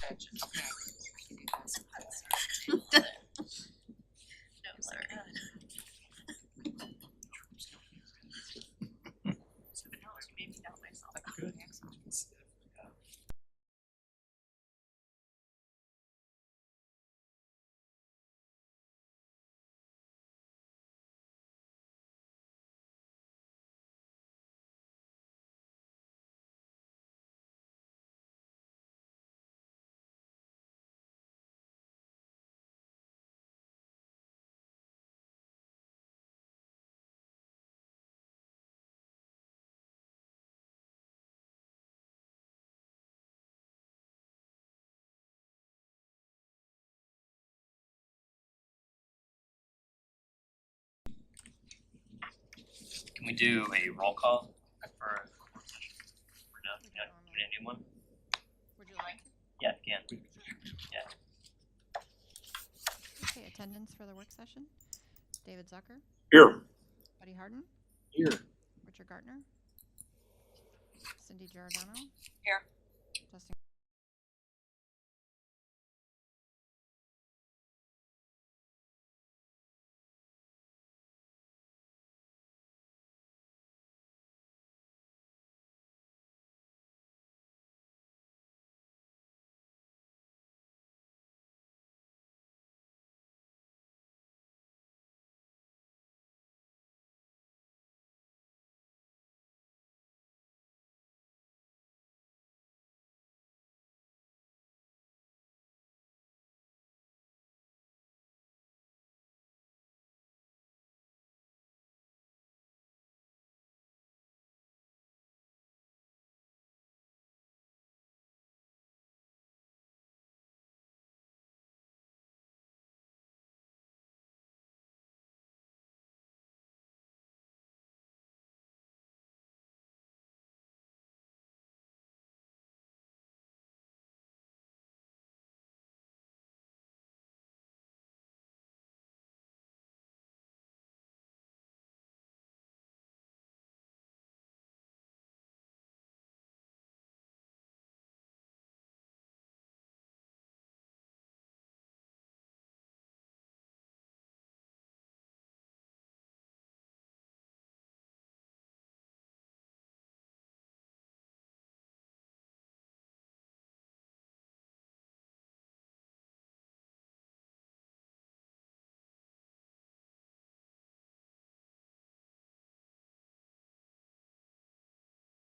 No, sorry. Maybe not myself. Can we do a roll call for no, a new one? Would you like? Yeah, you can. Okay, attendance for the work session. David Zucker, Here. Buddy Harden, Here. Richard Gartner, Cindy Giordano. Here. Justin.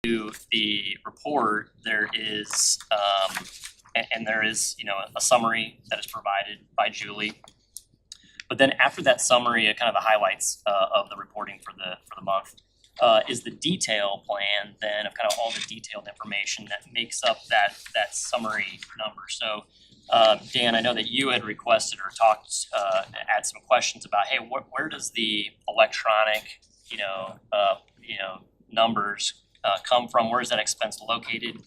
To the report, there is and there is, you know, a summary that is provided by Julie. But then after that summary, kind of the highlights of the reporting for the month is the detail plan then of kind of all the detailed information that makes up that summary number. So Dan, I know that you had requested or talked, had some questions about, hey, where does the electronic, numbers come from? Where is that expense located?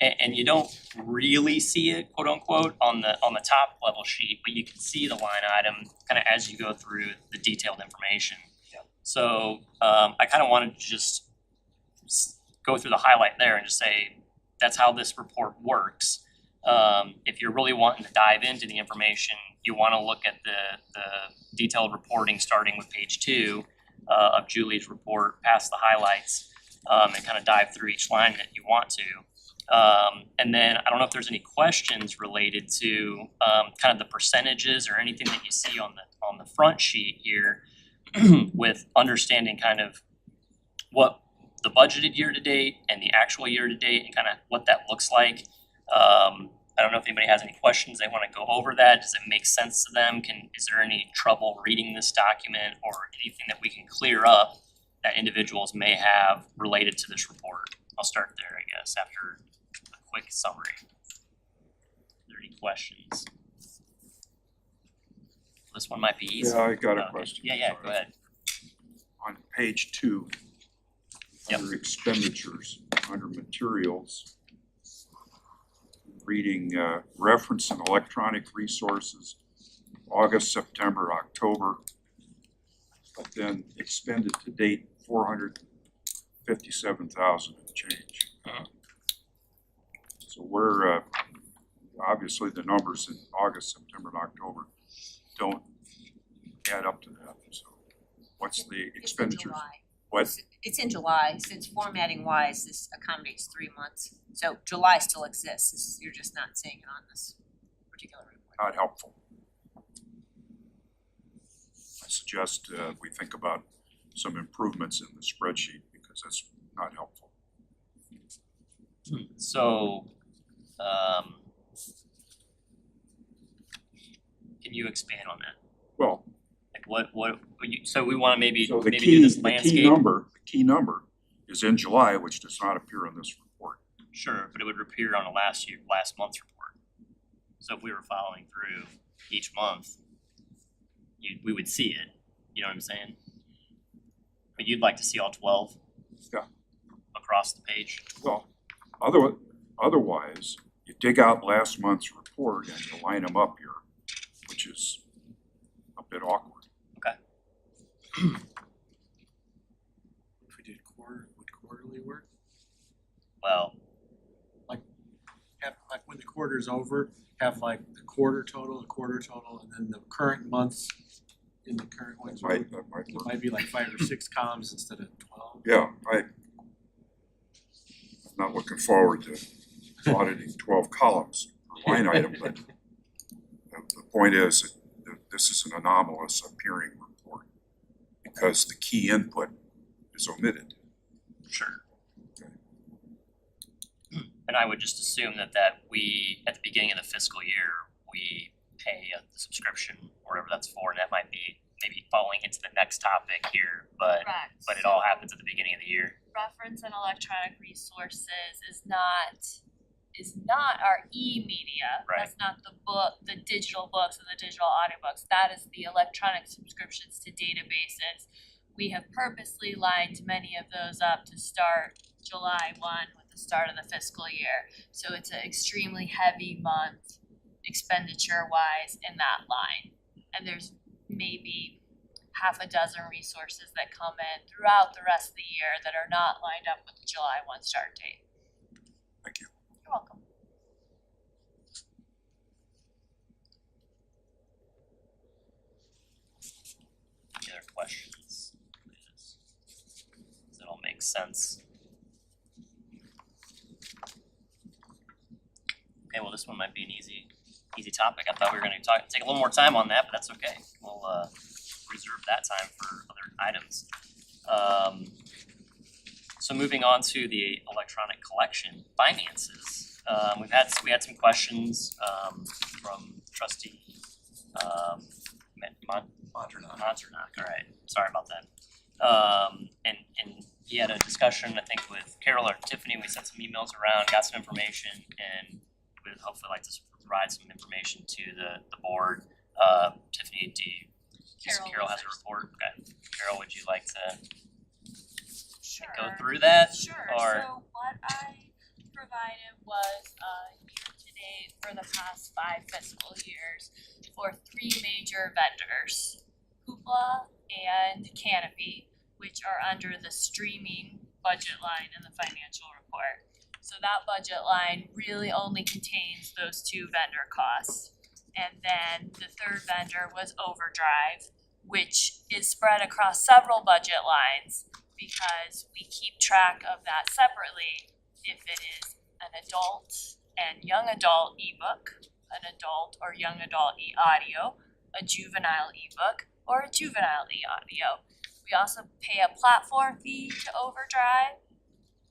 And you don't really see it, quote unquote, on the top level sheet, but you can see the line item kind of as you go through the detailed information. Yeah. So I kind of wanted to just go through the highlight there and just say that's how this report works. If you're really wanting to dive into the information, you want to look at the detailed reporting starting with page 2 of Julie's report, past the highlights, and kind of dive through each line that you want to. And then I don't know if there's any questions related to kind of the percentages or anything that you see on the front sheet here with understanding kind of what the budgeted year to date and the actual year to date and kind of what that looks like. I don't know if anybody has any questions they want to go over that. Does it make sense to them? Is there any trouble reading this document or anything that we can clear up that individuals may have related to this report? I'll start there, I guess, after a quick summary. Are there any questions? This one might be easy. Yeah, I got a question. Yeah, go ahead. On page 2, Yep. under expenditures, under materials, reading reference and electronic resources, August, September, October, but then expended to date 457,000 and change. Mhm. So where obviously the numbers in August, September, and October don't add up to that, so what's the It's in expenditures? July. What, It's in July, since formatting wise, this accommodates 3 months. So July still exists, you're just not seeing it on this particular report. not helpful. I suggest we think about some improvements in the spreadsheet because that's not helpful. So, can you expand on that? Well, Like so we wanna maybe so the do key, this the landscape? key number is in July, which does not appear in this report. Sure, but it would appear on a last month's report. So if we were following through each month, we would see it, you know what I'm saying? But you'd like to see all 12? Yeah. Across the page? Well, otherwise, you dig out last month's report and you line them up here, which is a bit awkward. If we did would quarterly work? Well, Have, like, when the quarter's over, have like the quarter total, and then the current months in the current ones. That might It work. might be like 5 or 6 columns instead of 12. Yeah, I'm not looking forward to auditing 12 columns per line item, but the point is that this is an anomalous appearing report because the key input is omitted. sure. And I would just assume that we, at the beginning of the fiscal year, we pay a subscription, whatever that's for, and that might be maybe falling into the next topic here, but Correct. it all happens at the beginning of the year. Reference and electronic resources is not our e-media. Right. That's not the digital books and the digital audiobooks. That is the electronic subscriptions to databases. We have purposely lined many of those up to start July 1 with the start of the fiscal year. So it's an extremely heavy month expenditure wise in that line. And there's maybe half a dozen resources that come in throughout the rest of the year that are not lined up with the July 1 start date. Thank you. You're welcome. Any other questions? Does it all make sense? Okay, well, this one might be an easy topic. I thought we were gonna take a little more time on that, but that's okay. We'll reserve that time for other items. So moving on to the electronic collection finances. We had some questions from trustee Monternock, all right, sorry about that. And he had a discussion, I think, with Carol or Tiffany. We sent some emails around, got some information, and we'd hopefully like to provide some information to the board. Tiffany, Carol has a report. Okay, Carol, would you like to go through that? Sure, Or so what I provided was year-to-date for the past 5 fiscal years for 3 major vendors, Hoopla and Canopy, which are under the streaming budget line in the financial report. So that budget line really only contains those 2 vendor costs. And then the third vendor was Overdrive, which is spread across several budget lines because we keep track of that separately if it is an adult and young adult ebook, an adult or young adult e-audio, a juvenile ebook, or a juvenile e-audio. We also pay a platform fee to Overdrive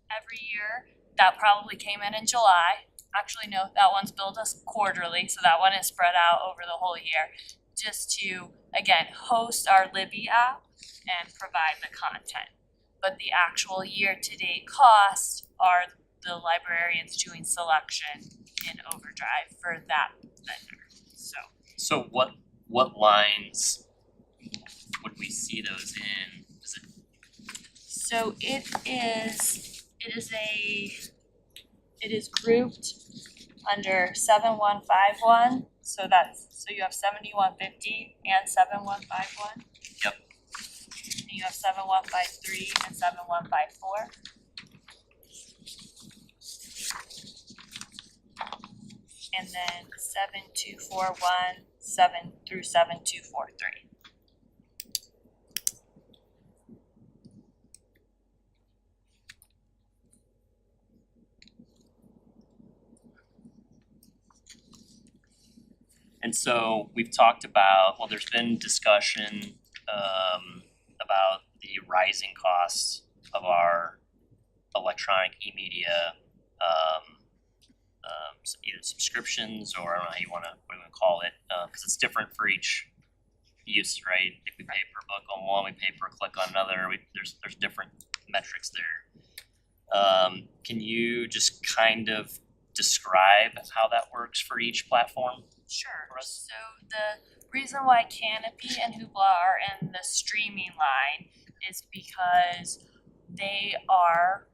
every year. That probably came in July. Actually, no, that one's billed us quarterly, so that one is spread out over the whole year, just to, again, host our Libby app and provide the content. But the actual year-to-date costs are the librarians doing selection in Overdrive for that vendor, so. so what lines would we see those in? Is it So it is grouped under 7151, so you have 7150 and 7151. Yep. And you have 7153 and 7154. and then 7241, 7 through 7243. And so we've talked about, well, there's been discussion about the rising costs of our electronic e-media, either subscriptions or I don't know how you wanna, what do you wanna call it, cause it's different for each use, right? If we pay per book on one, we pay per click on another, there's different metrics there. Can you just kind of describe how that works for each platform? Sure. So the reason why Canopy and Hoopla are in the streaming line is because they are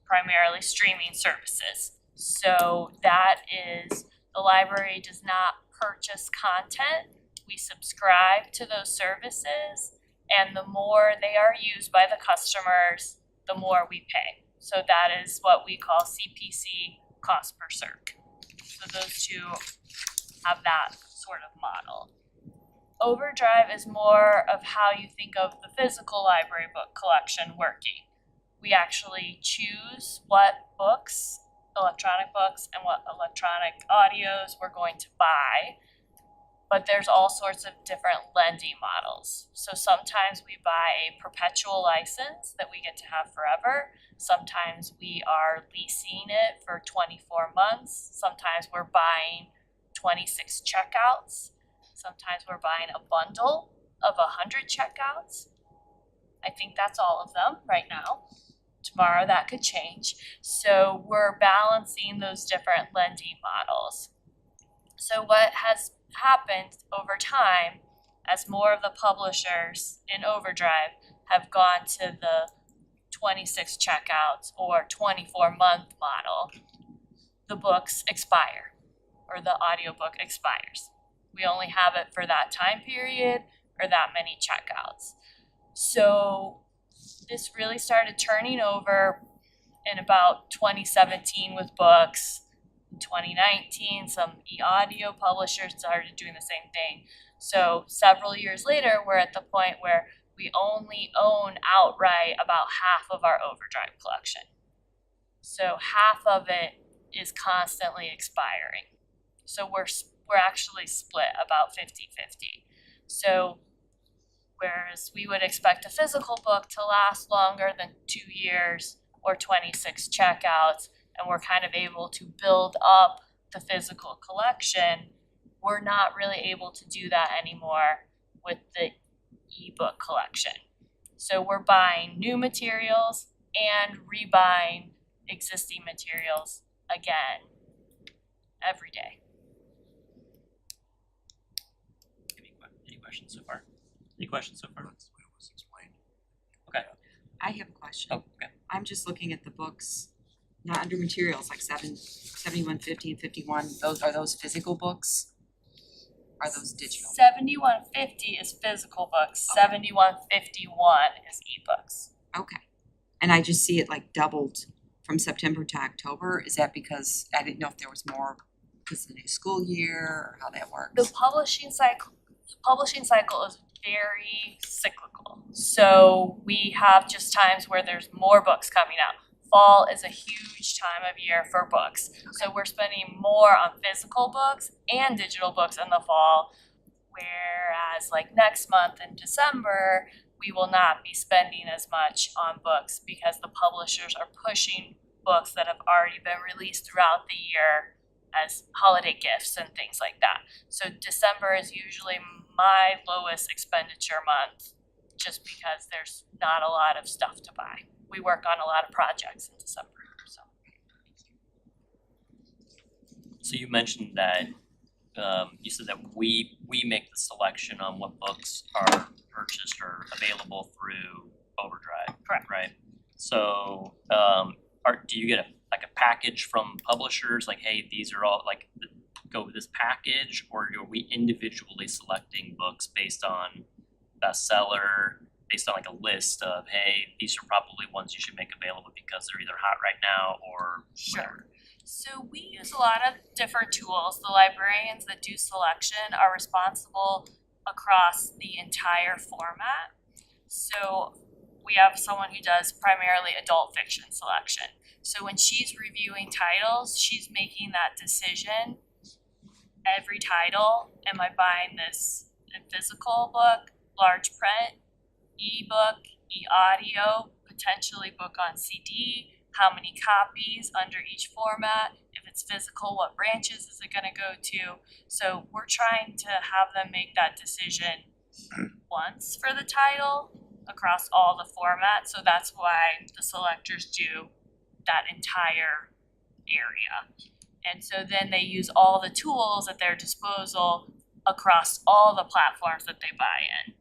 primarily streaming services. So that is, the library does not purchase content. We subscribe to those services, and the more they are used by the customers, the more we pay. So that is what we call CPC, cost per circ. So those two have that sort of model. Overdrive is more of how you think of the physical library book collection working. We actually choose what books, electronic books, and what electronic audios we're going to buy. But there's all sorts of different lending models. So sometimes we buy a perpetual license that we get to have forever. Sometimes we are leasing it for 24 months. Sometimes we're buying 26 checkouts. Sometimes we're buying a bundle of 100 checkouts. I think that's all of them right now. Tomorrow that could change. So we're balancing those different lending models. So what has happened over time, as more of the publishers in Overdrive have gone to the 26 checkouts or 24-month model, the books expire, or the audiobook expires. We only have it for that time period or that many checkouts. So this really started turning over in about 2017 with books. In 2019, some e-audio publishers started doing the same thing. So several years later, we're at the point where we only own outright about half of our Overdrive collection. So half of it is constantly expiring. So we're actually split about 50-50. So whereas we would expect a physical book to last longer than 2 years or 26 checkouts, and we're kind of able to build up the physical collection, we're not really able to do that anymore with the ebook collection. So we're buying new materials and rebuying existing materials again every day. Any questions so far? Any questions so far? That's the way it was explained. I have a question. Oh, okay. I'm just looking at the books, not under materials, like 71, 50, and 51, are those physical books? Are those digital? 7150 is physical books, 7151 is ebooks. Okay. And I just see it like doubled from September to October. Is that because, I didn't know if there was more because of the new school year or how that works? The publishing cycle is very cyclical. So we have just times where there's more books coming out. Fall is a huge time of year for books. So we're spending more on physical books and digital books in the fall. Whereas like next month in December, we will not be spending as much on books because the publishers are pushing books that have already been released throughout the year as holiday gifts and things like that. So December is usually my lowest expenditure month just because there's not a lot of stuff to buy. We work on a lot of projects in December, so. So you mentioned that, you said that we make the selection on what books are purchased or available through Overdrive. Correct. Right? So, do you get a package from publishers, like, hey, these are all, like, go with this package, or are we individually selecting books based on bestseller, based on like a list of, hey, these are probably ones you should make available because they're either hot right now or Sure. So we use a lot of different tools. The librarians that do selection are responsible across the entire format. So we have someone who does primarily adult fiction selection. So when she's reviewing titles, she's making that decision. Every title, am I buying this in physical book, large print, ebook, e-audio, potentially book on CD? How many copies under each format? If it's physical, what branches is it gonna go to? So we're trying to have them make that decision once for the title across all the formats. So that's why the selectors do that entire area. And so then they use all the tools at their disposal across all the platforms that they buy in.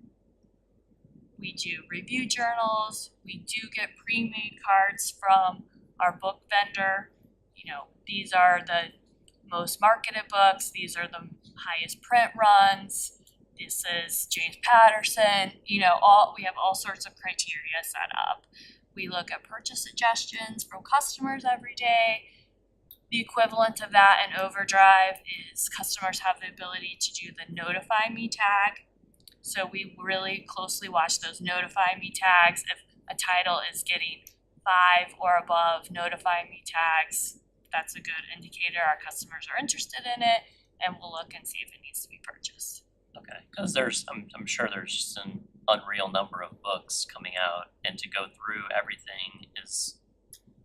We do review journals, we do get pre-made cards from our book vendor. You know, these are the most marketed books, these are the highest print runs, this is James Patterson, you know, we have all sorts of criteria set up. We look at purchase suggestions from customers every day. The equivalent of that in Overdrive is customers have the ability to do the notify me tag. So we really closely watch those notify me tags. If a title is getting 5 or above notify me tags, that's a good indicator our customers are interested in it, and we'll look and see if it needs to be purchased. Okay, cause I'm sure there's just an unreal number of books coming out, and to go through everything is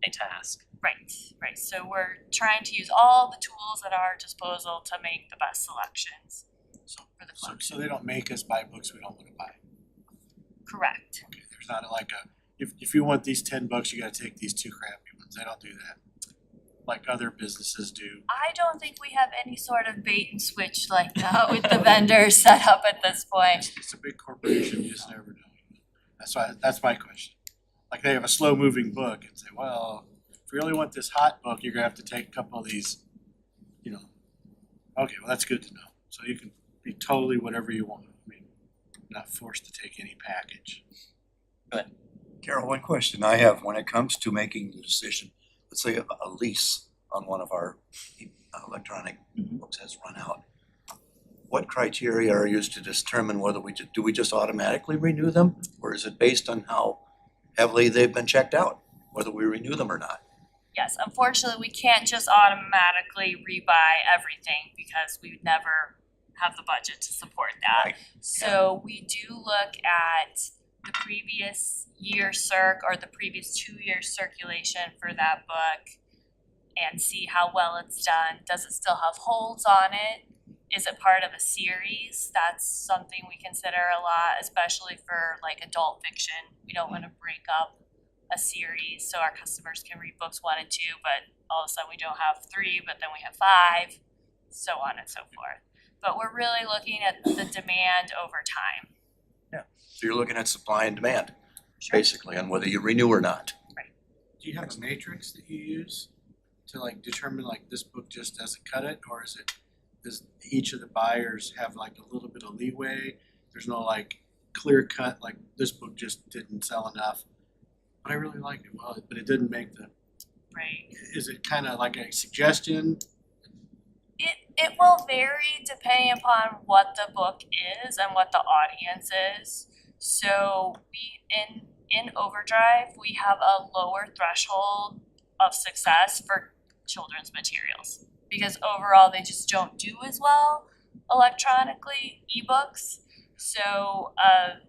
a task. Right. So we're trying to use all the tools at our disposal to make the best selections for the collection. So they don't make us buy books we don't wanna buy. Correct. Okay, there's not like if you want these 10 bucks, you gotta take these 2 crappy ones. They don't do that. Like other businesses do. I don't think we have any sort of bait and switch like that with the vendors set up at this point. It's a big corporation, you just never know. That's my question. Like they have a slow moving book and say, well, if you really want this hot book, you're gonna have to take a couple of these, you know. Okay, well, that's good to know. So you can be totally whatever you want. I mean, not forced to take any package. Carol, one question I have when it comes to making the decision, let's say a lease on one of our electronic books has run out. What criteria are used to determine whether do we just automatically renew them? Or is it based on how heavily they've been checked out, whether we renew them or not? Yes, unfortunately, we can't just automatically rebuy everything because we would never have the budget to support that. Right. So we do look at the previous year circ or the previous 2 years circulation for that book and see how well it's done. Does it still have holds on it? Is it part of a series? That's something we consider a lot, especially for like adult fiction. We don't want to break up a series so our customers can read books 1 and 2, but all of a sudden we don't have 3, but then we have 5, so on and so forth. But we're really looking at the demand over time. So you're looking at supply and demand, basically, on whether you renew or not. Do you have a matrix that you use to like determine like this book just doesn't cut it, or does each of the buyers have like a little bit of leeway? There's no like clear cut, like this book just didn't sell enough, but I really liked it, well, but it didn't make the, Right. is it kind of like a suggestion? It will vary depending upon what the book is and what the audience is. So we in Overdrive, we have a lower threshold of success for children's materials because overall they just don't do as well electronically, ebooks. So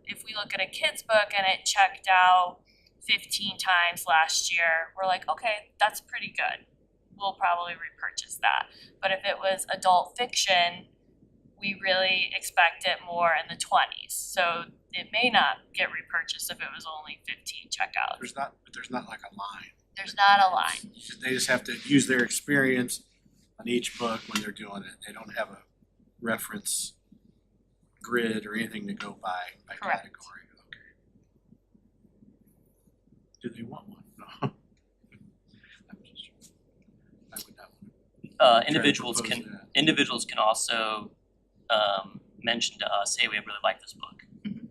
if we look at a kid's book and it checked out 15 times last year, we're like, okay, that's pretty good. We'll probably repurchase that. But if it was adult fiction, we really expect it more in the 20s. So it may not get repurchased if it was only 15 checkouts. There's not like a line. There's not a line. They just have to use their experience on each book when they're doing it. They don't have a reference grid or anything to go by Correct. category. Okay. Do they want one? No. I would not want to Individuals propose can that. individuals can also mention to us, hey, we really like this book,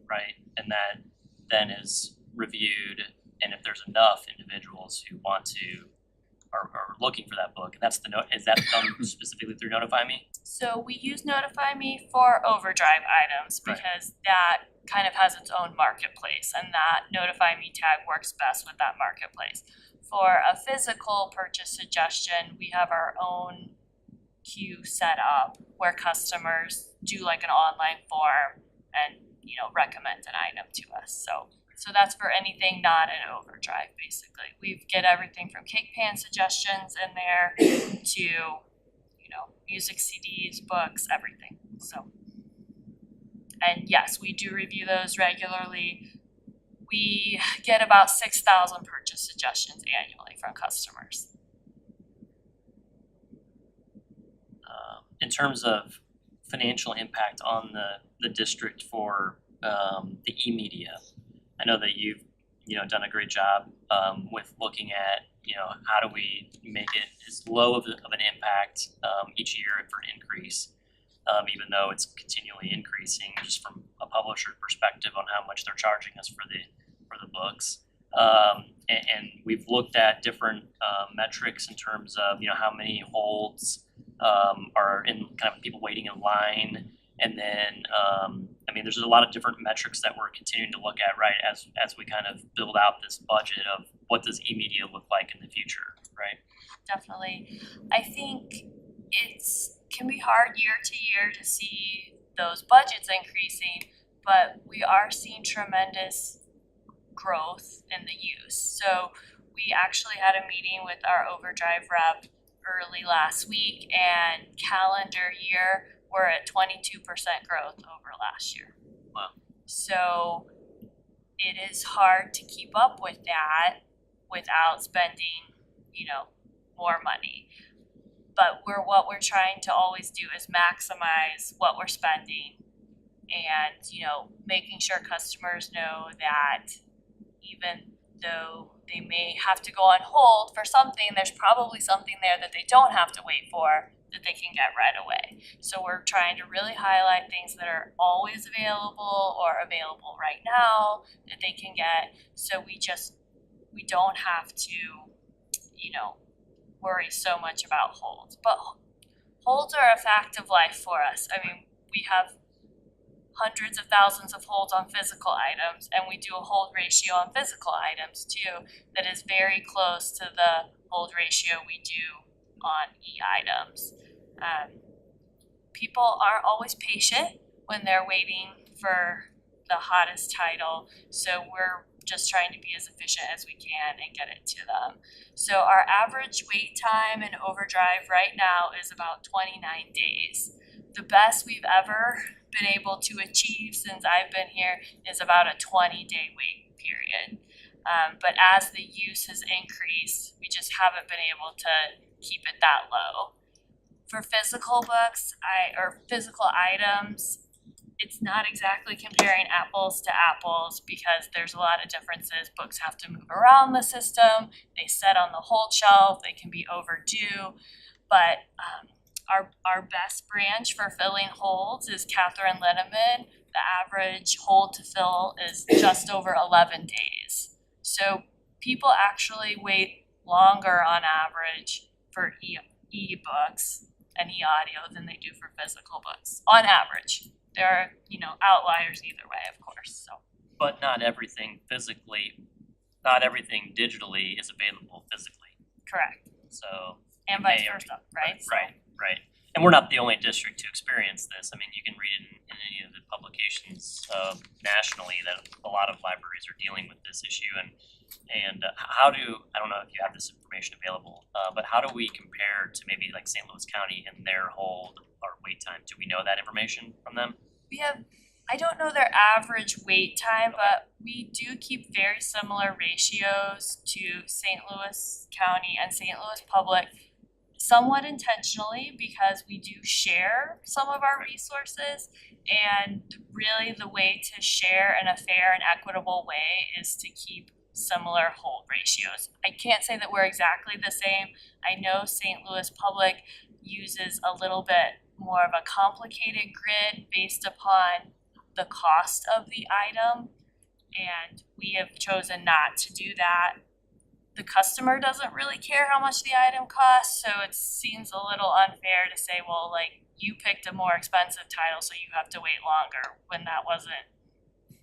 right? And that then is reviewed, and if there's enough individuals who want to are looking for that book, and that's is that done specifically through Notify Me? So we use Notify Me for overdrive items Right. because that kind of has its own marketplace, and that Notify Me tag works best with that marketplace. For a physical purchase suggestion, we have our own queue set up where customers do like an online form and, you know, recommend an item to us. So that's for anything not an overdrive, basically. We get everything from cake pan suggestions in there to, you know, music CDs, books, everything, so. And yes, we do review those regularly. We get about 6,000 purchase suggestions annually from customers. In terms of financial impact on the district for the e-media, I know that you've, you know, done a great job with looking at, you know, how do we make it as low of an impact each year for an increase, even though it's continually increasing, just from a publisher perspective on how much they're charging us for the books. And we've looked at different metrics in terms of, you know, how many holds are in kind of people waiting in line. And then, I mean, there's a lot of different metrics that we're continuing to look at, right, as we kind of build out this budget of what does e-media look like in the future, right? Definitely. I think can be hard year to year to see those budgets increasing, but we are seeing tremendous growth in the use. So we actually had a meeting with our overdrive rep early last week, and calendar year we're at 22% growth over last year. Wow. So it is hard to keep up with that without spending, you know, more money. But what we're trying to always do is maximize what we're spending, and, you know, making sure customers know that even though they may have to go on hold for something, there's probably something there that they don't have to wait for that they can get right away. So we're trying to really highlight things that are always available or available right now that they can get, so we don't have to, you know, worry so much about holds. But holds are a fact of life for us. I mean, we have hundreds of thousands of holds on physical items, and we do a hold ratio on physical items too that is very close to the hold ratio we do on e-items. People aren't always patient when they're waiting for the hottest title, so we're just trying to be as efficient as we can and get it to them. So our average wait time in overdrive right now is about 29 days. The best we've ever been able to achieve since I've been here is about a 20-day wait period. But as the use has increased, we just haven't been able to keep it that low. For physical books, or physical items, it's not exactly comparing apples to apples because there's a lot of differences. Books have to move around the system, they sit on the hold shelf, they can be overdue. But our best branch for filling holds is Catherine Linneman. The average hold to fill is just over 11 days. So people actually wait longer on average for e-books and e-audio than they do for physical books, on average. There are, you know, outliers either way, of course, so. But not everything digitally is available physically. Correct. So And you may vice or- versa, right? So- Right. And we're not the only district to experience this. I mean, you can read it in any of the publications nationally that a lot of libraries are dealing with this issue. And I don't know if you have this information available, but how do we compare to maybe like St. Louis County and their hold or wait time? Do we know that information from them? I don't know their average wait time, but we do keep very similar ratios to St. Louis County and St. Louis Public, somewhat intentionally because we do share some of our resources, and really the way to share in a fair and equitable way is to keep similar hold ratios. I can't say that we're exactly the same. I know St. Louis Public uses a little bit more of a complicated grid based upon the cost of the item, and we have chosen not to do that. the customer doesn't really care how much the item costs, so it seems a little unfair to say, well, like, you picked a more expensive title, so you have to wait longer, when that wasn't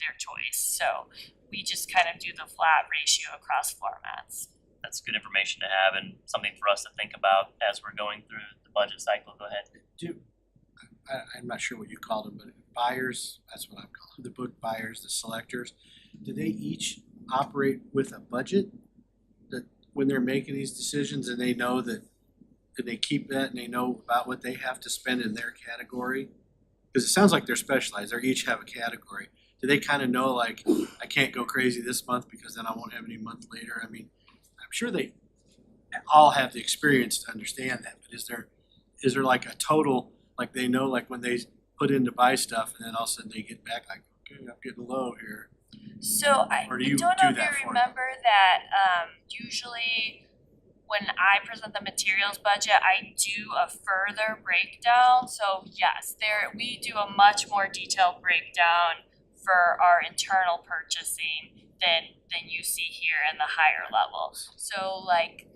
their choice. So we just kind of do the flat ratio across formats. That's good information to have and something for us to think about as we're going through the budget cycle. Go ahead. I'm not sure what you called them, but buyers, that's what I'm calling them, the book buyers, the selectors, do they each operate with a budget? That when they're making these decisions and they know that, and they keep that and they know about what they have to spend in their category? Because it sounds like they're specialized, they each have a category. Do they kind of know, like, I can't go crazy this month because then I won't have any month later? I mean, I'm sure they all have the experience to understand that, but is there like a total, like they know, like when they put in to buy stuff and then all of a sudden they get back like, okay, I'm getting low here. So I Or do I you don't do know if that you for them? remember that usually when I present the materials budget, I do a further breakdown. So yes, we do a much more detailed breakdown for our internal purchasing than you see here in the higher level. So like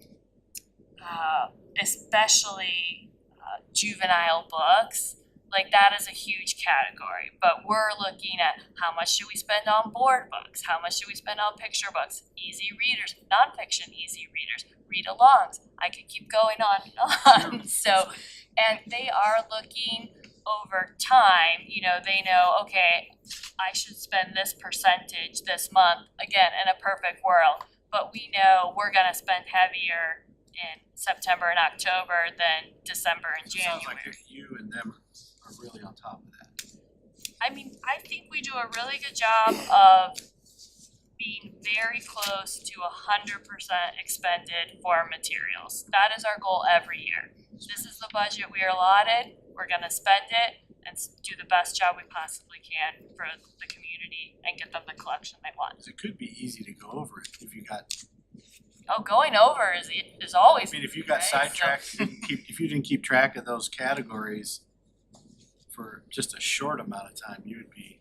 especially juvenile books, like that is a huge category, but we're looking at how much should we spend on board books, how much should we spend on picture books, easy readers, nonfiction easy readers, read-alongs. I could keep going on and on. So, and they are looking over time, they know, okay, I should spend this percentage this month, again, in a perfect world, but we know we're gonna spend heavier in September and October than December and So it sounds January. like you and them are really on top of that. I mean, I think we do a really good job of being very close to 100% expended for materials. That is our goal every year. This is the budget we are allotted, we're gonna spend it and do the best job we possibly can for the community and get them the collection they want. 'Cause it could be easy to go over it if you got, Oh, going over is always. I mean, if you got right? sidetracked, if you didn't keep track of those categories for just a short amount of time, you'd be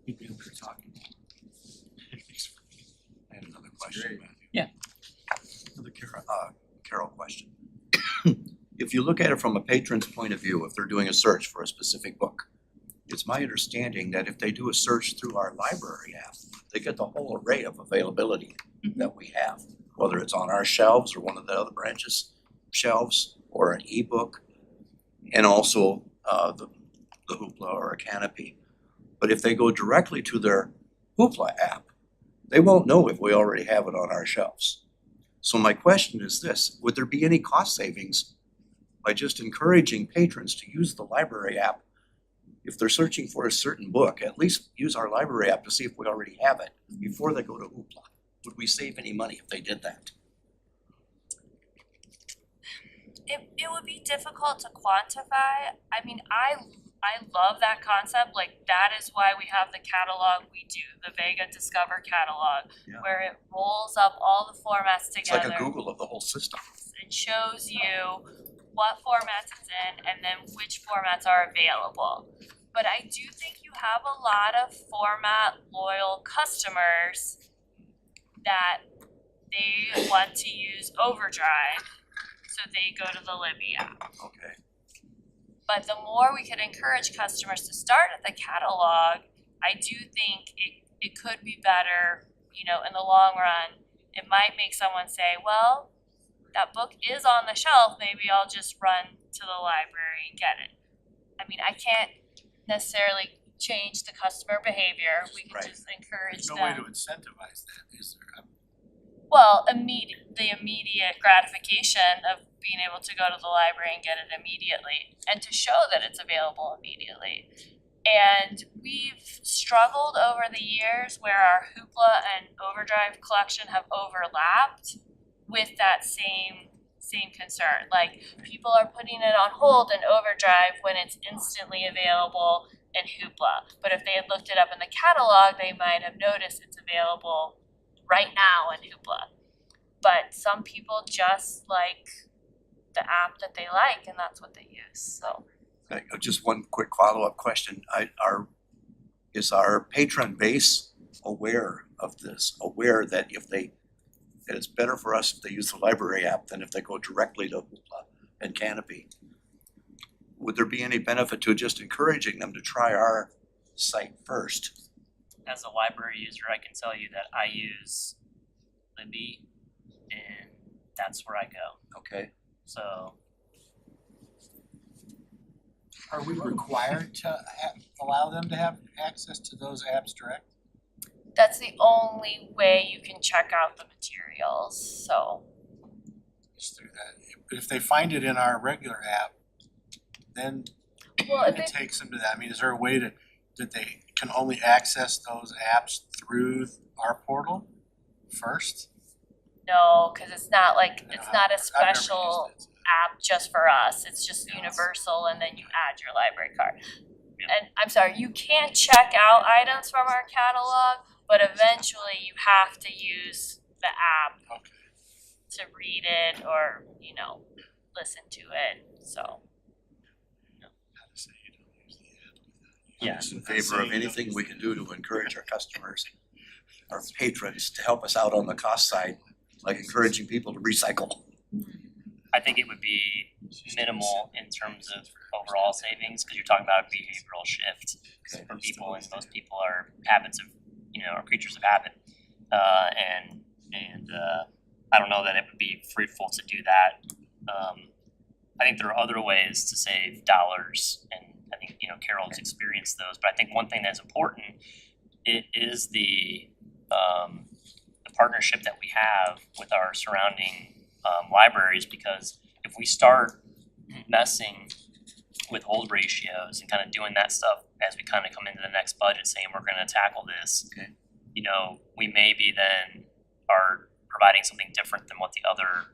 up here talking. I had another question, Great. Matthew. Yeah. Another Carol question. If you look at it from a patron's point of view, if they're doing a search for a specific book, it's my understanding that if they do a search through our library app, they get the whole array of availability that we have, whether it's on our shelves or one of the other branches' shelves, or an ebook, and also the Hoopla or a Canopy. But if they go directly to their Hoopla app, they won't know if we already have it on our shelves. So my question is this: would there be any cost savings by just encouraging patrons to use the library app? If they're searching for a certain book, at least use our library app to see if we already have it before they go to Hoopla. Would we save any money if they did that? It would be difficult to quantify. I mean, I love that concept. Like that is why we have the catalog we do, the Vega Discover catalog, Yeah. where it rolls up all the formats It's together. like a Google of the whole system. It shows you what formats it's in and then which formats are available. But I do think you have a lot of format loyal customers that they want to use Overdrive, so they go to the Libby app. Okay. But the more we could encourage customers to start at the catalog, I do think it could be better, in the long run. It might make someone say, well, that book is on the shelf, maybe I'll just run to the library and get it. I mean, I can't necessarily change the customer behavior, we can Right. just encourage There's them. no way to incentivize that, is there? Well, the immediate gratification of being able to go to the library and get it immediately and to show that it's available immediately. And we've struggled over the years where our Hoopla and Overdrive collection have overlapped with that same concern. Like people are putting it on hold in Overdrive when it's instantly available in Hoopla. But if they had looked it up in the catalog, they might have noticed it's available right now in Hoopla. But some people just like the app that they like, and that's what they use. So Just one quick follow-up question. Is our patron base aware of this? Aware that if they and it's better for us if they use the library app than if they go directly to Hoopla and Canopy. Would there be any benefit to just encouraging them to try our site first? As a library user, I can tell you that I use Libby, and that's where I go. Okay, So Are we required to allow them to have access to those apps direct? That's the only way you can check out the materials, so. Just through that. But if they find it in our regular app, then Well, if it it, takes them to that. I mean, is there a way that they can only access those apps through our portal first? no, cause it's not like, it's No, not a I've never special used it. app just for us, it's just Yes. universal and then you add your library card. And I'm sorry, you can check out items from our catalog, but eventually you have to use the app Okay. to read it or, you know, listen to it, so. How to say you don't use the app without Yeah. I'm just in favor of anything we can do to encourage our customers, our patrons, to help us out on the cost side, like encouraging people to recycle. I think it would be minimal in terms of overall savings, because you're talking about a behavioral shift for people, and most people are habits of, are creatures of habit. And I don't know that it would be fruitful to do that. I think there are other ways to save dollars, and I think, Carol's experienced those, but I think one thing that's important is the partnership that we have with our surrounding libraries, because if we start messing with old ratios and kind of doing that stuff as we kind of come into the next budget saying we're going to tackle this, Okay. We maybe then are providing something different than what the other,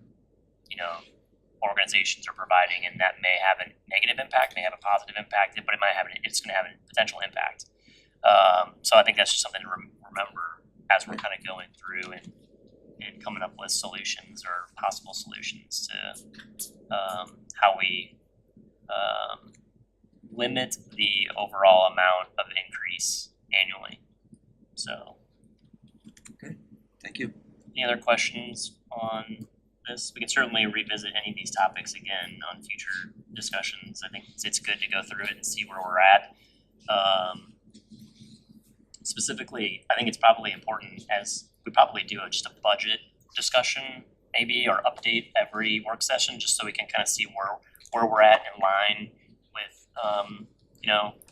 organizations are providing, and that may have a negative impact, may have a positive impact, but it's going to have a potential impact. So I think that's just something to remember as we're kind of going through and coming up with solutions or possible solutions to how we limit the overall amount of increase annually. So, Thank you. any other questions on this? We can certainly revisit any of these topics again on future discussions. I think it's good to go through it and see where we're at. Specifically, I think it's probably important, as we probably do just a budget discussion maybe, or update every work session, just so we can kind of see where we're at in line with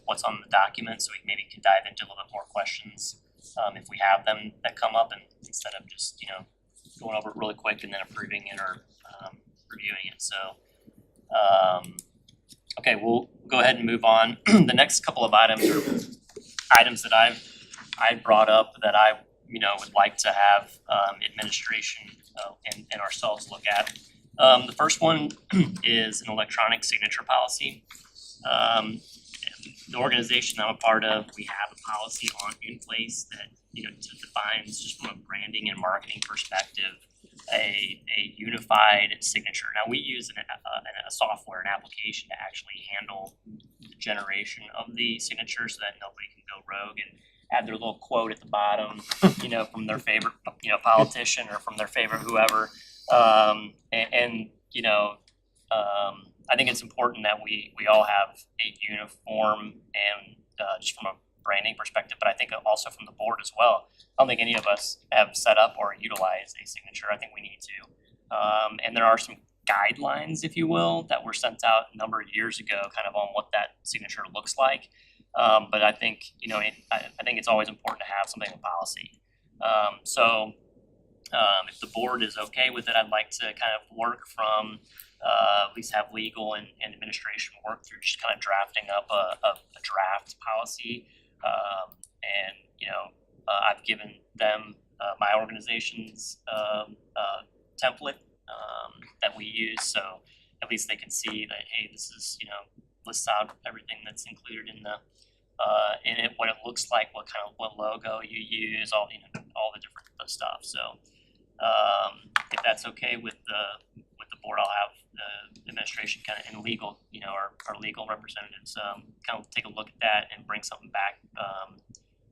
what's on the document, so we maybe can dive into a little bit more questions if we have them that come up, and instead of just going over it really quick and then approving it or reviewing it. So okay, we'll go ahead and move on. The next couple of items are items that I brought up that I would like to have administration and ourselves look at. The first one is an electronic signature policy. The organization I'm a part of, we have a policy in place that defines, just from a branding and marketing perspective, a unified signature. Now, we use a software, an application to actually handle the generation of the signature so that nobody can go rogue and add their little quote at the bottom, from their favorite, politician or from their favorite whoever. I think it's important that we all have a uniform and just from a branding perspective, but I think also from the board as well. I don't think any of us have set up or utilized a signature. I think we need to. And there are some guidelines, if you will, that were sent out a number of years ago, kind of on what that signature looks like. But I think, I think it's always important to have something in policy. If the board is okay with it, I'd like to kind of work from, at least have legal and administration work through just kind of drafting up a draft policy. I've given them my organization's template that we use, so at least they can see that, hey, this is, lists out everything that's included in it, what it looks like, what logo you use, all the different stuff. So if that's okay with the board, I'll have the administration kind of, and legal, our legal representatives kind of take a look at that and bring something back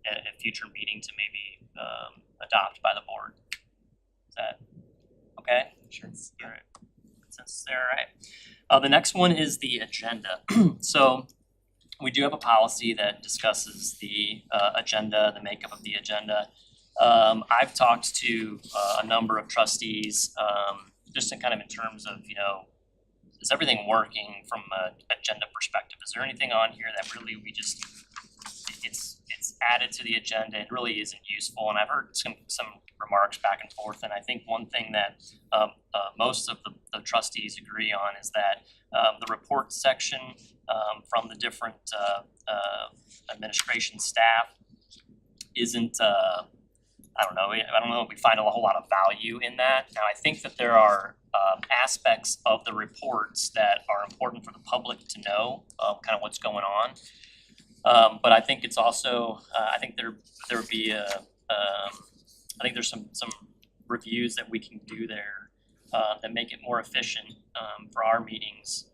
at a future meeting to maybe adopt by the board. Is that Okay? Sure. Alright. Consensus there, alright. The next one is the agenda. So we do have a policy that discusses the agenda, the makeup of the agenda. I've talked to a number of trustees, just in kind of in terms of, is everything working from an agenda perspective? Is there anything on here that really we just, it's added to the agenda, it really isn't useful? And I've heard some remarks back and forth, and I think one thing that most of the trustees agree on is that the report section from the different administration staff isn't, I don't know if we find a whole lot of value in that. Now, I think that there are aspects of the reports that are important for the public to know, kind of what's going on. But I think it's also, I think there would be I think there's some reviews that we can do there that make it more efficient for our meetings,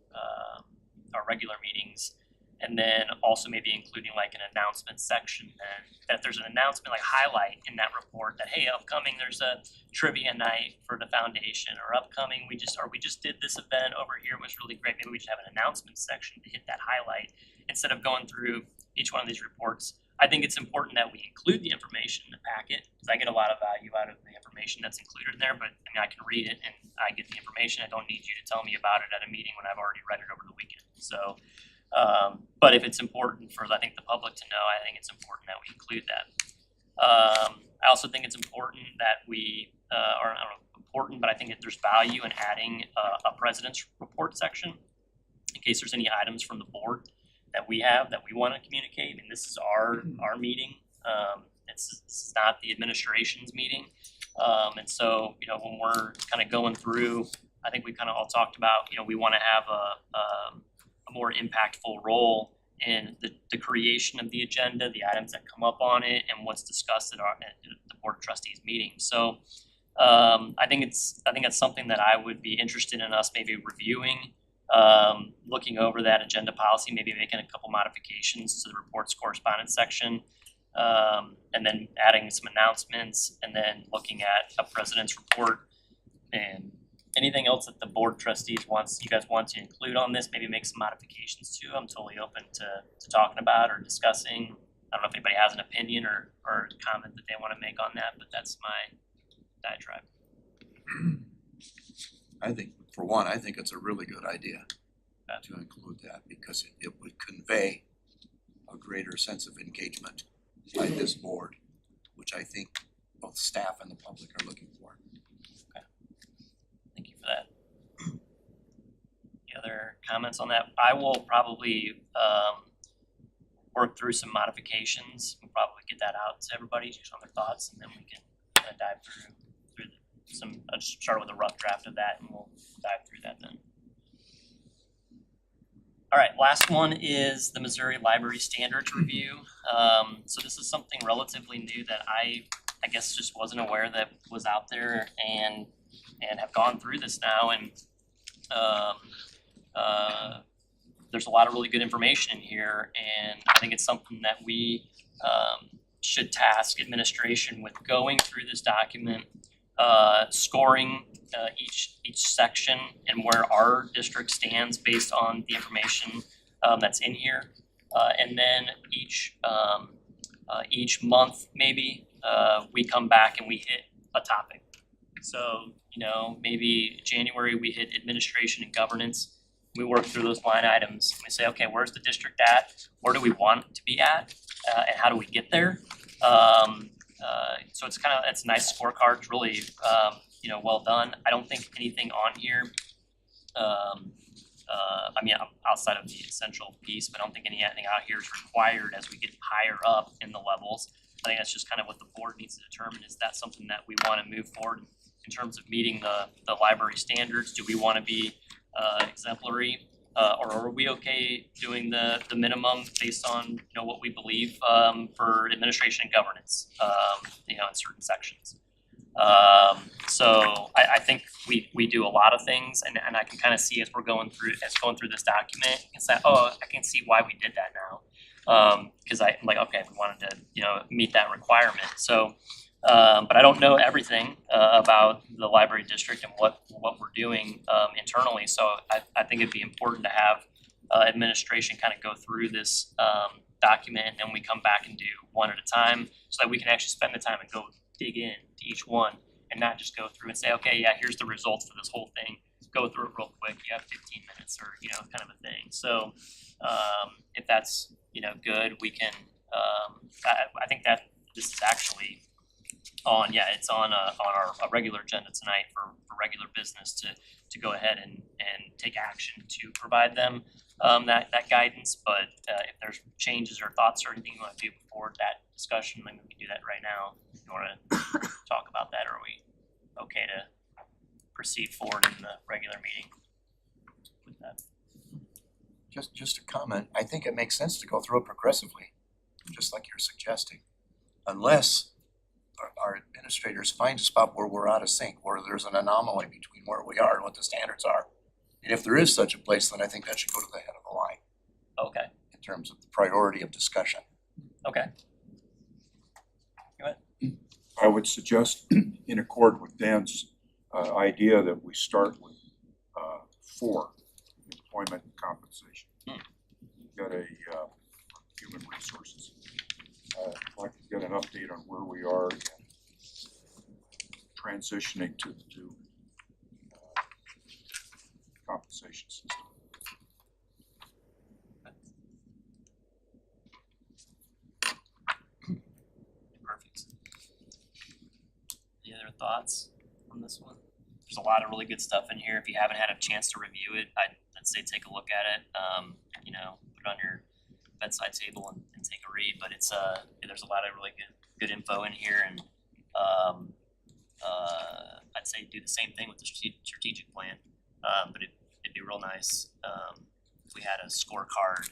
our regular meetings. And then also maybe including like an announcement section, and that there's an announcement, like highlight in that report that, hey, upcoming, there's a trivia night for the foundation, or upcoming, we just did this event over here, it was really great. Maybe we should have an announcement section to hit that highlight instead of going through each one of these reports. I think it's important that we include the information in the packet, because I get a lot of value out of the information that's included in there, but I mean, I can read it and I get the information. I don't need you to tell me about it at a meeting when I've already read it over the weekend. So but if it's important for, I think, the public to know, I think it's important that we include that. I also think it's important that we, or I don't know, important, but I think that there's value in adding a president's report section in case there's any items from the board that we have that we want to communicate. I mean, this is our meeting. It's not the administration's meeting. And so, when we're kind of going through, I think we kind of all talked about, we want to have a more impactful role in the creation of the agenda, the items that come up on it, and what's discussed at the Board of Trustees meeting. So I think that's something that I would be interested in us maybe reviewing, looking over that agenda policy, maybe making a couple modifications to the reports correspondence section, and then adding some announcements, and then looking at a president's report. And anything else that the board of trustees you guys want to include on this, maybe make some modifications to, I'm totally open to talking about or discussing. I don't know if anybody has an opinion or comment that they want to make on that, but that's my diatribe. I think it's a really good idea to include that, because it would convey a greater sense of engagement by this board, which I think both staff and the public are looking for. Thank you for that. Any other comments on that? I will probably work through some modifications. We'll probably get that out to everybody, just on their thoughts, and then we can kind of dive through some. I'll just start with a rough draft of that, and we'll dive through that then. All right, last one is the Missouri Library Standards Review. So this is something relatively new that I guess just wasn't aware that was out there, and have gone through this now, and there's a lot of really good information in here, and I think it's something that we should task administration with going through this document, scoring each section and where our district stands based on the information that's in here, and then each month maybe we come back and we hit a topic. So, maybe January we hit administration and governance. We work through those line items. We say, okay, where's the district at? Where do we want it to be at? And how do we get there? So it's a nice scorecard. It's really, well done. I don't think anything on here, outside of the essential piece, but I don't think anything out here is required as we get higher up in the levels. I think that's just kind of what the board needs to determine. Is that something that we want to move forward in terms of meeting the library standards? Do we want to be exemplary, or are we okay doing the minimum based on what we believe for administration and governance, in certain sections? So I think we do a lot of things, and I can kind of see as we're going through this document, it's like, I can see why we did that now. Because I'm like, okay, we wanted to meet that requirement. So But I don't know everything about the library district and what we're doing internally, so I think it'd be important to have administration kind of go through this document, and we come back and do one at a time, so that we can actually spend the time and go dig in to each one and not just go through and say, okay, yeah, here's the results for this whole thing, go through it real quick, you have 15 minutes or, kind of a thing. So if that's, good, we can, I think that this is actually on, it's on our a regular agenda tonight for regular business to go ahead and take action to provide them that guidance. But if there's changes or thoughts or anything you want to do before that discussion, then we can do that right now. If you want to talk about that, or are we okay to proceed forward in the regular meeting with that? Just a comment, I think it makes sense to go through it progressively, just like you're suggesting. Unless our administrators find a spot where we're out of sync, where there's an anomaly between where we are and what the standards are. And if there is such a place, then I think that should go to the head of the line Okay, in terms of the priority of discussion. okay. I would suggest, in accord with Dan's idea, that we start with 4, employment and compensation. We've got a human resources. I'd like to get an update on where we are in transitioning to the new compensation system. Perfect. Any other thoughts on this one? There's a lot of really good stuff in here. If you haven't had a chance to review it, I'd say take a look at it. Put it on your bedside table and take a read. But it's there's a lot of really good info in here, and I'd say do the same thing with the strategic plan. But it'd be real nice if we had a scorecard,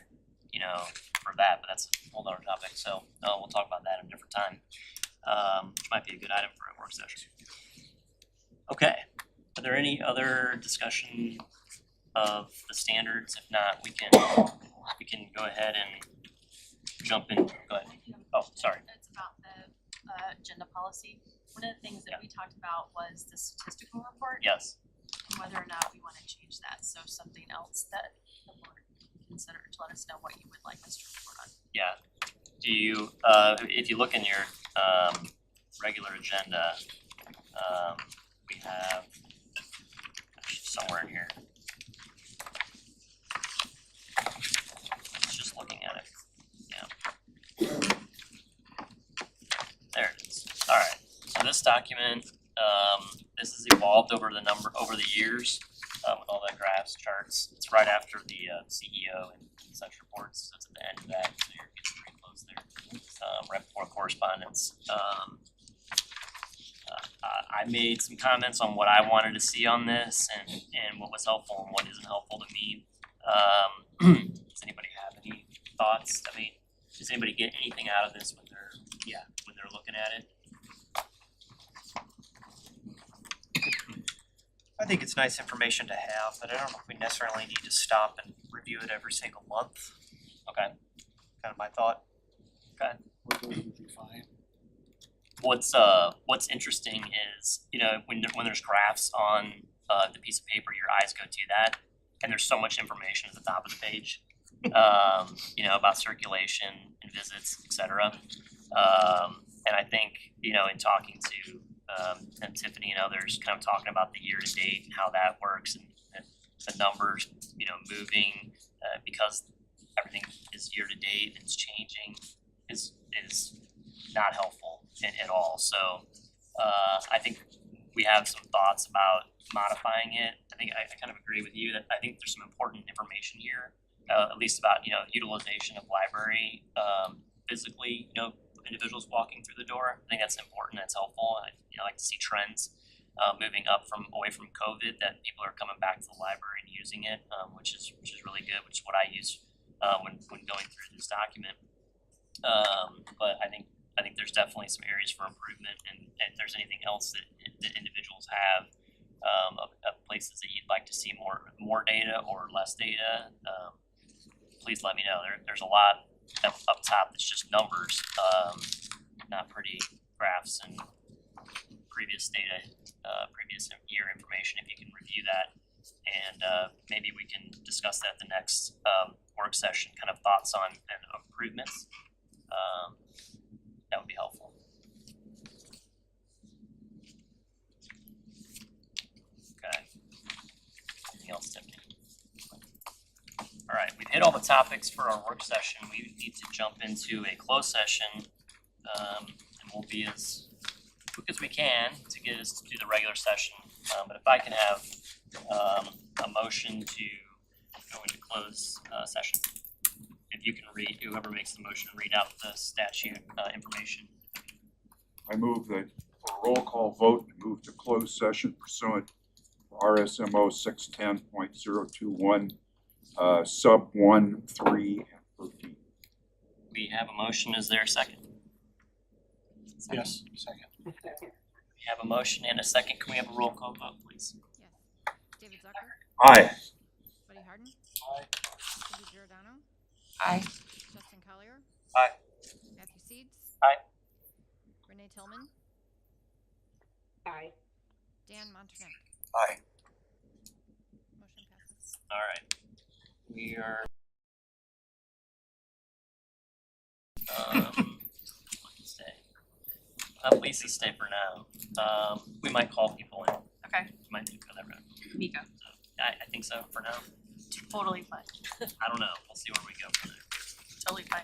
for that. But that's a whole other topic. So we'll talk about that at a different time. Which might be a good item for a work session. Okay, are there any other discussion of the standards? If not, we can go ahead and jump in. Go ahead. Oh, sorry. It's about the agenda policy. One of the things that we talked about was the statistical report Yes. and whether or not we want to change that. So something else that the board can consider to let us know what you would like us to report on. Yeah. Do you, if you look in your regular agenda, we have somewhere in here. Just looking at it. Yeah. There it is. All right. So this document, this has evolved over the years, with all the graphs, charts. It's right after the CEO and such reports. So it's at the end of that. So you're getting pretty close there. Right before correspondence. I made some comments on what I wanted to see on this and what was helpful and what isn't helpful to me. Does anybody have any thoughts? I mean, does anybody get anything out of this when they're looking at it? I think it's nice information to have, but I don't know if we necessarily need to stop and review it every single month. Okay. Kind of my thought. Would be fine. What's interesting is, when there's graphs on the piece of paper, your eyes go to that, and there's so much information at the top of the page, about circulation and visits, et cetera. And I think, in talking to and Tiffany and others, kind of talking about the year to date and how that works, and the numbers, moving because everything is year to date and it's changing is not helpful at all. So I think we have some thoughts about modifying it. I think I kind of agree with you that I think there's some important information here, at least about utilization of library physically, individuals walking through the door. I think that's important. That's helpful. I like to see trends moving up away from COVID, that people are coming back to the library and using it, which is really good. Which is what I use when going through this document. But I think there's definitely some areas for improvement, and if there's anything else that individuals have of places that you'd like to see more data or less data, please let me know. There's a lot up top that's just numbers, not pretty graphs and previous data, previous year information, if you can review that. And maybe we can discuss that at the next work session, kind of thoughts on and improvements. That would be helpful. Okay. Anything else, Tiffany? All right, we've hit all the topics for our work session. We need to jump into a closed session. And we'll be as quick as we can to get us to do the regular session. But if I can have a motion to go into closed session. If you can read, whoever makes the motion, read out the statute information. I move that for a roll call vote, move to closed session pursuant to RSMO 610.021, sub 1, 3, and 13. We have a motion, is there a second? Yes, second. We have a motion and a second, can we have a roll call vote, please? Yes. David Zucker, Aye. Buddy Harden, Aye. Cindy Giordano, Aye. Justin Collier. Aye. Matthew Seeds. Aye. Renee Tillman, Aye. Dan Montague. Aye. Motion passes. All right. We are. Stay. Lisa, stay for now. We might call people in. Okay. Might do for that round. Mika. I think so for now. Totally fine, I don't know. We'll see where we go from there. totally fine.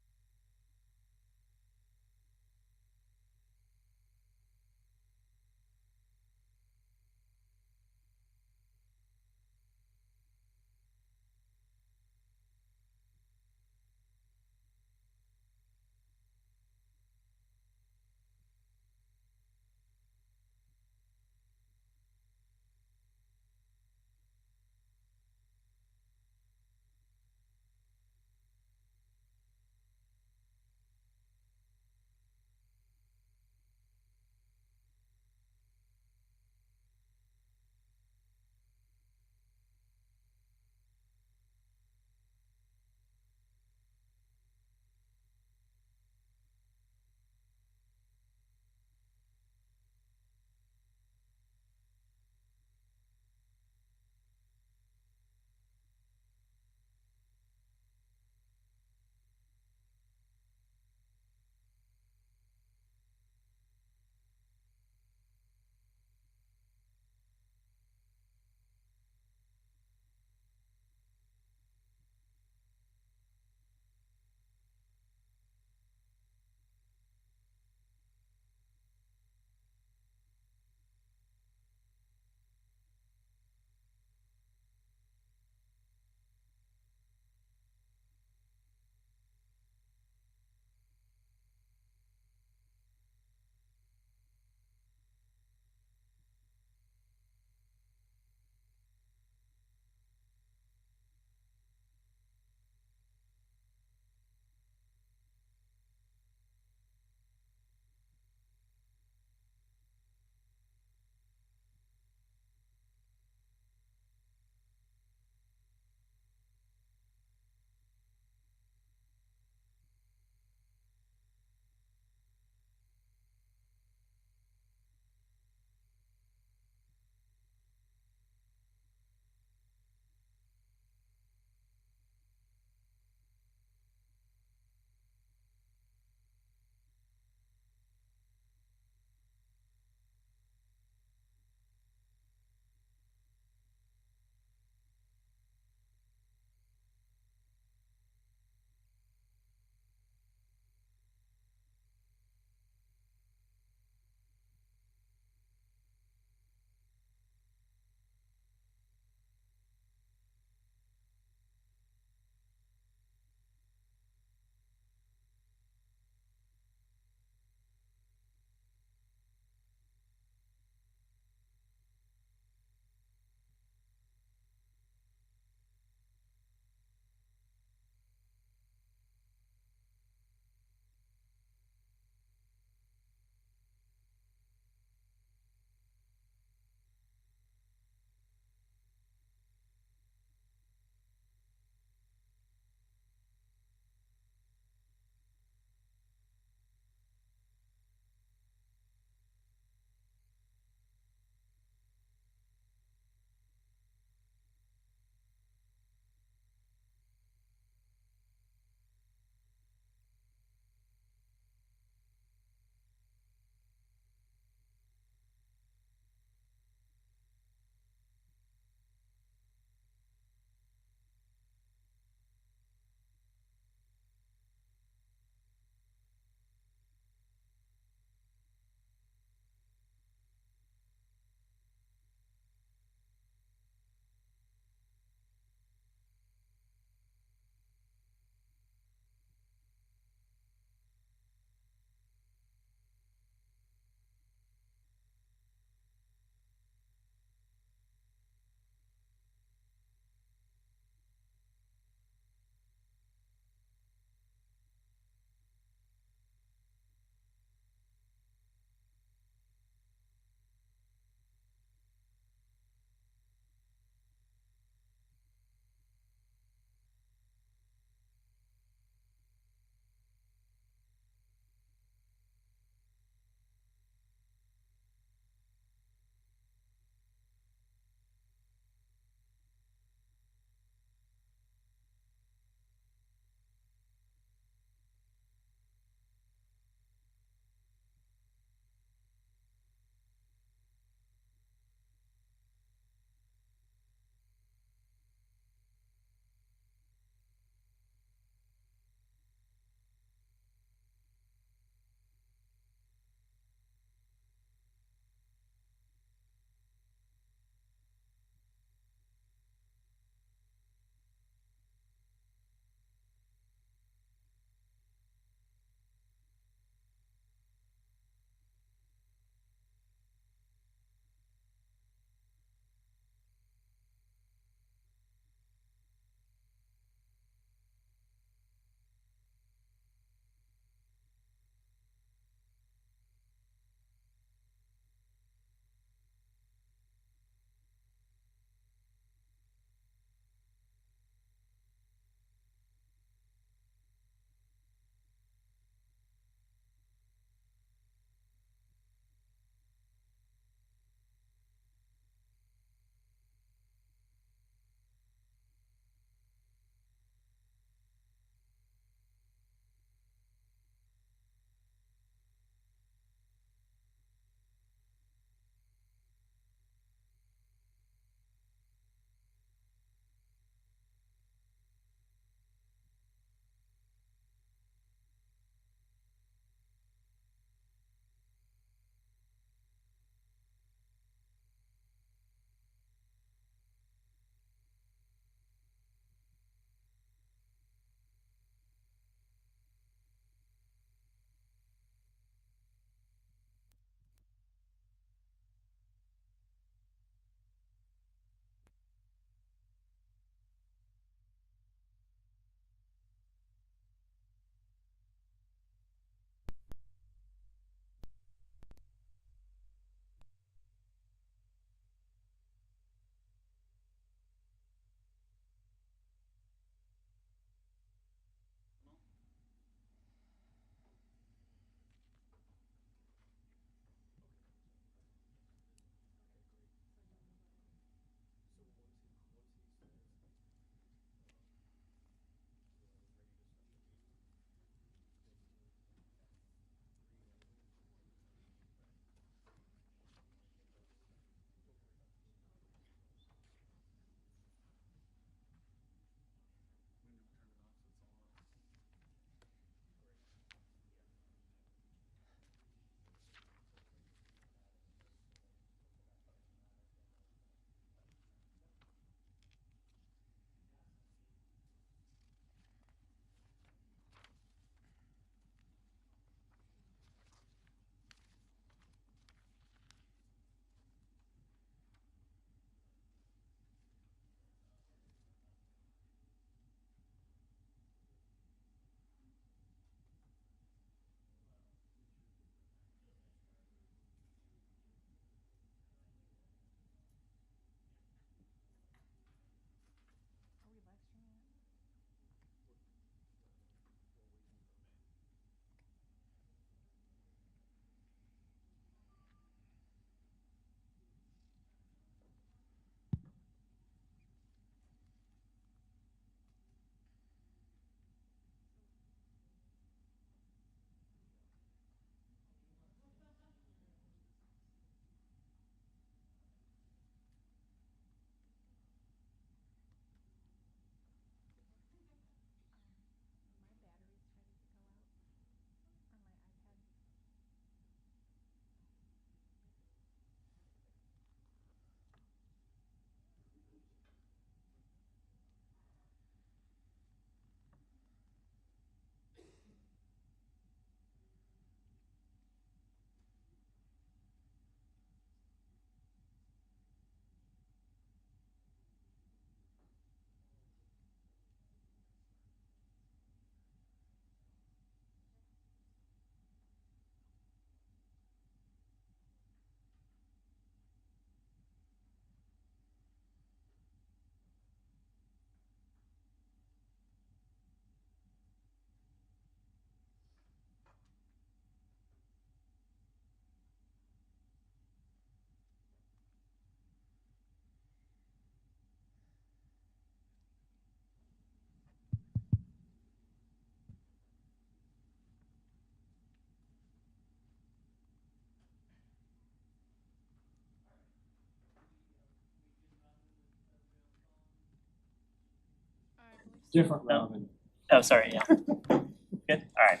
Different No. now than. Oh, sorry, yeah. Good, alright.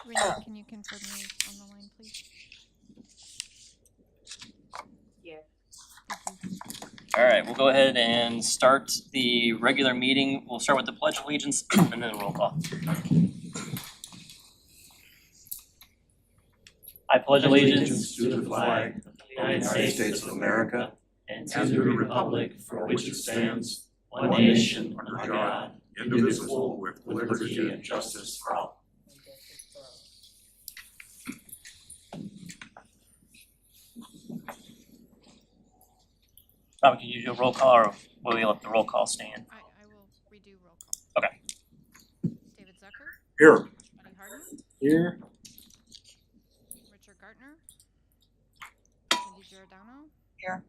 Renee, can you confirm me on the line, please? Yeah. Thank you. Alright, we'll go ahead and start the regular meeting. We'll start with the pledge of allegiance and then roll call. I pledge allegiance to the flag of the United States of America, and to the republic for which it stands, one nation under God, indivisible, with liberty and justice for all. Robin, can you do a roll call or will we let the roll call stand? I will redo roll call. Okay. David Zucker, Here, Buddy Harden, Here, Richard Gartner, Cindy Giordano. Here.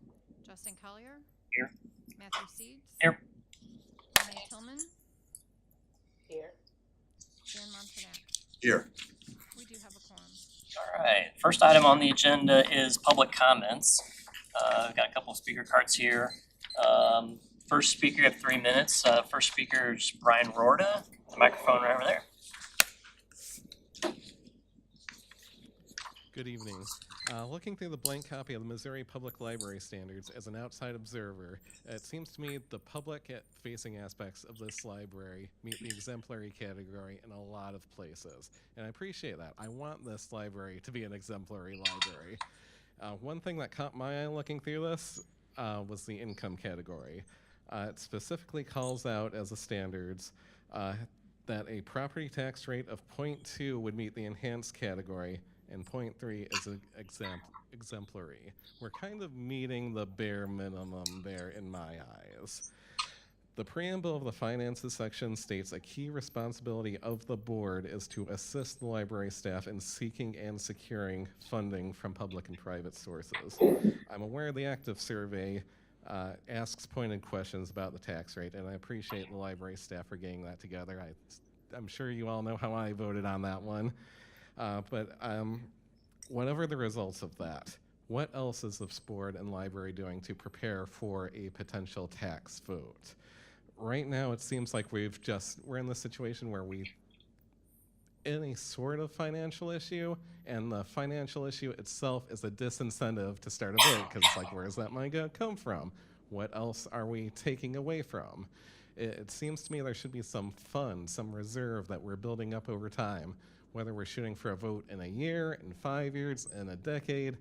Justin Collier. Here. Matthew Seeds. Here. Renee Tillman. Here. Dan Montanak. Here. We do have a quorum. Alright, first item on the agenda is public comments. We've got a couple of speaker cards here. First speaker, you have 3 minutes. First speaker is Brian Rorda, the microphone right over there. Good evening. Looking through the blank copy of the Missouri Public Library Standards as an outside observer, it seems to me the public-facing aspects of this library meet the exemplary category in a lot of places. And I appreciate that. I want this library to be an exemplary library. One thing that caught my eye looking through this was the income category. It specifically calls out as the standards that a property tax rate of 0.2 would meet the enhanced category, and 0.3 is exemplary. We're kind of meeting the bare minimum there in my eyes. The preamble of the finances section states a key responsibility of the board is to assist the library staff in seeking and securing funding from public and private sources. I'm aware the active survey asks pointed questions about the tax rate, and I appreciate the library staff for getting that together. I'm sure you all know how I voted on that one. But whatever the results of that, what else is this board and library doing to prepare for a potential tax vote? Right now, it seems like we're in the situation where in a sort of financial issue, and the financial issue itself is a disincentive to start a vote, because it's like, where's that money gonna come from? What else are we taking away from? It seems to me there should be some fund, some reserve that we're building up over time, whether we're shooting for a vote in a year, in 5 years, in a decade.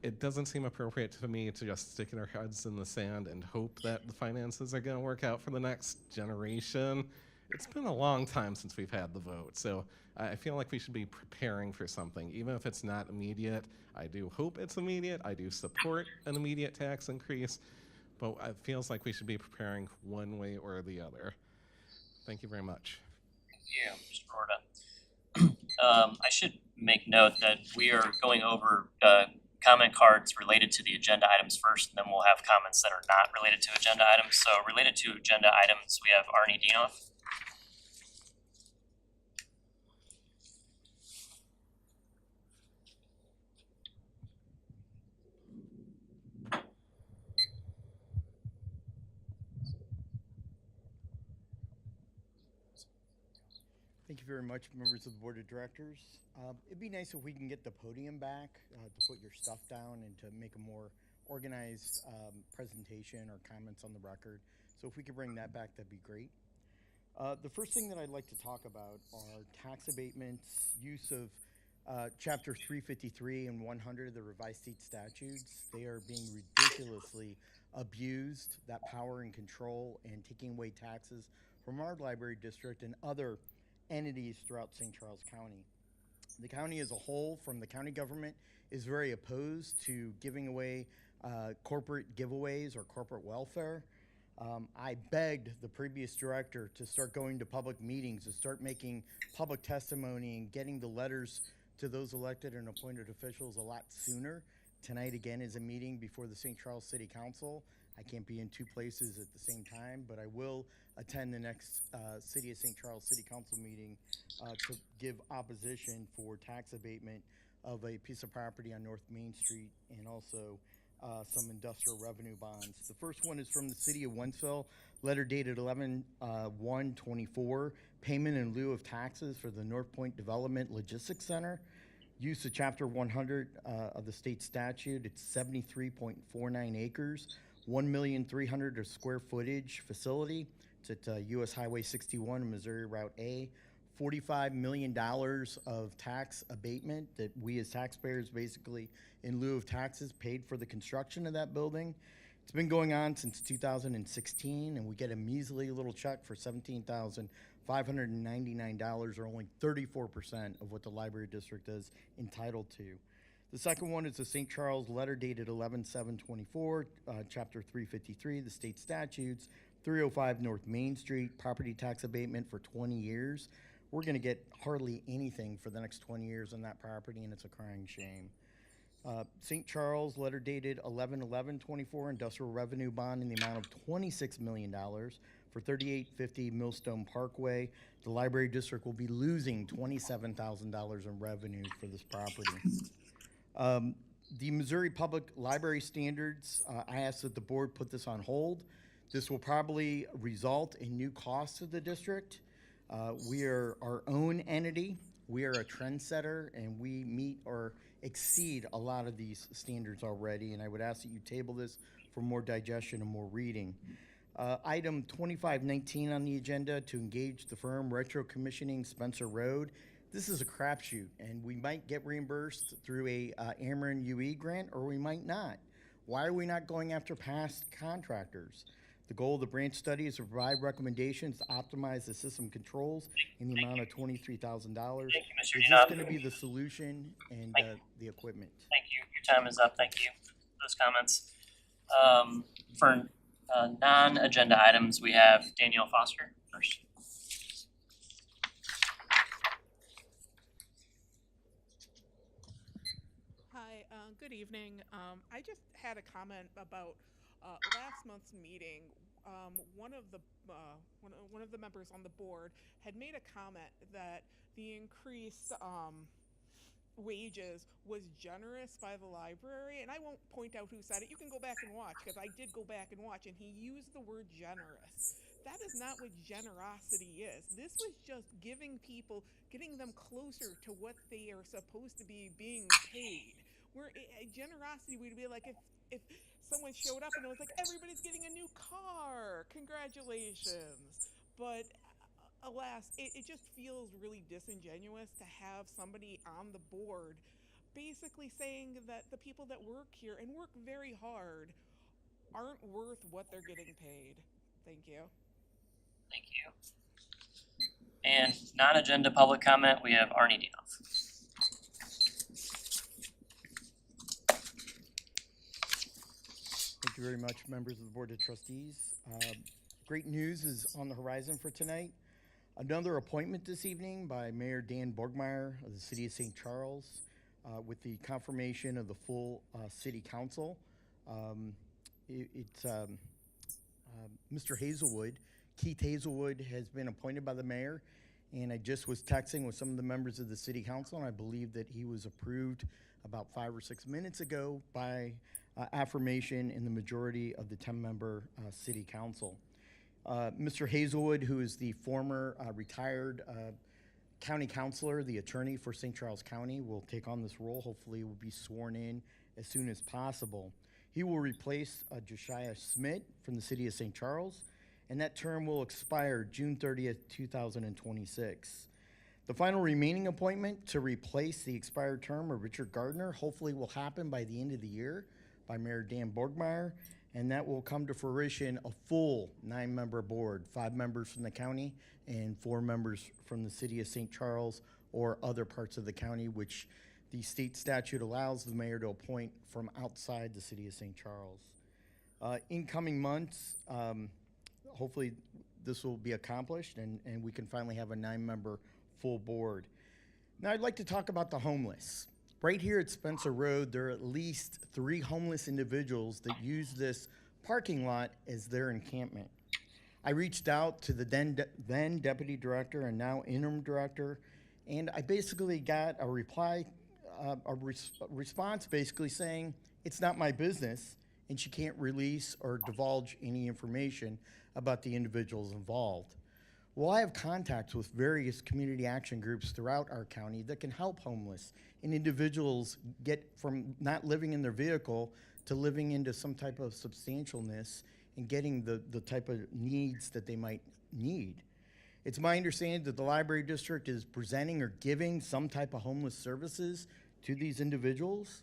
It doesn't seem appropriate to me to just stick our heads in the sand and hope that the finances are going to work out for the next generation. It's been a long time since we've had the vote, so I feel like we should be preparing for something, even if it's not immediate. I do hope it's immediate. I do support an immediate tax increase, but it feels like we should be preparing one way or the other. Thank you very much. Thank you, Mr. Rorda. I should make note that we are going over comment cards related to the agenda items first, and then we'll have comments that are not related to agenda items. So related to agenda items, we have Arnie Dienoff. Thank you very much, members of the Board of Directors. It'd be nice if we can get the podium back to put your stuff down and to make a more organized presentation or comments on the record. So if we could bring that back, that'd be great. The first thing that I'd like to talk about are tax abatements, use of Chapter 353 and 100 of the revised state statutes. They are being ridiculously abused, that power and control, and taking away taxes from our library district and other entities throughout St. Charles County. The county as a whole, from the county government, is very opposed to giving away corporate giveaways or corporate welfare. I begged the previous director to start going to public meetings, to start making public testimony and getting the letters to those elected and appointed officials a lot sooner. Tonight again is a meeting before the St. Charles City Council. I can't be in two places at the same time, but I will attend the next City of St. Charles City Council meeting to give opposition for tax abatement of a piece of property on North Main Street and also some industrial revenue bonds. The first one is from the city of Wentzville, letter dated 11/1/24, payment in lieu of taxes for the North Point Development Logistics Center. Use of chapter 100 of the state statute, it's 73.49 acres, 1,300,000 of square footage facility. It's at US Highway 61, Missouri Route A. $45 million of tax abatement that we as taxpayers basically in lieu of taxes paid for the construction of that building. It's been going on since 2016, and we get a measly little check for $17,599, or only 34% of what the library district is entitled to. The second one is the St. Charles letter dated 11/7/24, chapter 353, the state statutes, 305 North Main Street, property tax abatement for 20 years. We're gonna get hardly anything for the next 20 years on that property, and it's a crying shame. St. Charles, letter dated 11/11/24, industrial revenue bond in the amount of $26 million for 3850 Millstone Parkway. The library district will be losing $27,000 in revenue for this property. The Missouri Public Library Standards, I asked that the board put this on hold. This will probably result in new costs to the district. We are our own entity. We are a trendsetter, and we meet or exceed a lot of these standards already, and I would ask that you table this for more digestion and more reading. Item 2519 on the agenda, to engage the firm Retro Commissioning Spencer Road. This is a crapshoot, and we might get reimbursed through a Ameren UE grant, or we might not. Why are we not going after past contractors? The goal of the branch study is to provide recommendations to optimize the system controls in the amount of $23,000. Thank you, Mr. Is this Dean. gonna be the solution and the equipment? Thank you. Your time is up. Thank you for those comments. For non-agenda items, we have Danielle Foster first. Hi, good evening. I just had a comment about last month's meeting. One of the members on the board had made a comment that the increased wages was generous by the library, and I won't point out who said it. You can go back and watch, because I did go back and watch, and he used the word generous. That is not what generosity is. This was just giving them closer to what they are supposed to be being paid. Generosity would be like if someone showed up and it was like, everybody's getting a new car, congratulations. But alas, it just feels really disingenuous to have somebody on the board basically saying that the people that work here and work very hard aren't worth what they're getting paid. Thank you. Thank you. And non-agenda public comment, we have Arnie Dinoff. Thank you very much, members of the Board of Trustees. Great news is on the horizon for tonight. Another appointment this evening by Mayor Dan Borgmeyer of the City of St. Charles with the confirmation of the full City Council. Mr. Hazelwood, Keith Hazelwood, has been appointed by the mayor, and I just was texting with some of the members of the City Council, and I believe that he was approved about 5 or 6 minutes ago by affirmation in the majority of the 10-member City Council. Mr. Hazelwood, who is the former retired county councilor, the attorney for St. Charles County, will take on this role. Hopefully will be sworn in as soon as possible. He will replace Josiah Smith from the City of St. Charles, and that term will expire June 30th, 2026. The final remaining appointment to replace the expired term of Richard Gardner hopefully will happen by the end of the year by Mayor Dan Borgmeyer, and that will come to fruition a full 9-member board, 5 members from the county and 4 members from the City of St. Charles or other parts of the county, which the state statute allows the mayor to appoint from outside the City of St. Charles. In coming months, hopefully this will be accomplished and we can finally have a 9-member full board. Now I'd like to talk about the homeless. Right here at Spencer Road, there are at least 3 homeless individuals that use this parking lot as their encampment. I reached out to the then deputy director and now interim director, and I basically got a reply, response basically saying, it's not my business, and she can't release or divulge any information about the individuals involved. Well, I have contacts with various community action groups throughout our county that can help homeless and individuals get from not living in their vehicle to living into some type of substantialness and getting the type of needs that they might need. It's my understanding that the library district is presenting or giving some type of homeless services to these individuals.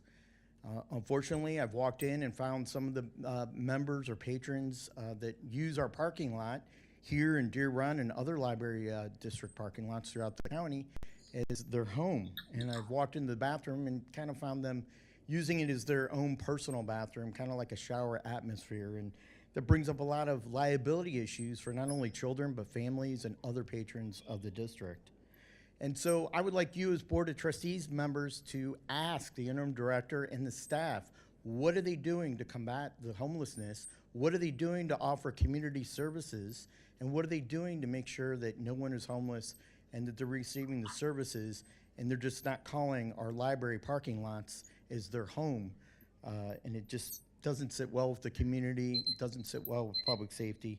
Unfortunately, I've walked in and found some of the members or patrons that use our parking lot here in Deer Run and other library district parking lots throughout the county as their home. And I've walked into the bathroom and kind of found them using it as their own personal bathroom, kind of like a shower atmosphere. And that brings up a lot of liability issues for not only children, but families and other patrons of the district. And so I would like you as Board of Trustees members to ask the interim director and the staff, what are they doing to combat the homelessness? What are they doing to offer community services? And what are they doing to make sure that no one is homeless and that they're receiving the services and they're just not calling our library parking lots as their home? And it just doesn't sit well with the community, doesn't sit well with public safety.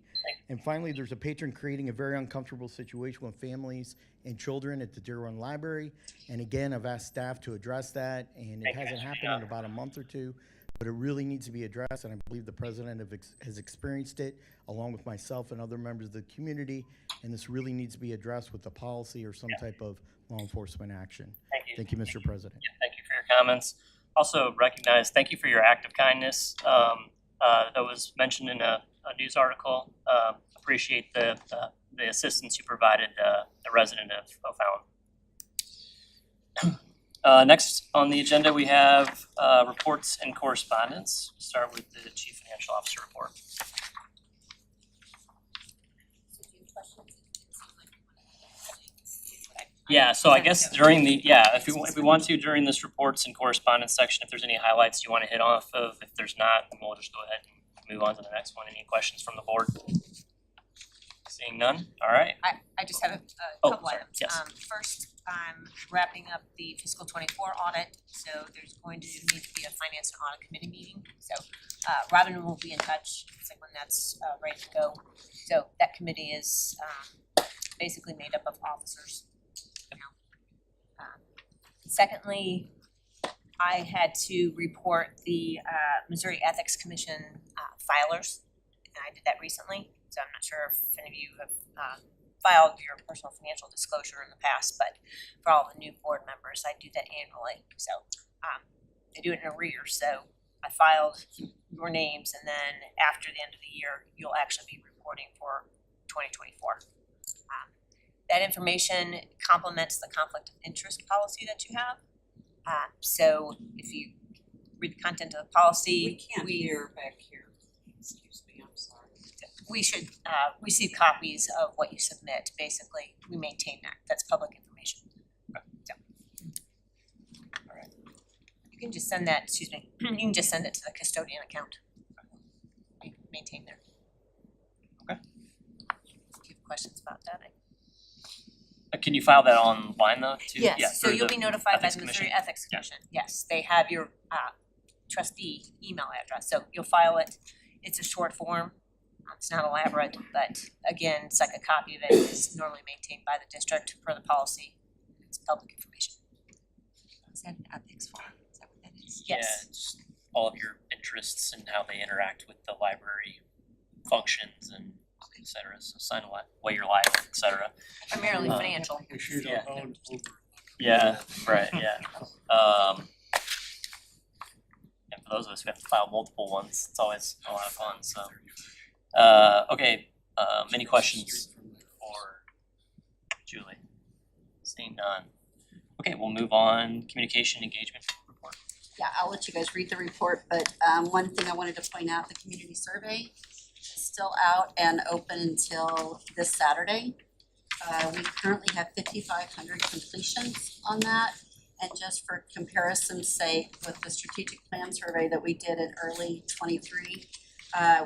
And finally, there's a patron creating a very uncomfortable situation with families and children at the Deer Run Library. And again, I've asked staff to address that, and it hasn't happened in about a month or two, but it really needs to be addressed, and I believe the president has experienced it, along with myself and other members of the community, and this really needs to be addressed with a policy or some type of law enforcement action. Thank you. Thank you, Mr. President. Yeah, thank you for your comments. Also recognize, thank you for your act of kindness. That was mentioned in a news article. Appreciate the assistance you provided the resident of O'Fallon. Next on the agenda, we have reports and correspondence. Start with the Chief Financial Officer report. Yeah, so I guess during the, if we want to, during this reports and correspondence section, if there's any highlights you want to hit off of, if there's not, then we'll just go ahead and move on to the next one. Any questions from the board? Seeing none, all right. I just have a Oh, couple sorry, items. yes. First, I'm wrapping up the fiscal '24 audit, so there's going to need to be a finance and audit committee meeting. So Robin will be in touch, it's like when that's ready to go. So that committee is basically made up of officers. Secondly, I had to report the Missouri Ethics Commission filers, and I did that recently. So I'm not sure if any of you have filed your personal financial disclosure in the past, but for all the new board members, I do that annually. So I do it in arrears. So I filed your names, and then after the end of the year, you'll actually be reporting for 2024. That information complements the conflict of interest policy that you have. So if you read the content of the policy, We can't hear back here. Excuse me, I'm sorry. we should receive copies of what you submit. Basically, we maintain that. That's public information. So. All right. You can just send that, excuse me, you can just send it to the custodian account. You can maintain there. Okay. If you have questions about that, Can you file that online though, too? Yeah, yes, so through you'll the be notified by Ethics the Missouri Commission? Ethics Yeah. Commission. Yes, they have your trustee email address, so you'll file it. It's a short form. It's not elaborate, but again, it's like a copy of it is normally maintained by the district per the policy. It's public information. Is that an ethics form? Is that what that is? Yeah, Yes. it's all of your interests and how they interact with the library functions and et cetera. So sign away your life, et cetera. Primarily financial. Make sure you Yeah. don't own over. Yeah, right, yeah. And for those of us who have to file multiple ones, it's always a lot of fun, so. Okay, any questions for Julie? Seeing none. Okay, we'll move on, communication engagement report. Yeah, I'll let you guys read the report, but one thing I wanted to point out, the community survey is still out and open until this Saturday. We currently have 5,500 completions on that. And just for comparison's sake, with the strategic plan survey that we did in early '23,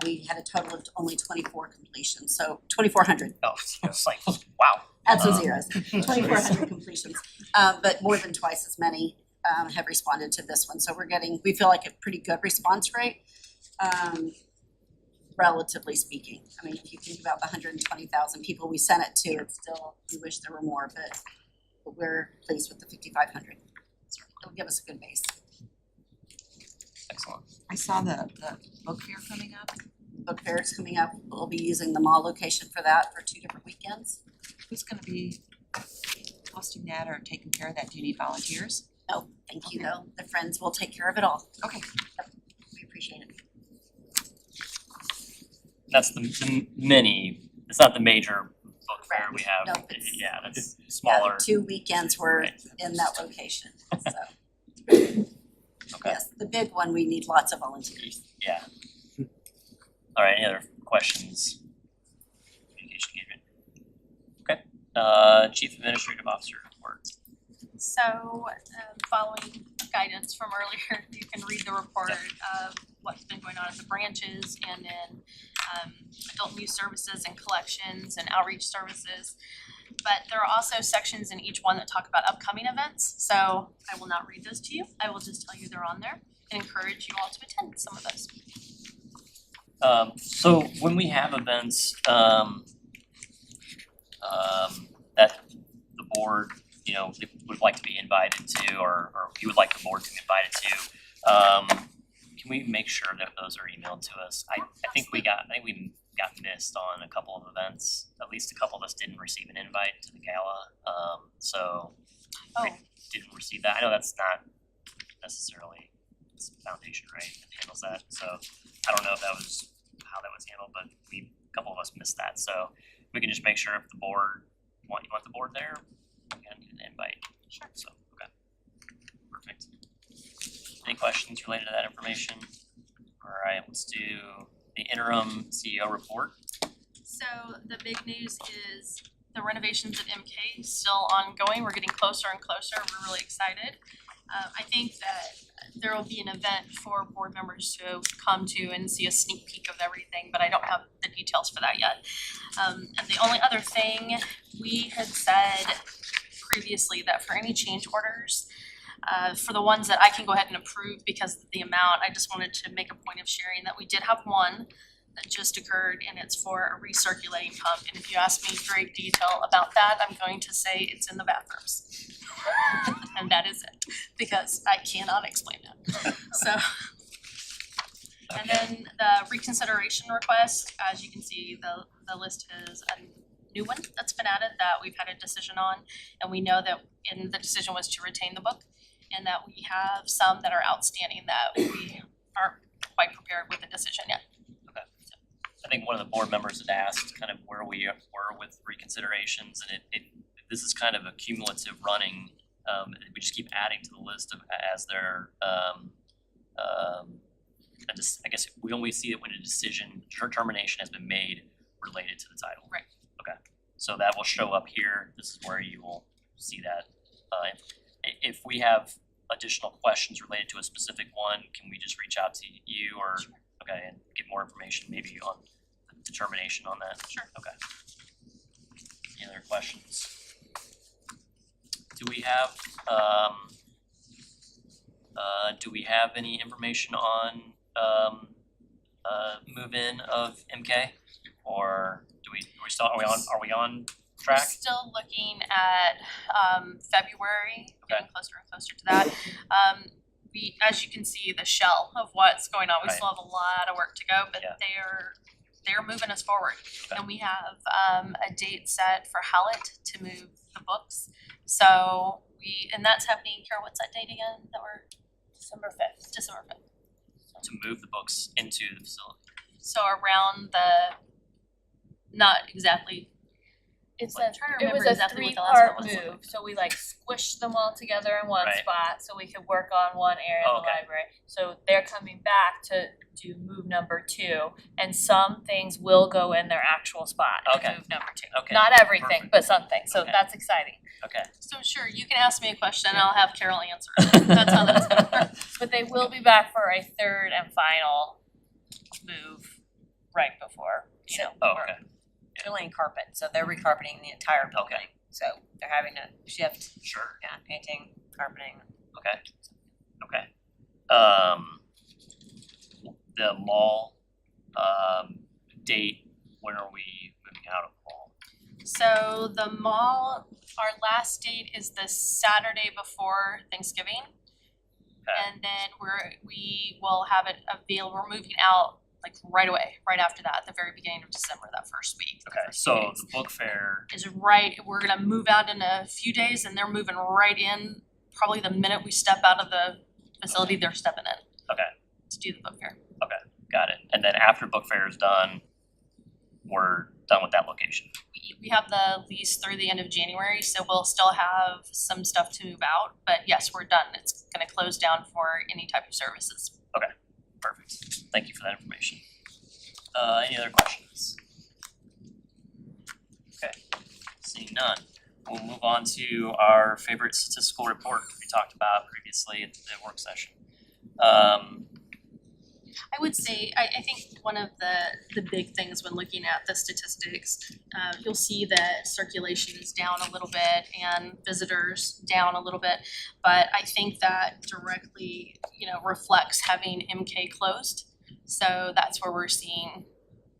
we had a total of only 24 completions, so 2,400. Oh, it's like, wow. Add some zeros, 2,400 completions, but more than twice as many have responded to this one, so we feel like a pretty good response rate. Relatively speaking, I mean, if you think about the 120,000 people we sent it to, it's still, we wish there were more, but we're pleased with the 5,500. It'll give us a good base. Excellent. I saw the book fair coming up. Book fair is coming up, we'll be using the mall location for that for 2 different weekends. Who's gonna be hosting that or taking care of that? Do you need volunteers? No, thank you though, the friends will take care of it all. Okay. Yep, we appreciate it. That's the mini, it's not the major book fair we have. No, it's- Yeah, that's Yeah, smaller. the 2 weekends were Right. in that location, so. Okay. Yes, the big one, we need lots of volunteers. Yeah. All right, any other questions? Communication engagement. Okay, Chief Administrative Officer report. So, following guidance from earlier, you can read the report of what's been going on at the branches and then adult youth services and collections and outreach services. But there are also sections in each one that talk about upcoming events, so I will not read those to you. I will just tell you they're on there and encourage you all to attend some of those. So when we have events, that the board, you know, would like to be invited to, or you would like the board to be invited to, can we make sure that those are emailed to us? I think we got missed on a couple of events. At least a couple of us didn't receive an invite to the gala, so we didn't receive that. I know that's not necessarily it's the foundation, right, that handles that, so I don't know if that was how that was handled, but a couple of us missed that, so we can just make sure if the board, you want the board there, we can get an invite. Sure. So, okay. Perfect. Any questions related to that information? All right, let's do the interim CEO report. So the big news is the renovations at MK is still ongoing. We're getting closer and closer. We're really excited. I think that there will be an event for board members to come to and see a sneak peek of everything, but I don't have the details for that yet. And the only other thing, we had said previously that for any change orders, for the ones that I can go ahead and approve because of the amount, I just wanted to make a point of sharing that we did have one that just occurred and it's for a recirculating pump. And if you ask me great detail about that, I'm going to say it's in the bathrooms. And that is it, because I cannot explain that. So. And then the reconsideration request, as you can see, the list is a new one that's been added that we've had a decision on. And we know that in the decision was to retain the book and that we have some that are outstanding that we aren't quite prepared with the decision yet. I think one of the board members had asked kind of where we were with reconsiderations, and this is kind of a cumulative running. We just keep adding to the list of as they're. I guess we only see it when a decision determination has been made related to the title. Right. Okay. So that will show up here. This is where you will see that. If we have additional questions related to a specific one, can we just reach out to you or? Sure. Okay, and get more information maybe on the determination on that? Sure. Okay. Any other questions? Do we have any information on move-in of MK? Or are we on track? We're still looking at February, getting closer and closer to that. We, as you can see, the shell of what's going on, we Right. still have a lot of work to go, but Yeah. they're moving us forward. Okay. And we have a date set for Hallett to move the books. So and that's happening, Carol, what's that date again? That we're December 5th. To move the books into the facility. So around not exactly. It's I'm a, trying to it was remember a exactly what the last one three-part was. move, so we like squished them all together in one Right. spot so we could work on one area of the Okay. library. So they're coming back to do move number 2, and some things will go in their actual spot in Okay. move number 2. Okay. Not everything, Perfect. but some things, so Okay. that's exciting. Okay. So sure, you can ask me a question and I'll have Carol answer it. That's how that's gonna work. But they will be back for a third and final move right before, you know. Oh, we're- okay. They're laying carpet, so they're recarpeting the entire building. So they're having to shift, Sure. painting, carpeting. Okay, okay. The mall, date, when are we moving out of the mall? So the mall, our last date is the Saturday before Thanksgiving. Okay. And then we will have it available, we're moving out like right away, right after that, at the very beginning of December, that first week. the Okay, first few so days. the book fair, Is right, we're gonna move out in a few days and they're moving right in, probably the minute we step out of the facility, they're stepping in. Okay. To do the book fair. got it. And then after book fair is done, we're done with that location. We have the lease through the end of January, so we'll still have some stuff to move out, but yes, we're done. It's gonna close down for any type of services. Perfect. Thank you for that information. Any other questions? Okay, seeing none. We'll move on to our favorite statistical report we talked about previously at the work session. I would say, I think one of the big things when looking at the statistics, you'll see that circulation is down a little bit and visitors down a little bit. But I think that directly, reflects having MK closed. So that's where we're seeing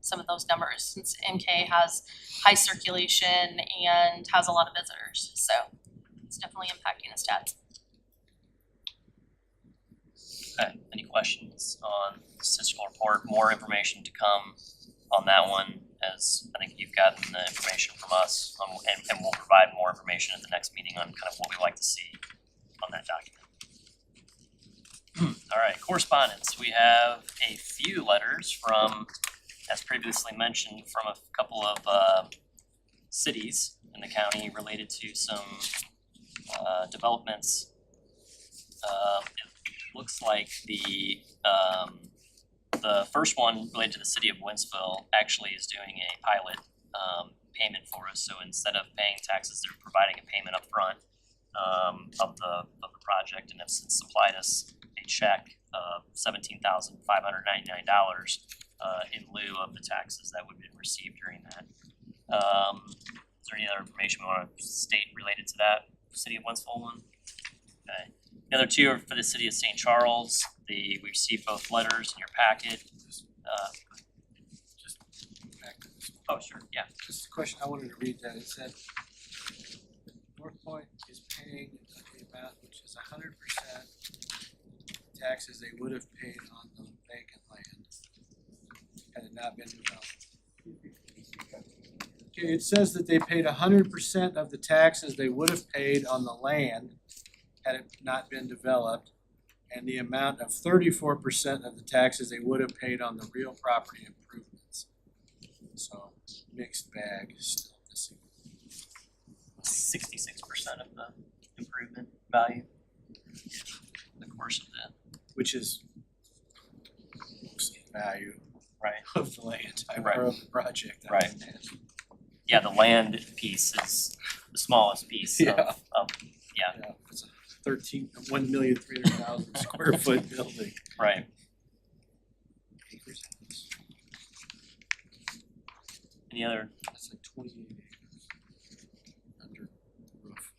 some of those numbers, since MK has high circulation and has a lot of visitors. So it's definitely impacting the stats. Okay, any questions on the statistical report? More information to come on that one, as I think you've gotten the information from us, and we'll provide more information at the next meeting on kind of what we like to see on that document. All right, correspondence. We have a few letters from, as previously mentioned, from a couple of cities in the county related to some developments. It looks like the first one related to the city of Wentzville actually is doing a pilot payment for us. So instead of paying taxes, they're providing a payment up front of the project, and have since supplied us a check of $17,599 in lieu of the taxes that would have been received during that. Is there any other information we want to state related to that city of Wentzville one? Okay. The other two are for the city of St. Charles. We received both letters in your packet. Just back to this one. Oh, sure, yeah. Just a question, I wanted to read that. It said North Point is paying the amount which is 100% taxes they would have paid on the vacant land had it not been developed. Okay, it says that they paid 100% of the taxes they would have paid on the land had it not been developed, and the amount of 34% of the taxes they would have paid on the real property improvements. So mixed bag, still missing. 66% of the improvement value in the course of the, Which is the value right. of the land, Right. or of the project. Right. Yeah, the land piece is the smallest piece Yeah. of yeah, Yeah, it's a 1,300,000 square foot building. right. Acres. Any other, That's like 28 acres under roof.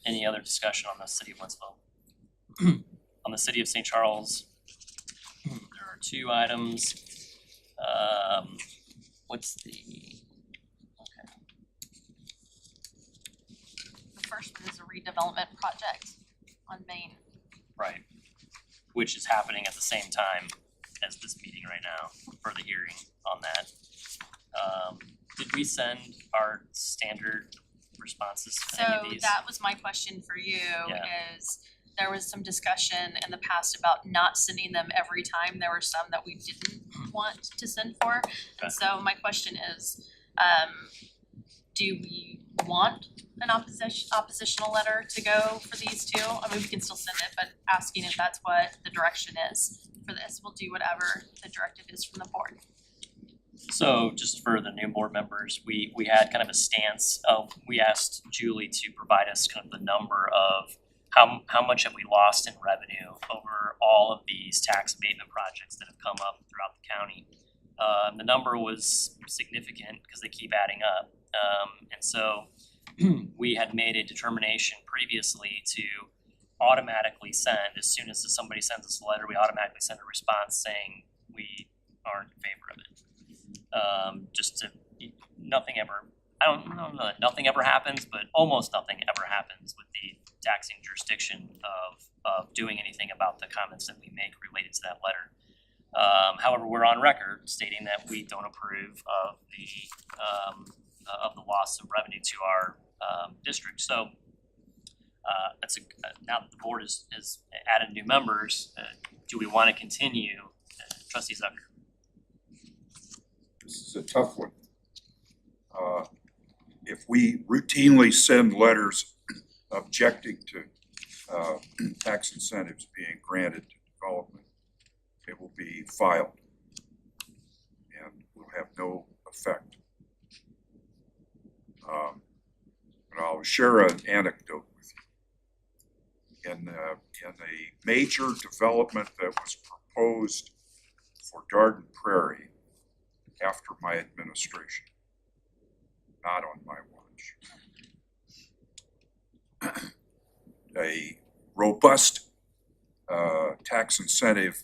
any other discussion on the city of Wentzville? On the city of St. Charles, there are two items. What's the, okay, The first one is a redevelopment project on Main. right, which is happening at the same time as this meeting right now for the hearing on that. Did we send our standard responses to any of So these? that was my question for you, Yeah. is there was some discussion in the past about not sending them every time. There were some that we didn't want to send for. Okay. And so my question is, do we want an oppositional letter to go for these two? I mean, we can still send it, but asking if that's what the direction is for this. We'll do whatever the directive is from the board. So just for the new board members, we had kind of a stance of, we asked Julie to provide us kind of the number of how much have we lost in revenue over all of these tax abatement projects that have come up throughout the county. The number was significant because they keep adding up. And so we had made a determination previously to automatically send, as soon as somebody sends us a letter, we automatically send a response saying we aren't in favor of it. Just to, nothing ever, I don't know that nothing ever happens, but almost nothing ever happens with the taxing jurisdiction of doing anything about the comments that we make related to that letter. However, we're on record stating that we don't approve of the loss of revenue to our district. So now that the board has added new members, do we want to continue? Trustee Zucker. This is a tough one. If we routinely send letters objecting to tax incentives being granted to development, it will be filed and will have no effect. But I'll share an anecdote with you. In a major development that was proposed for Garden Prairie after my administration, not on my watch, a robust tax incentive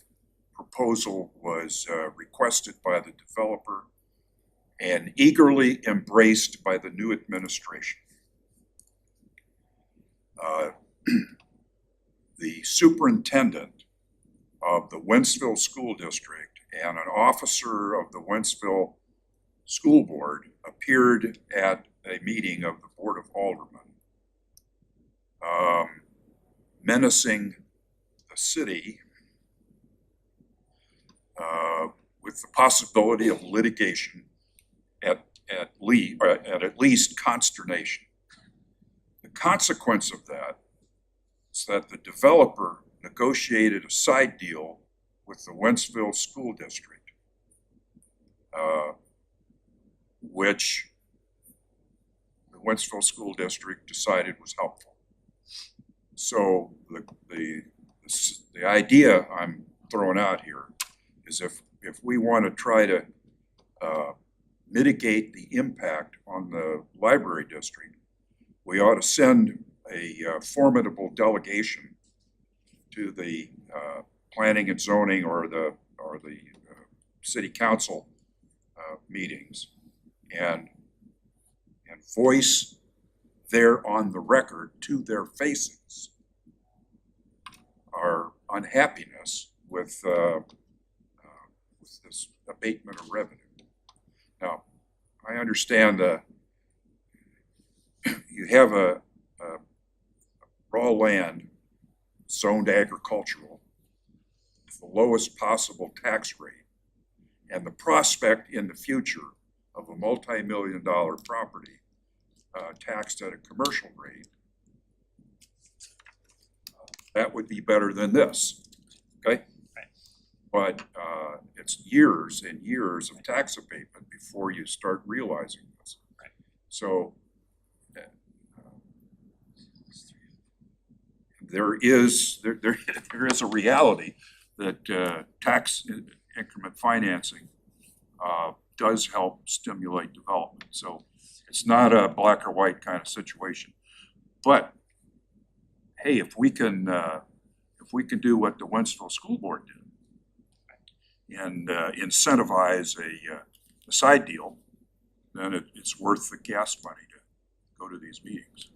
proposal was requested by the developer and eagerly embraced by the new administration. The superintendent of the Wentzville School District and an officer of the Wentzville School Board appeared at a meeting of the Board of Aldermen, menacing the city with the possibility of litigation at least consternation. The consequence of that is that the developer negotiated a side deal with the Wentzville School District, which the Wentzville School District decided was helpful. So the idea I'm throwing out here is if we want to try to mitigate the impact on the library district, we ought to send a formidable delegation to the planning and zoning or the city council meetings and voice there on the record to their faces our unhappiness with this abatement of revenue. Now, I understand you have a raw land zoned agricultural with the lowest possible tax rate and the prospect in the future of a multi-million-dollar property taxed at a commercial rate. That would be better than this, okay? Right. But it's years and years of tax abatement before you start realizing this. Right. So there is a reality that tax increment financing does help stimulate development. So it's not a black or white kind of situation. But hey, if we can do what the Wentzville School Board did and incentivize a side deal, then it's worth the gas money to go to these meetings.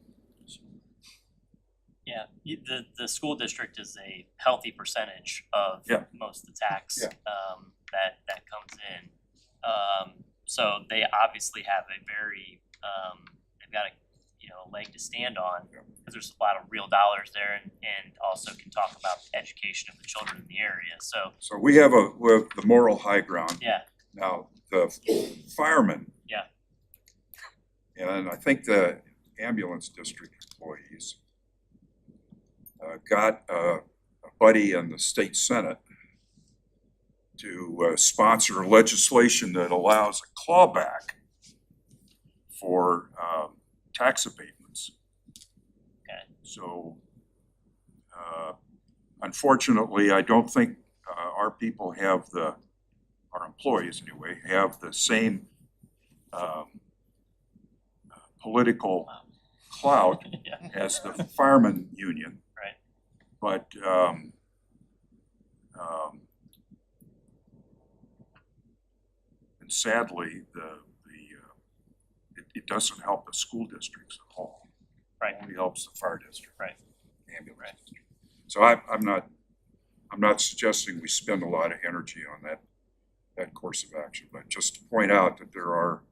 Yeah, the school district is a healthy percentage of most of the tax that comes in. So they obviously have a very they've got a leg to stand on because there's a lot of real dollars there and also can talk about the education of the children in the area. So we have the moral high ground. Yeah. Now the firemen. Yeah. And I think the ambulance district employees got a buddy in the state Senate to sponsor legislation that allows a clawback for tax abatements. Okay. So unfortunately, I don't think our people have our employees anyway, have the same political clout Yeah. as the fireman union. Right. But, and sadly, it doesn't help the school districts at all. Right. It only helps the fire district. Right. Ambulance district. So I'm not suggesting we spend a lot of energy on that course of action, but just to point out that there are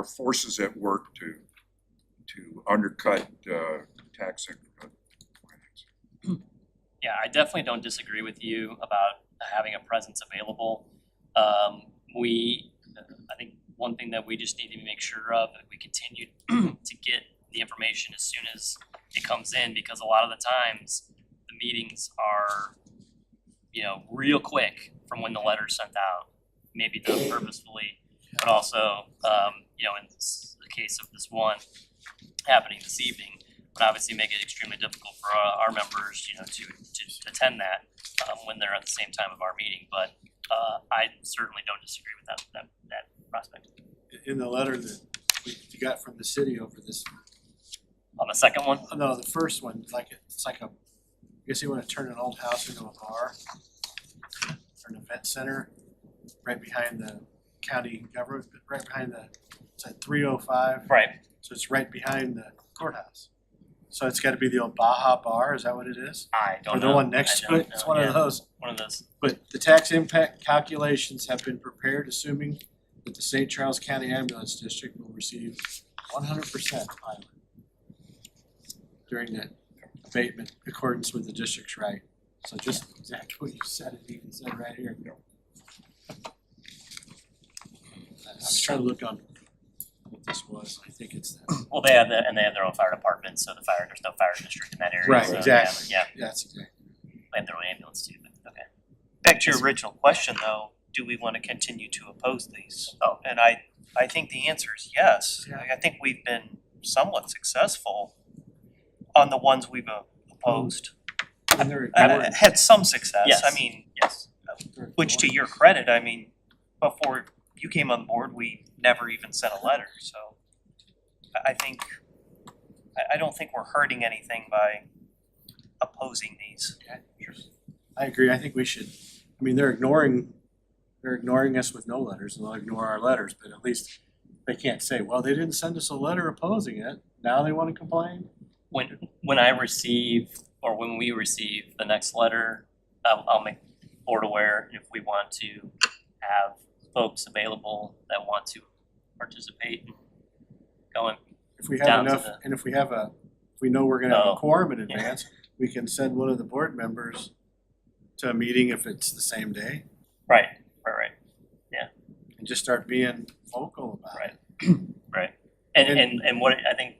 forces at work to undercut tax increment finance. Yeah, I definitely don't disagree with you about having a presence available. I think one thing that we just need to make sure of, that we continue to get the information as soon as it comes in, because a lot of the times the meetings are, real quick from when the letter's sent out, maybe done purposefully, but also, in the case of this one happening this evening, would obviously make it extremely difficult for our members, to attend that when they're at the same time of our meeting. But I certainly don't disagree with that prospect. In the letter that you got from the city over this, On the second one, no, the first one, I guess you wanna turn an old house into a bar or an event center, right behind the county government, right behind it's at 305. right? So it's right behind the courthouse. So it's gotta be the old Baja Bar, is that what it is? I don't know. Or the one next I to it? don't It's know. one Yeah, of those. One of those. But the tax impact calculations have been prepared, assuming that the St. Charles County Ambulance District will receive 100% pilot during that abatement in accordance with the district's right. So just exactly what you said, it even said right here. I was trying to look on what this was, I think it's that. Well, they have their own fire department, so there's no fire district in that area. Right, so, exactly. Yeah, That's exactly. they have their own ambulance too, but okay. Back to your original question though, do we wanna continue to oppose these? Oh. And I think the answer is yes. Yeah. I think we've been somewhat successful on the ones we've opposed. And they're And ignoring- had some success, Yes. I mean, Yes. they're which to ignoring- your credit, I mean, before you came on board, we never even sent a letter, so I think, I don't think we're hurting anything by opposing these. I agree, I think we should, they're ignoring us with no letters, and they'll ignore our letters, but at least they can't say, well, they didn't send us a letter opposing it, now they wanna complain? When we receive the next letter, I'll make the board aware if we want to have folks available that want to participate and going. If we have Down to enough, the- and if we know we're gonna have a Oh. quorum in Yeah. advance, we can send one of the board members to a meeting if it's the same day, Right. and just start being vocal about it. Right. And what I think,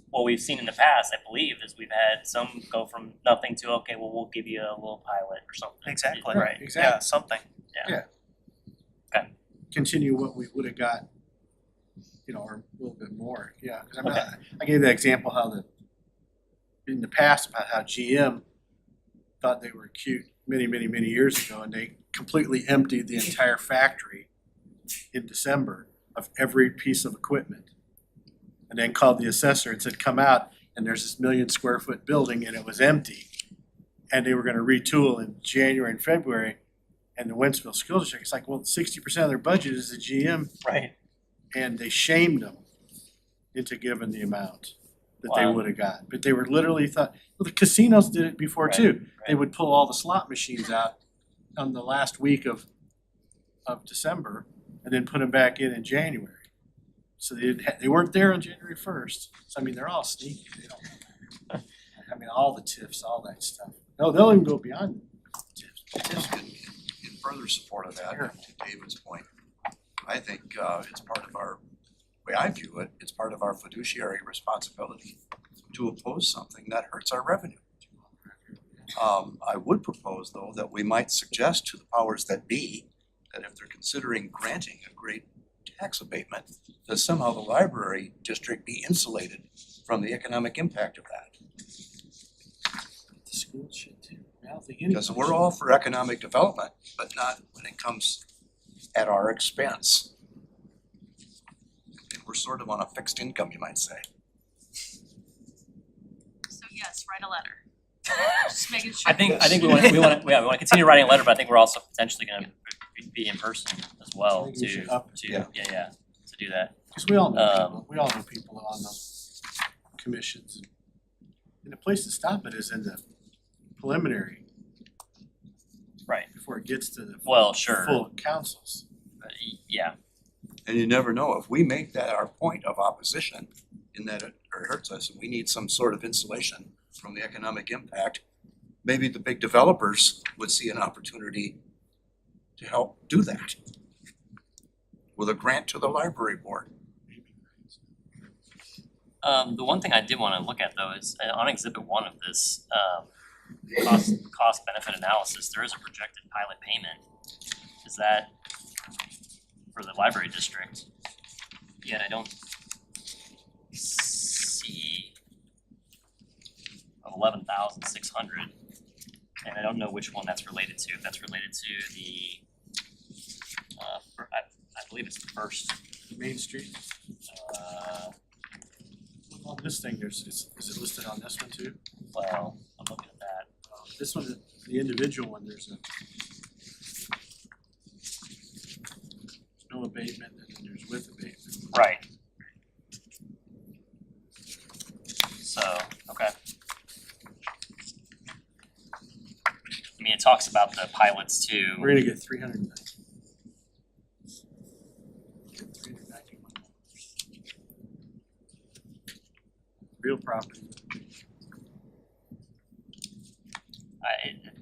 what we've seen in the past, I believe, is we've had some go from nothing to, okay, well, we'll give you a little pilot or something. Exactly. Right, Yeah, exactly. something. Continue what we would have got, or a little bit more, yeah, cause I gave that example how in the past about how GM thought they were cute many, many, many years ago, and they completely emptied the entire factory in December of every piece of equipment. And then called the assessor and said, come out, and there's this 1 million square foot building and it was empty. And they were gonna retool in January and February, and the Wentzville School District, it's like, well, 60% of their budget is the GM, Right. and they shamed them into giving the amount that they Wow. would have got. But they were literally well, the casinos did it before Right, too. They right. would pull all the slot machines out on the last week of December and then put them back in January. So they weren't there on January 1st. So they're all sneaky. They don't, all the TIFs, all that stuff. No, they'll even go beyond TIFs. Just in further support of that, to David's point, I think it's part of our, the way I view it, it's part of our fiduciary responsibility to oppose something that hurts our revenue. I would propose, though, that we might suggest to the powers that be that if they're considering granting a great tax abatement, that somehow the library district be insulated from the economic impact of that. The school should too. I don't think any. Because we're all for economic development, but not when it comes at our expense. And we're sort of on a fixed income, you might say. So yes, write a letter. Just making sure. I think we wanna continue writing a letter, but I think we're also potentially gonna be in person as well I think we to should up it. to do that. Cause we all know people on those commissions. And the place to stop it is in the preliminary. Right. Before it gets to the Well, sure. full councils. Yeah, And you never know, if we make that our point of opposition, in that it hurts us, and we need some sort of insulation from the economic impact, maybe the big developers would see an opportunity to help do that with a grant to the library board. the one thing I did wanna look at though is on exhibit 1 of this, cost benefit analysis, there is a projected pilot payment. Is that for the library district? Yet I don't see 11,600, and I don't know which one that's related to. If that's related to the, I believe it's the first. Main Street. On this thing, is it listed on this one too? Well, I'm looking at that. This one, the individual one, there's no abatement, and then there's with abatement. Right. So, okay. I mean, it talks about the pilots too. We're gonna get 391. Real property.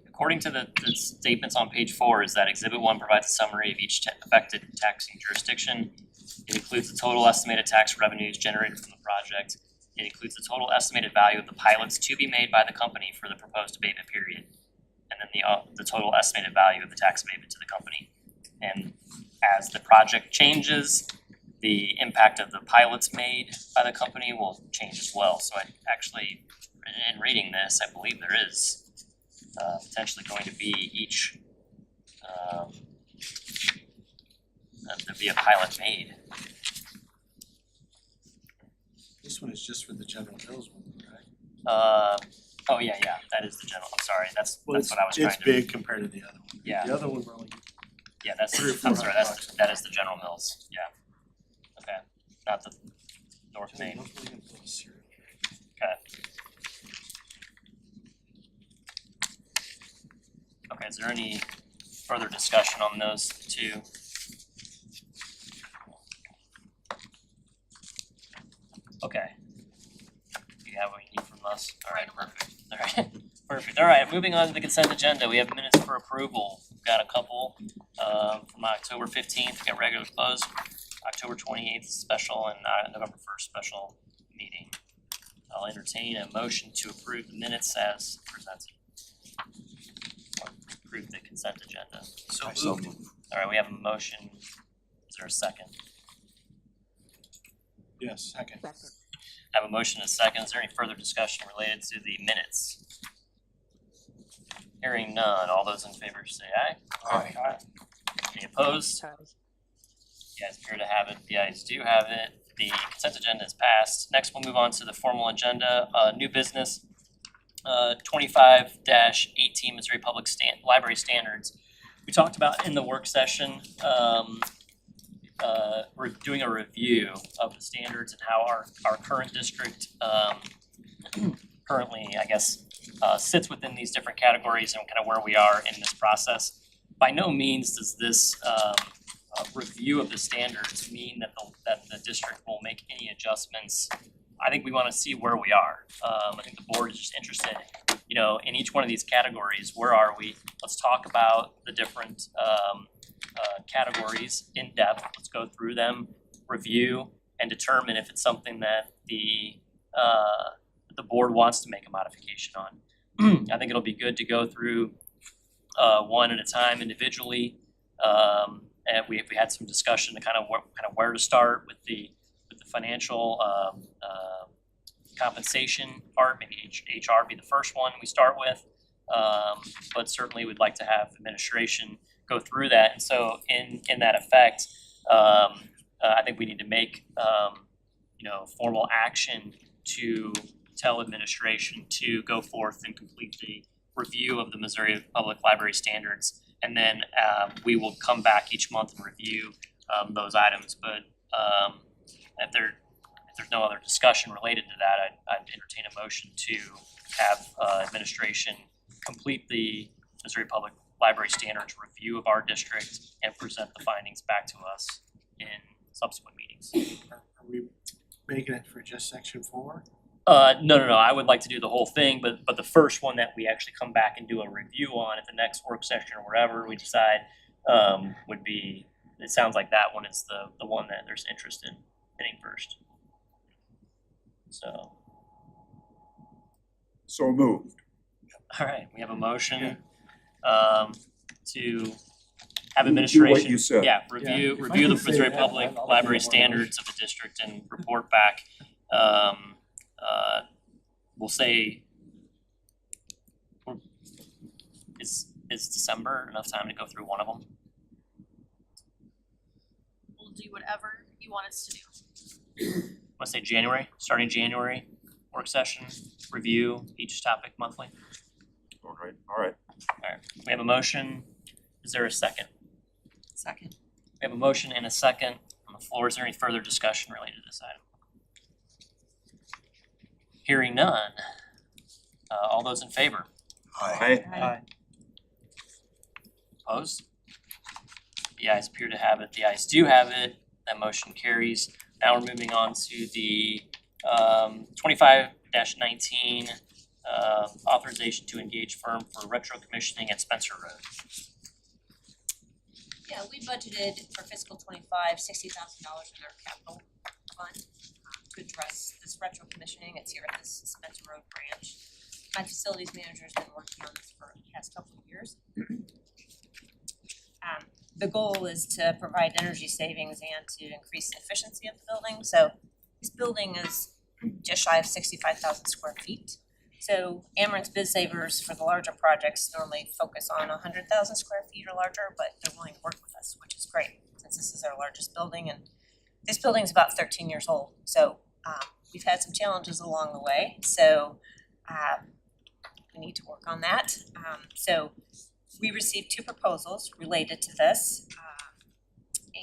According to the statements on page 4, is that Exhibit 1 provides a summary of each affected taxing jurisdiction. It includes the total estimated tax revenues generated from the project. It includes the total estimated value of the pilots to be made by the company for the proposed abatement period. And then the total estimated value of the tax abatement to the company. And as the project changes, the impact of the pilots made by the company will change as well. So I actually, in reading this, I believe there is potentially going to be each, there'd be a pilot made. This one is just for the General Mills one, right? Oh yeah, that is the general, I'm sorry, that's what I was trying to. It's big compared to the other one. Yeah. The other one we're only. Yeah, that's, $300 or I'm sorry, $400. that is the General Mills, yeah. Okay, not the North Main, okay. Okay, is there any further discussion on those two? Okay. Do you have what you need from us? Alright, perfect, alright, perfect, alright, moving on to the consent agenda, we have minutes for approval. We've got a couple, from October 15th, we got regular close, October 28th special, and November 1st special meeting. I'll entertain a motion to approve the minutes as presented. Or approve the consent agenda. So moved. Alright, we have a motion, is there a second? Yes, second. I have a motion and a second. Is there any further discussion related to the minutes? Hearing none. All those in favor say aye. Aye. Any opposed? You guys appear to have it. The ayes do have it. The consent agenda is passed. Next, we'll move on to the formal agenda. New business, 25-18 Missouri Public Library Standards. We talked about in the work session, we're doing a review of the standards and how our current district currently, I guess, sits within these different categories and kind of where we are in this process. By no means does this review of the standards mean that the district will make any adjustments. I think we want to see where we are. I think the board is just interested, in each one of these categories. Where are we? Let's talk about the different categories in depth. Let's go through them, review, and determine if it's something that the board wants to make a modification on. I think it'll be good to go through one at a time individually. And we had some discussion to kind of where to start with the financial compensation part. Maybe HR be the first one we start with, but certainly we'd like to have administration go through that. And so in that effect, I think we need to make, formal action to tell administration to go forth and complete the review of the Missouri Public Library standards. And then we will come back each month and review those items. But if there's no other discussion related to that, I'd entertain a motion to have administration complete the Missouri Public Library Standards review of our district and present the findings back to us in subsequent meetings. Are we making it for just section 4? No, I would like to do the whole thing, but the first one that we actually come back and do a review on at the next work session or wherever we decide, would be, it sounds like that one is the one that there's interest in hitting first. So moved. All right, we have a motion, to have Do administration. what you said. Yeah, review If I the can say Missouri that, Public I'll Library do more standards of the district and report back. We'll say, is December enough time to go through one of them? We'll do whatever you want us to do. Let's say January, starting January, work session, review each topic monthly. All right. We have a motion. Is there a second? Second. We have a motion and a second on the floor. Is there any further discussion related to this item? Hearing none. All those in favor? Aye. Opposed? The ayes appear to have it. The ayes do have it. That motion carries. Now we're moving on to the 25-19 authorization to engage firm for retro commissioning at Spencer Road. Yeah, we budgeted for fiscal '25, $60,000 in our capital fund to address this retro commissioning. It's here at this Spencer Road branch. My facilities manager's been working on this for the past couple of years. The goal is to provide energy savings and to increase the efficiency of the building. So this building is just shy of 65,000 square feet. So Ameren's Bid Savers for the larger projects normally focus on 100,000 square feet or larger, but they're willing to work with us, which is great since this is our largest building, and this building's about 13 years old. So we've had some challenges along the way. So we need to work on that. So we received 2 proposals related to this,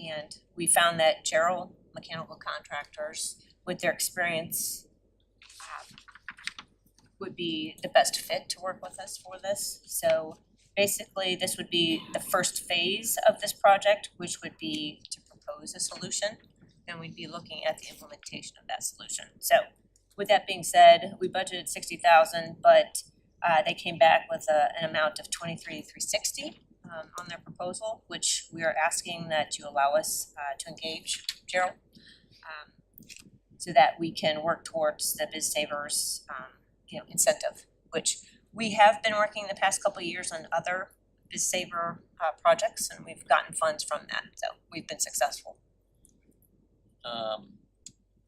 and we found that Gerald Mechanical Contractors, with their experience, would be the best fit to work with us for this. So basically, this would be the first phase of this project, which would be to propose a solution, and we'd be looking at the implementation of that solution. So with that being said, we budgeted $60,000, but they came back with an amount of $23,360 on their proposal, which we are asking that you allow us to engage Gerald, so that we can work towards the Bid Savers incentive, which we have been working the past couple of years on other Bid Saver projects, and we've gotten funds from that, so we've been successful.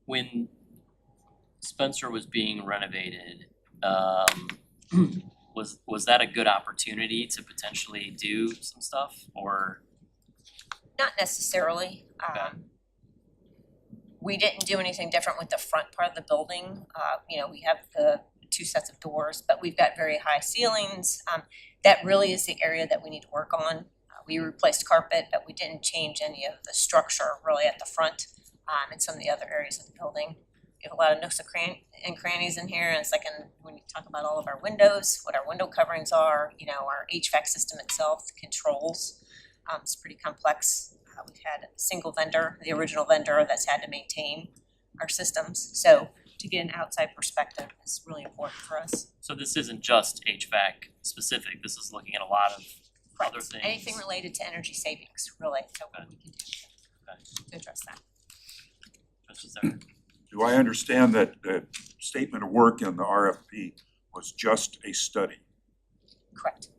When Spencer was being renovated, was that a good opportunity to potentially do some stuff, or? Not necessarily. We didn't do anything different with the front part of the building. We have the 2 sets of doors, but we've got very high ceilings. That really is the area that we need to work on. We replaced carpet, but we didn't change any of the structure really at the front and some of the other areas of the building. We have a lot of nooks and crannies in here, and it's like when you talk about all of our windows, what our window coverings are, our HVAC system itself, the controls. It's pretty complex. We've had a single vendor, the original vendor, that's had to maintain our systems. So to get an outside perspective is really important for us. So this isn't just HVAC specific, this is looking at a lot of other things. Anything related to energy savings, really, so what we can do to address that. Trustee Zephyr. Do I understand that the statement of work in the RFP was just a study? Correct.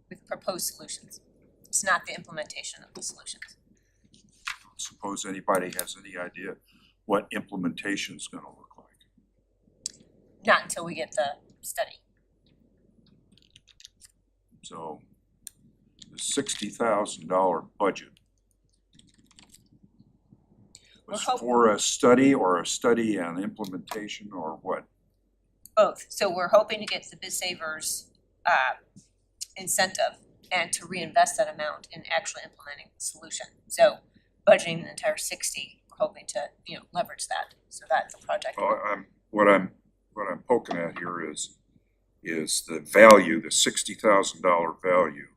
With proposed solutions. It's not the implementation of the solutions. Suppose anybody has any idea what implementation's gonna look like. Not until we get the study. So the $60,000 budget Was hope- for a study or a study and implementation or what? Both. So we're hoping to get the Biz Savers incentive and to reinvest that amount in actually implementing the solution. So budgeting the entire 60, we're hoping to, leverage that. So that's a project. What I'm poking at here is the value, the $60,000 value.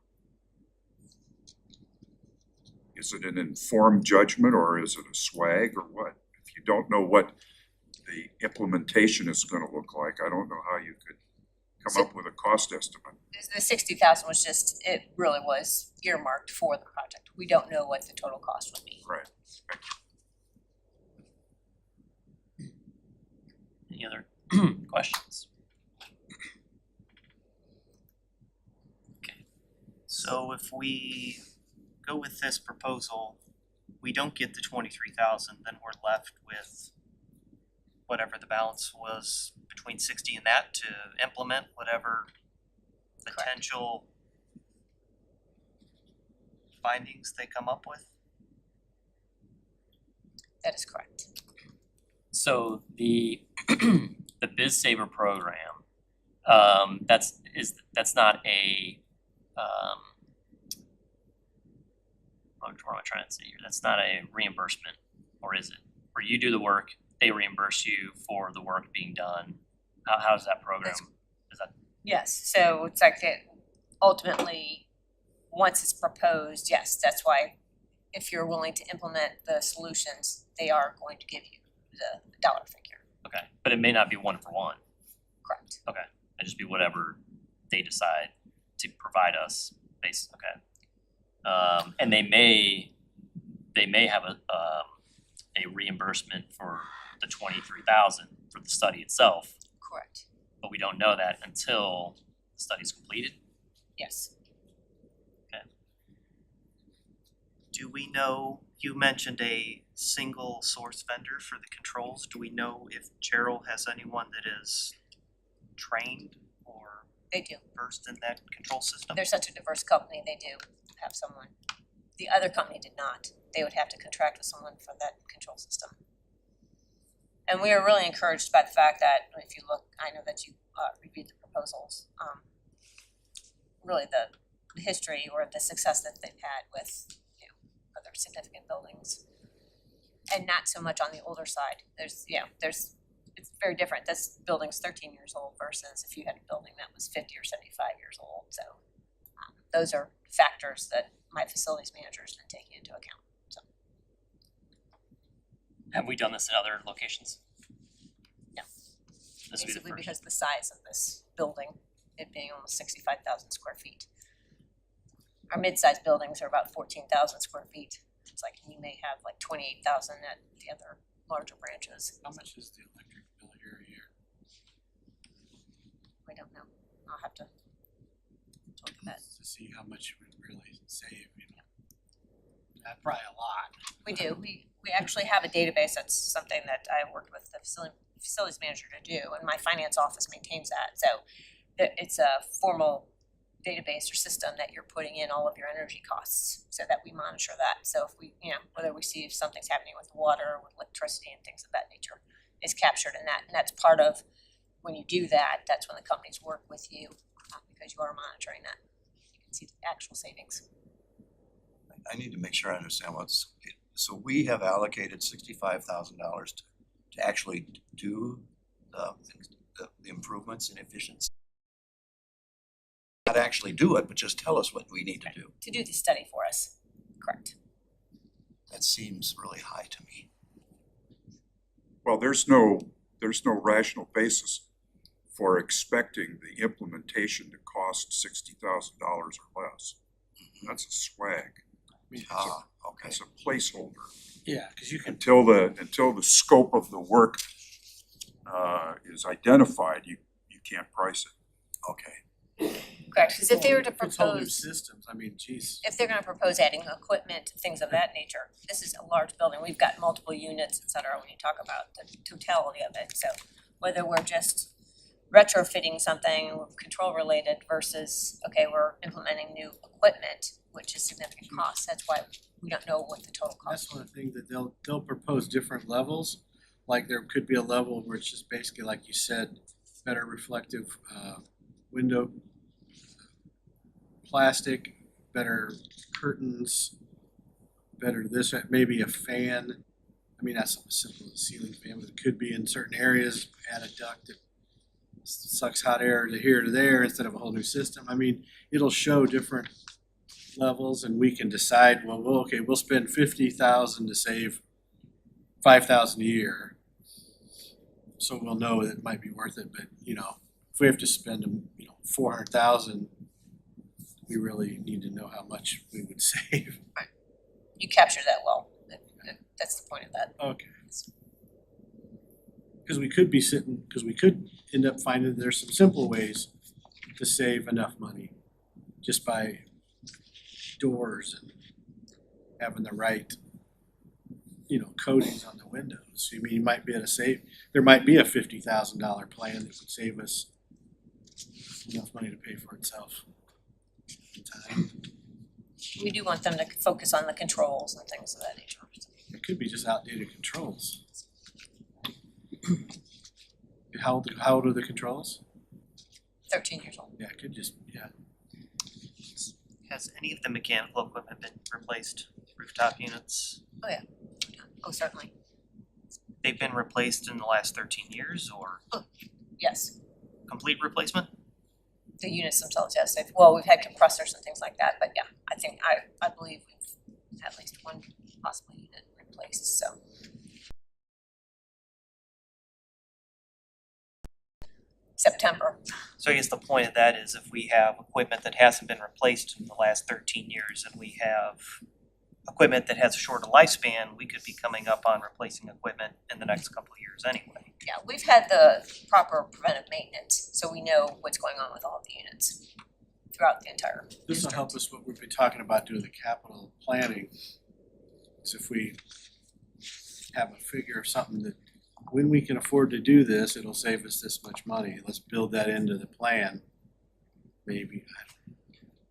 Is it an informed judgment or is it a swag or what? If you don't know what the implementation is gonna look like, I don't know how you could come up with a cost estimate. The 60,000 was just, it really was earmarked for the project. We don't know what the total cost would be. Right. Any other questions? Okay, so if we go with this proposal, we don't get the 23,000, then we're left with whatever the balance was between 60 and that to implement whatever potential findings they come up with. That is correct. So the the Biz Saver program, that's not a what am I trying to say here? That's not a reimbursement, or is it? Where you do the work, they reimburse you for the work being done. How does that program? Is that Yes, so it's like that ultimately, once it's proposed, yes, that's why if you're willing to implement the solutions, they are going to give you the dollar figure. okay? But it may not be one for one. Correct. Okay, it'd just be whatever they decide to provide us. Okay. And they may have a reimbursement for the 23,000 for the study itself, Correct. but we don't know that until the study's completed. Yes. Do we know, you mentioned a single source vendor for the controls. Do we know if Gerald has anyone that is trained or They do. versed in that control system? They're such a diverse company, they do have someone. The other company did not. They would have to contract with someone for that control system. And we are really encouraged by the fact that if you look, I know that you reviewed the proposals, really the history or the success that they've had with, other significant buildings. And not so much on the older side. It's very different. This building's 13 years old versus if you had a building that was 50 or 75 years old. So those are factors that my facilities manager's been taking into account. So Have we done this in other locations? No. This would be the Basically first. because the size of this building, it being almost 65,000 square feet. Our mid-sized buildings are about 14,000 square feet. It's like you may have like 28,000 at the other larger branches. How much is the electric bill here a year? We don't know. I'll have to look at that. To see how much you would really save, probably a lot. We do. We actually have a database. That's something that I worked with the facilities manager to do, and my finance office maintains that. So it's a formal database or system that you're putting in all of your energy costs so that we monitor that. So if we, whether we see if something's happening with water, with electricity and things of that nature is captured in that. And that's part of when you do that, that's when the companies work with you because you are monitoring that. You can see the actual savings. I need to make sure I understand so we have allocated $65,000 to actually do the improvements in efficiency. Not actually do it, but just tell us what we need to do. To do the study for us, correct. That seems really high to me. Well, there's no rational basis for expecting the implementation to cost $60,000 or less. That's a swag. Okay. It's a placeholder. Yeah, because you can. Until the scope of the work is identified, you can't price it. Okay. Correct, because if they were to It's whole new propose, systems, geez. if they're gonna propose adding equipment, things of that nature, this is a large building, we've got multiple units, et cetera, when you talk about the totality of it, so whether we're just retrofitting something control related versus, okay, we're implementing new equipment, which is significant cost, that's why we don't know what the total cost. That's one of the things that they'll propose different levels. Like there could be a level where it's just basically like you said, better reflective window plastic, better curtains, better this, maybe a fan. I mean, that's as simple as a ceiling fan, but it could be in certain areas, add a duct that sucks hot air to here to there instead of a whole new system. I mean, it'll show different levels and we can decide, well, okay, we'll spend 50,000 to save 5,000 a year. So we'll know that it might be worth it, but you know, if we have to spend 400,000, we really need to know how much we would save. You captured that well. That's the point of that. Okay. Because we could end up finding there's some simple ways to save enough money just by doors and having the right, coatings on the windows. I mean, you might be able to save, there might be a $50,000 plan that would save us enough money to pay for itself in time. We do want them to focus on the controls and things of that nature. It could be just outdated controls. How old are the controls? 13 years old. Yeah, it could just, yeah. Has any of the mechanical equipment been replaced, rooftop units? Oh, yeah. Oh, certainly. They've been replaced in the last 13 years or Yes. complete replacement? The units themselves, yes. We've had compressors and things like that, but yeah, I believe we've at least one possible unit replaced, so. September. So I guess the point of that is if we have equipment that hasn't been replaced in the last 13 years and we have equipment that has a shorter lifespan, we could be coming up on replacing equipment in the next couple of years anyway. Yeah, we've had the proper preventive maintenance, so we know what's going on with all of the units throughout the entire This will district. help us what we've been talking about doing the capital planning. Is if we have a figure of something that when we can afford to do this, it'll save us this much money. Let's build that into the plan. Maybe.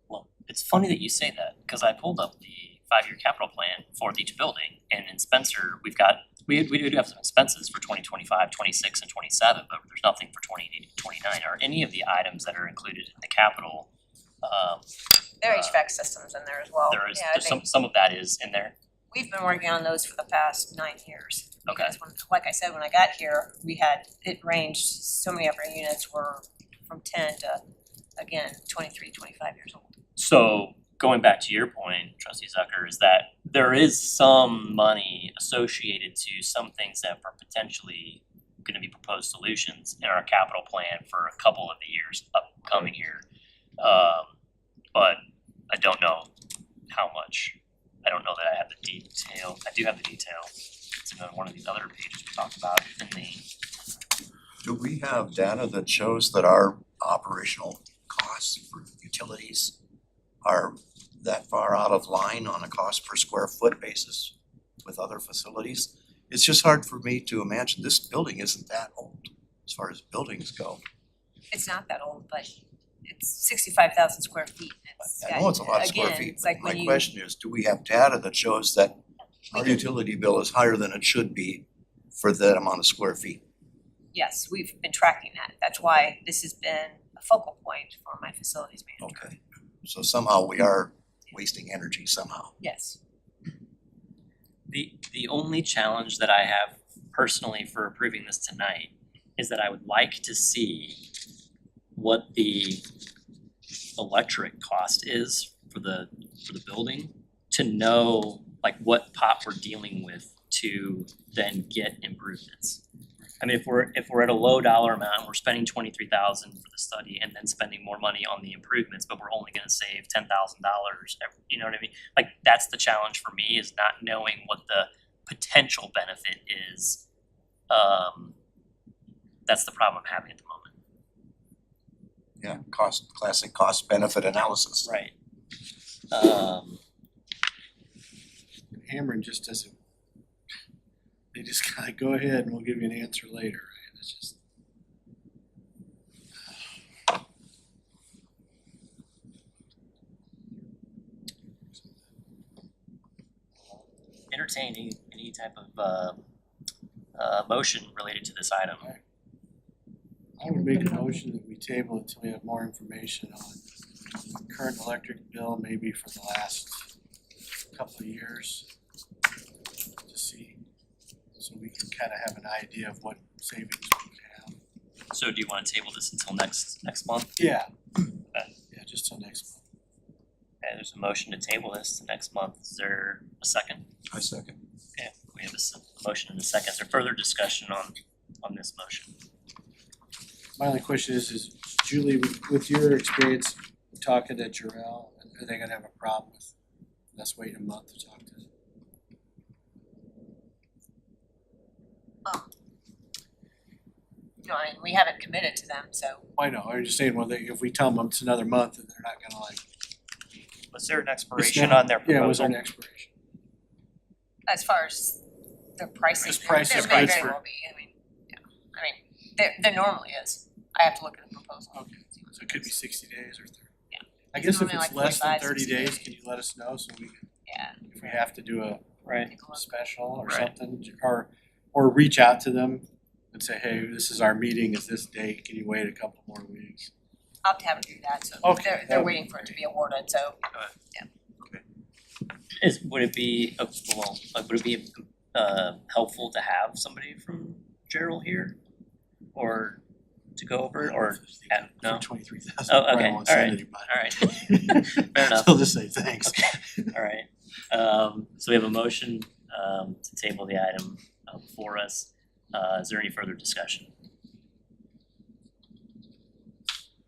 Well, it's funny that you say that, because I pulled up the 5-year capital plan for each building, and in Spencer, we do have some expenses for 2025, 26, and 27, but there's nothing for 28 and 29. Are any of the items that are included in the capital, There are HVAC systems in there as well. there is, Yeah, some of that is in there? we've been working on those for the past 9 years. Okay. Because like I said, when I got here, it ranged, so many of our units were from 10 to, again, 23, 25 years old. So going back to your point, Trustee Zucker, is that there is some money associated to some things that are potentially gonna be proposed solutions in our capital plan for a couple of the years upcoming here. But I don't know how much. I don't know that I have the detail. I do have the detail. It's in one of these other pages we talked about in the. Do we have data that shows that our operational costs for utilities are that far out of line on a cost per square foot basis with other facilities? It's just hard for me to imagine, this building isn't that old as far as buildings go. It's not that old, but it's 65,000 square feet. I know it's a lot of square again, feet, it's but like my when you- question is, do we have data that shows that We our can- utility bill is higher than it should be for that amount of square feet? Yes, we've been tracking that. That's why this has been a focal point for my facilities manager. Okay, so somehow we are wasting energy somehow. Yes. The only challenge that I have personally for approving this tonight is that I would like to see what the electric cost is for the building, to know like what pot we're dealing with to then get improvements. I mean, if we're at a low dollar amount and we're spending $23,000 for the study and then spending more money on the improvements, but we're only gonna save $10,000, you know what I mean? Like, that's the challenge for me, is not knowing what the potential benefit is. That's the problem I'm having at the moment. Yeah, classic cost benefit analysis. Right. Ameren just doesn't, they just kind of go ahead and we'll give you an answer later, right? It's just. entertain any type of motion related to this item. I would make a motion that we table until we have more information on the current electric bill, maybe for the last couple of years. To see, so we can kind of have an idea of what savings we can have. So do you want to table this until next month? Yeah. Yeah, just till next month. Okay, there's a motion to table this to next month. Is there a second? I second. Okay, we have a motion and a second. Is there further discussion on this motion? My only question is Julie, with your experience talking to Jarrell, are they gonna have a problem with us waiting a month to talk to them? No, I mean, we haven't committed to them, so. I know, I'm just saying, well, if we tell them it's another month, then they're not gonna like. Was there an it's expiration not- on their proposal? Yeah, was there an expiration? As far as the pricing, As prices, there may right, very for- well be, I mean, yeah, I mean, there normally is. I have to look at the proposal. Okay, so it could be 60 days or 30. Yeah. I It's guess if normally it's like less than 45, 30 60 days, days. can you let us know so we can, Yeah. if we have to do a Right. Take a look. special or Right. something, or reach out to them and say, hey, this is our meeting, is this date, can you wait a couple more weeks? I'll have to have them do that, so Okay, they're that would waiting be for it to great. be awarded, so. Would it be helpful to have somebody from Gerald here? Or to go over it, or no? For 23,000, Oh, probably okay, won't send alright, anybody. alright. Fair enough. They'll just say thanks. Alright, so we have a motion to table the item before us. Is there any further discussion?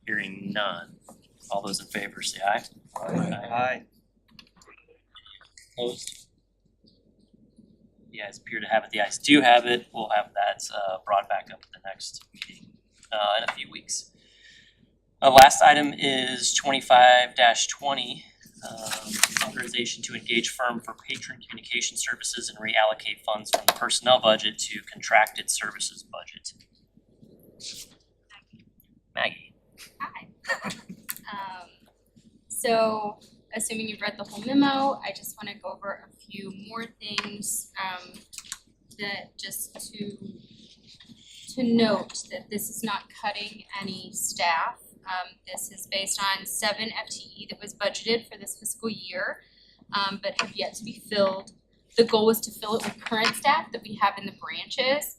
Hearing none. All those in favor say aye. Aye. Opposed? The ayes appear to have it. The ayes do have it. We'll have that brought back up at the next meeting in a few weeks. Last item is 25-20, authorization to engage firm for patron communication services and reallocate funds from the personnel budget to contracted services budget. Maggie. Hi. So assuming you've read the whole memo, I just wanna go over a few more things, that just to note that this is not cutting any staff. This is based on 7 FTE that was budgeted for this fiscal year, but have yet to be filled. The goal was to fill it with current staff that we have in the branches,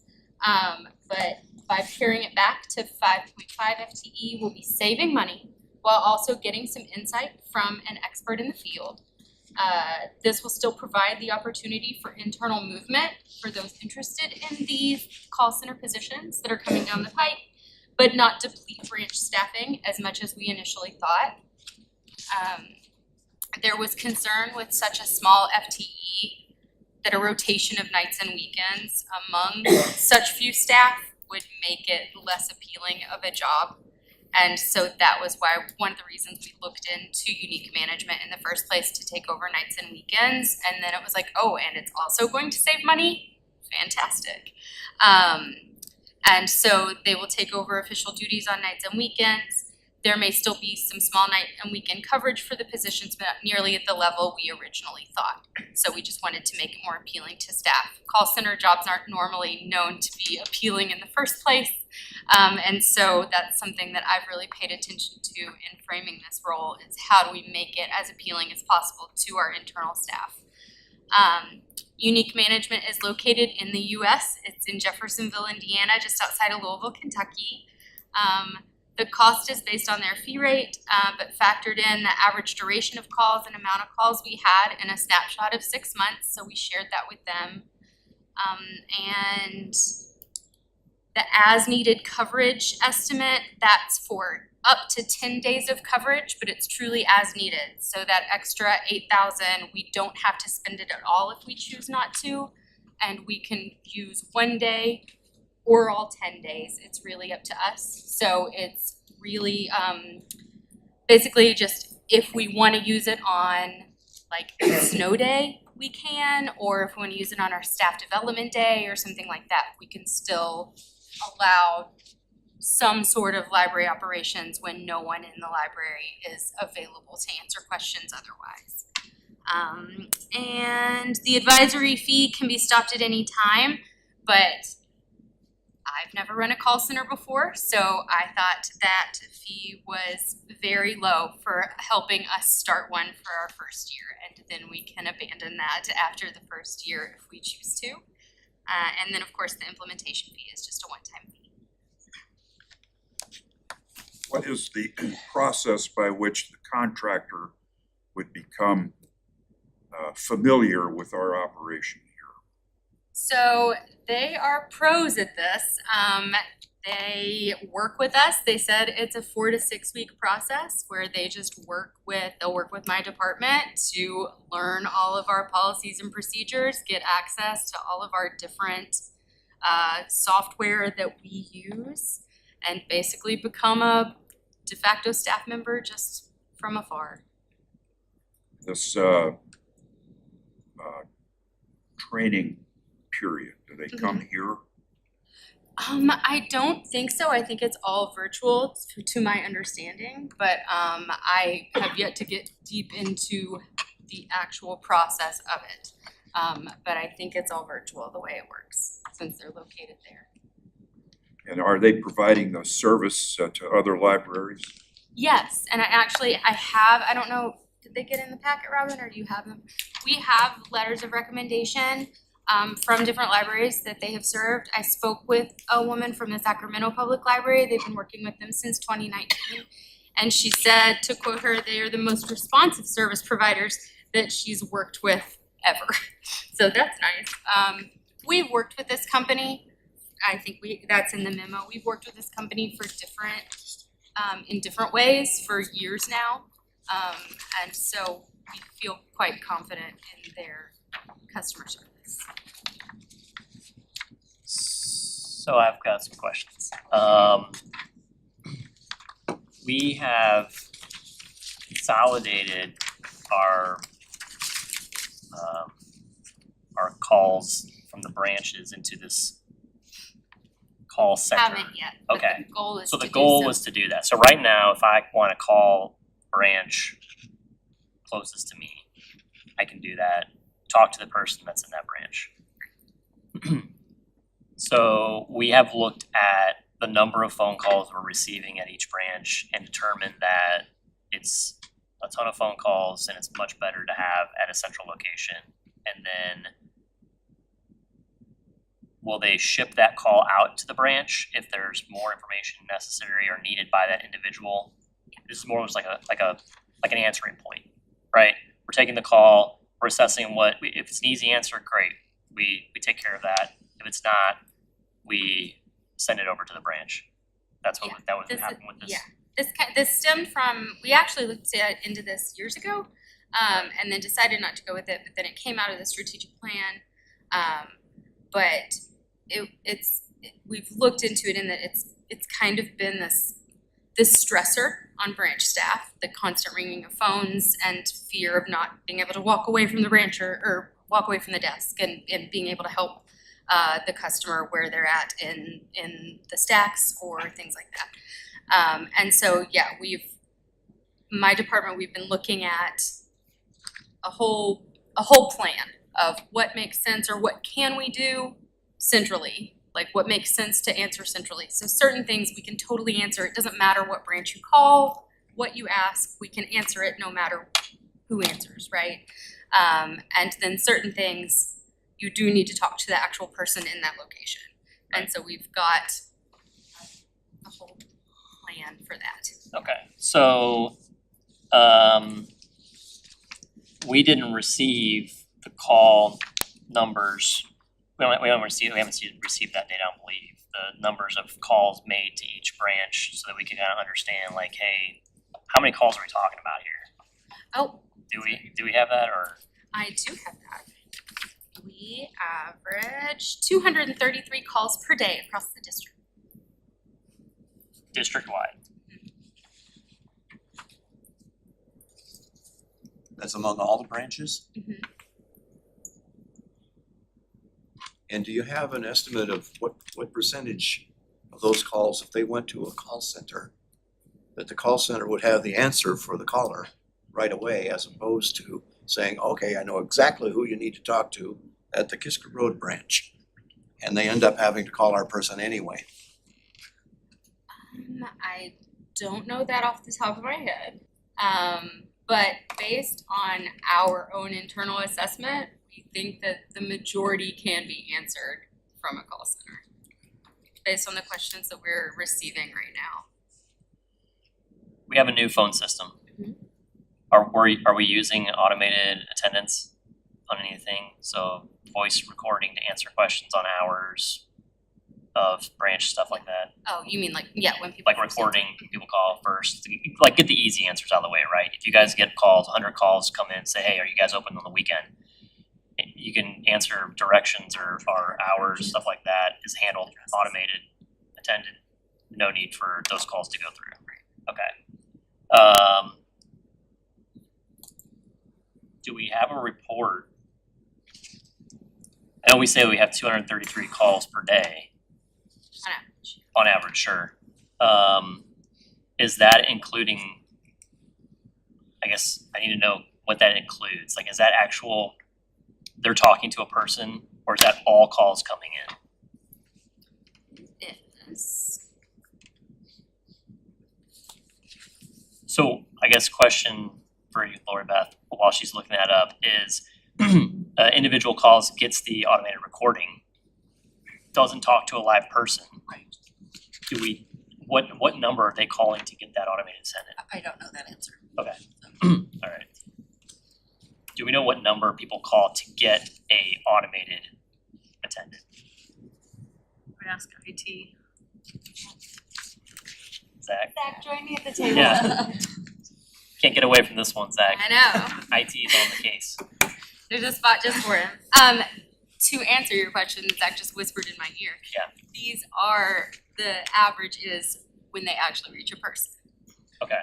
but by paring it back to 5.5 FTE, we'll be saving money while also getting some insight from an expert in the field. This will still provide the opportunity for internal movement for those interested in these call center positions that are coming down the pipe, but not deplete branch staffing as much as we initially thought. There was concern with such a small FTE that a rotation of nights and weekends among such few staff would make it less appealing of a job. And so that was why one of the reasons we looked into Unique Management in the first place, to take over nights and weekends. And then it was like, oh, and it's also going to save money? Fantastic. And so they will take over official duties on nights and weekends. There may still be some small night and weekend coverage for the positions, but not nearly at the level we originally thought. So we just wanted to make it more appealing to staff. Call center jobs aren't normally known to be appealing in the first place. And so that's something that I've really paid attention to in framing this role, is how do we make it as appealing as possible to our internal staff. Unique Management is located in the US. It's in Jeffersonville, Indiana, just outside of Louisville, Kentucky. The cost is based on their fee rate, but factored in the average duration of calls and amount of calls we had in a snapshot of 6 months, so we shared that with them. And the as-needed coverage estimate, that's for up to 10 days of coverage, but it's truly as needed. So that extra 8,000, we don't have to spend it at all if we choose not to, and we can use 1 day or all 10 days. It's really up to us. So it's really basically just if we want to use it on like a snow day, we can, or if we want to use it on our staff development day or something like that, we can still allow some sort of library operations when no one in the library is available to answer questions otherwise. And the advisory fee can be stopped at any time, but I've never run a call center before, so I thought that fee was very low for helping us start one for our first year, and then we can abandon that after the first year if we choose to. And then, of course, the implementation fee is just a one-time fee. What is the process by which the contractor would become familiar with our operation here? So they are pros at this. They work with us. They said it's a 4 to 6 week process where they just they'll work with my department to learn all of our policies and procedures, get access to all of our different software that we use, and basically become a de facto staff member just from afar. This training period, do they come here? I don't think so. I think it's all virtual to my understanding, but I have yet to get deep into the actual process of it. But I think it's all virtual the way it works since they're located there. And are they providing the service to other libraries? Yes, and I don't know, did they get in the packet, Robin, or do you have them? We have letters of recommendation from different libraries that they have served. I spoke with a woman from the Sacramento Public Library. They've been working with them since 2019. And she said, to quote her, they are the most responsive service providers that she's worked with ever. So that's nice. We've worked with this company. I think that's in the memo. We've worked with this company for in different ways for years now. And so we feel quite confident in their customer service. So I've got some questions. We have consolidated our calls from the branches into this call center. Haven't yet, but Okay. the goal is So to the do goal so. was to do that. So right now, if I want to call branch closest to me, I can do that. Talk to the person that's in that branch. So we have looked at the number of phone calls we're receiving at each branch and determined that it's a ton of phone calls and it's much better to have at a central location. And then will they ship that call out to the branch if there's more information necessary or needed by that individual? This is more just like an answering point, right? We're taking the call, we're assessing if it's an easy answer, great. We take care of that. If it's not, we send it over to the branch. That would happen with this. Yeah, this stemmed from, we actually looked into this years ago, and then decided not to go with it, but then it came out of the strategic plan. But we've looked into it in that it's kind of been this stressor on branch staff, the constant ringing of phones and fear of not being able to walk away from the branch or walk away from the desk and being able to help the customer where they're at in the stacks or things like that. And so, yeah, my department, we've been looking at a whole plan of what makes sense or what can we do centrally, like what makes sense to answer centrally. So certain things we can totally answer. It doesn't matter what branch you call, what you ask, we can answer it no matter who answers, right? And then certain things you do need to talk to the actual person in that location. And so we've got a whole plan for that. Okay, so we didn't receive the call numbers. We haven't received that data, I don't believe. The numbers of calls made to each branch so that we can kind of understand like, hey, how many calls are we talking about here? Oh. Do we have that or? I do have that. We average 233 calls per day across the district. District-wide? That's among all the branches? Mm-hmm. And do you have an estimate of what percentage of those calls, if they went to a call center, that the call center would have the answer for the caller right away, as opposed to saying, okay, I know exactly who you need to talk to at the Kiska Road branch. And they end up having to call our person anyway. I don't know that off the top of my head. But based on our own internal assessment, we think that the majority can be answered from a call center based on the questions that we're receiving right now. We have a new phone system. Mhm. Are we using automated attendance on anything? So voice recording to answer questions on hours of branch, stuff like that? Oh, you mean like, yeah, when people. Like recording, people call first, like get the easy answers out of the way, right? If you guys get calls, 100 calls come in and say, hey, are you guys open on the weekend? You can answer directions or hours, stuff like that is handled, automated, attended. No need for those calls to go through. Okay. Do we have a report? I know we say we have 233 calls per day. On average. On average, sure. Is that including, I guess I need to know what that includes. Like, is that actual, they're talking to a person, or is that all calls coming in? Yes. So I guess question for you, Lori Beth, while she's looking that up is, individual calls gets the automated recording, doesn't talk to a live person. Do we, what number are they calling to get that automated send in? I don't know that answer. Okay, alright. Do we know what number people call to get a automated attendant? Would ask IT. Zach? Zach, join me at the table. Yeah. Can't get away from this one, Zach. I know. IT is on the case. There's a spot just for him. To answer your question, Zach just whispered in my ear. Yeah. These are, the average is when they actually reach a person. Okay,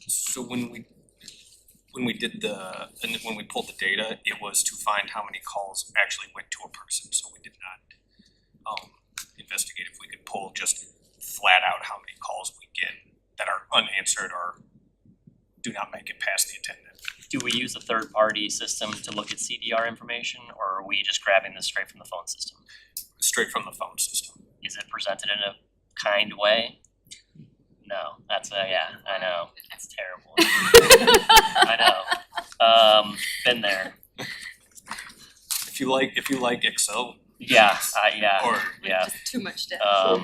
So when we did and when we pulled the data, it was to find how many calls actually went to a person, so we did not investigate if we could pull just flat out how many calls we get that are unanswered or do not make it past the attendant. do we use a third party system to look at CDR information, or are we just grabbing this straight from the phone system? Straight from the phone system. Is it presented in a kind way? No, that's yeah, I know, it's terrible. I know, been there, If you like Excel. yeah, yeah, Or yeah, Just too much data.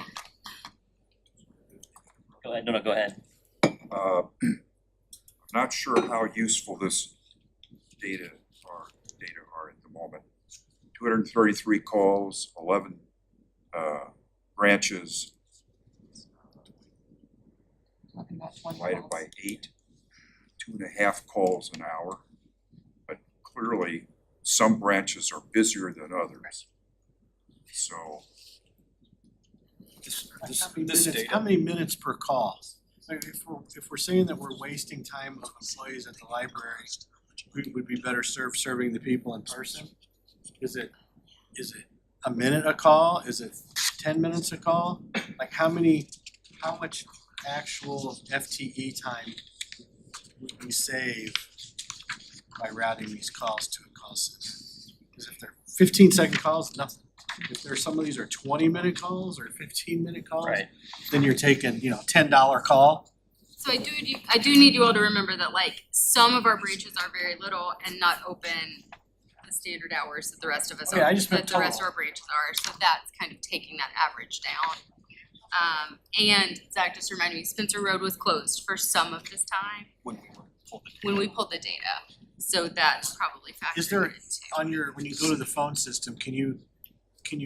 Go ahead, no, go ahead. Not sure how useful this data are at the moment. 233 calls, 11 branches, Talking about 20 divided calls. by 8, 2.5 calls an hour. But clearly, some branches are busier than others. So This data. How many minutes per call? Like if we're saying that we're wasting time of employees at the library, we would be better served serving the people in person? Is it a minute a call? Is it 10 minutes a call? Like how much actual FTE time would we save by routing these calls to a call center? Because if they're 15-second calls, nothing. If there's some of these are 20-minute calls or 15-minute calls, Right. then you're taking, $10 call. So I do need you all to remember that like some of our branches are very little and not open the standard hours that the rest of us Oh, yeah, I are, just that meant the rest of total. our branches are, so that's kind of taking that average down. And Zach just reminded me, Spencer Road was closed for some of this time When we pulled it. when we pulled the data, so that's probably factored Is there, into. when you go to the phone system, can you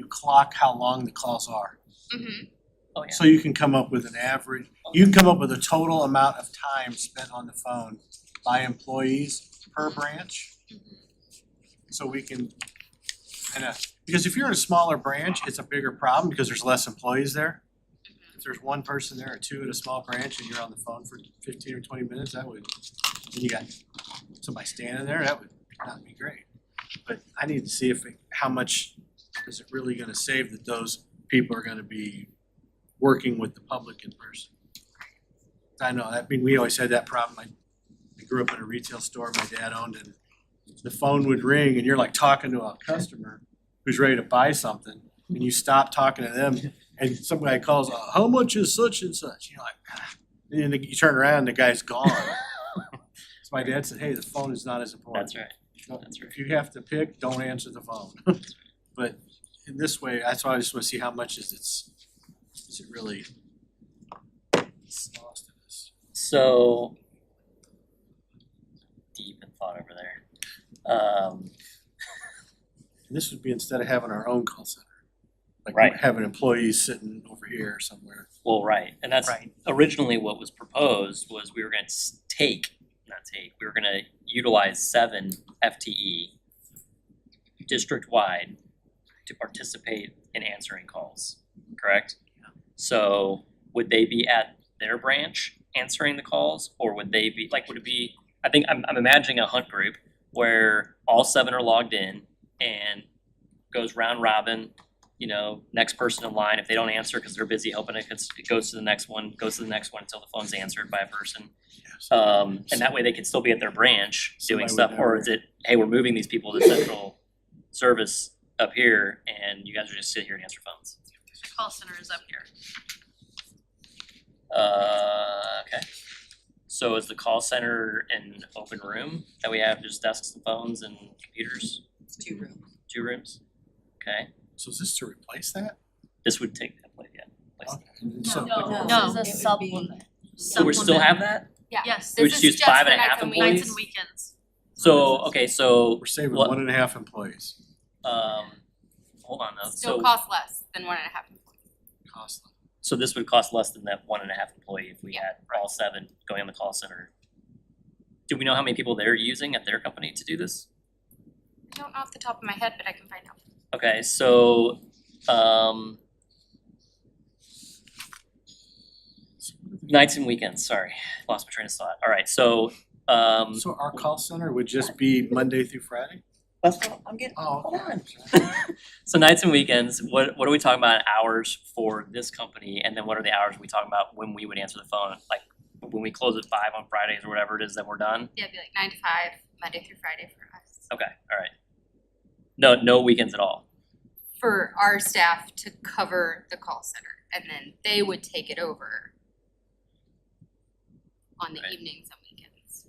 clock how long the calls are? Mhm. Oh, yeah. So you can come up with an average, you can come up with a total amount of time spent on the phone by employees per branch? So we can, because if you're in a smaller branch, it's a bigger problem because there's less employees there. If there's one person there or two at a small branch and you're on the phone for 15 or 20 minutes, and you got somebody standing there, that would not be great. But I need to see how much is it really gonna save that those people are gonna be working with the public in person. I know, we always had that problem. I grew up in a retail store my dad owned, and the phone would ring and you're like talking to a customer who's ready to buy something, and you stop talking to them, and some guy calls, how much is such and such? You're like, ah. And then you turn around and the guy's gone. So my dad said, hey, the phone is not as important. That's right. No, That's right. If you have to pick, don't answer the phone. But in this way, that's why I just wanna see how much is it really lost in this. So deep in thought over there. And this would be instead of having our own call center. Like Right. having employees sitting over here somewhere. Well, right, and that's originally what was proposed was we were gonna we were gonna utilize 7 FTE district-wide to participate in answering calls, correct? So would they be at their branch answering the calls, or would they be, like, would it be, I think I'm imagining a hunt group where all 7 are logged in and goes round robin, you know, next person in line, if they don't answer because they're busy helping it goes to the next one until the phone's answered by a person. And that way they could still be at their branch doing Somebody would stuff, or know. is it, hey, we're moving these people to central service up here and you guys are just sit here and answer phones? The call center is up here. Okay. So is the call center an open room that we have just desks and phones and computers? It's 2 rooms. 2 rooms? Okay, So is this to replace that? this would take that place, yeah. place. Okay. So- No, this is a supplement. So we still have that? Yeah. Yes. We This just is use 5 for and a nights half and employees? Nights and weekends. So, okay, so, We're saving What- 1.5 employees. hold on though, Still so, costs less than 1.5 employees. Cost. so this would cost less than that 1.5 employee if we Yeah. had all 7 going on the call center. Do we know how many people they're using at their company to do this? I don't know off the top of my head, but I can find out. Okay, so, nights and weekends, sorry, lost my train of thought. Alright, so, So our call center would just be Monday through Friday? that's what I'm getting, Oh, hold on. So nights and weekends, what are we talking about hours for this company, and then what are the hours we talking about when we would answer the phone? Like, when we close at 5 on Fridays or whatever it is that we're done? Yeah, it'd be like 9 to 5, Monday through Friday for us. Okay, alright. No weekends at all? For our staff to cover the call center, and then they would take it over on the Right. evenings and weekends.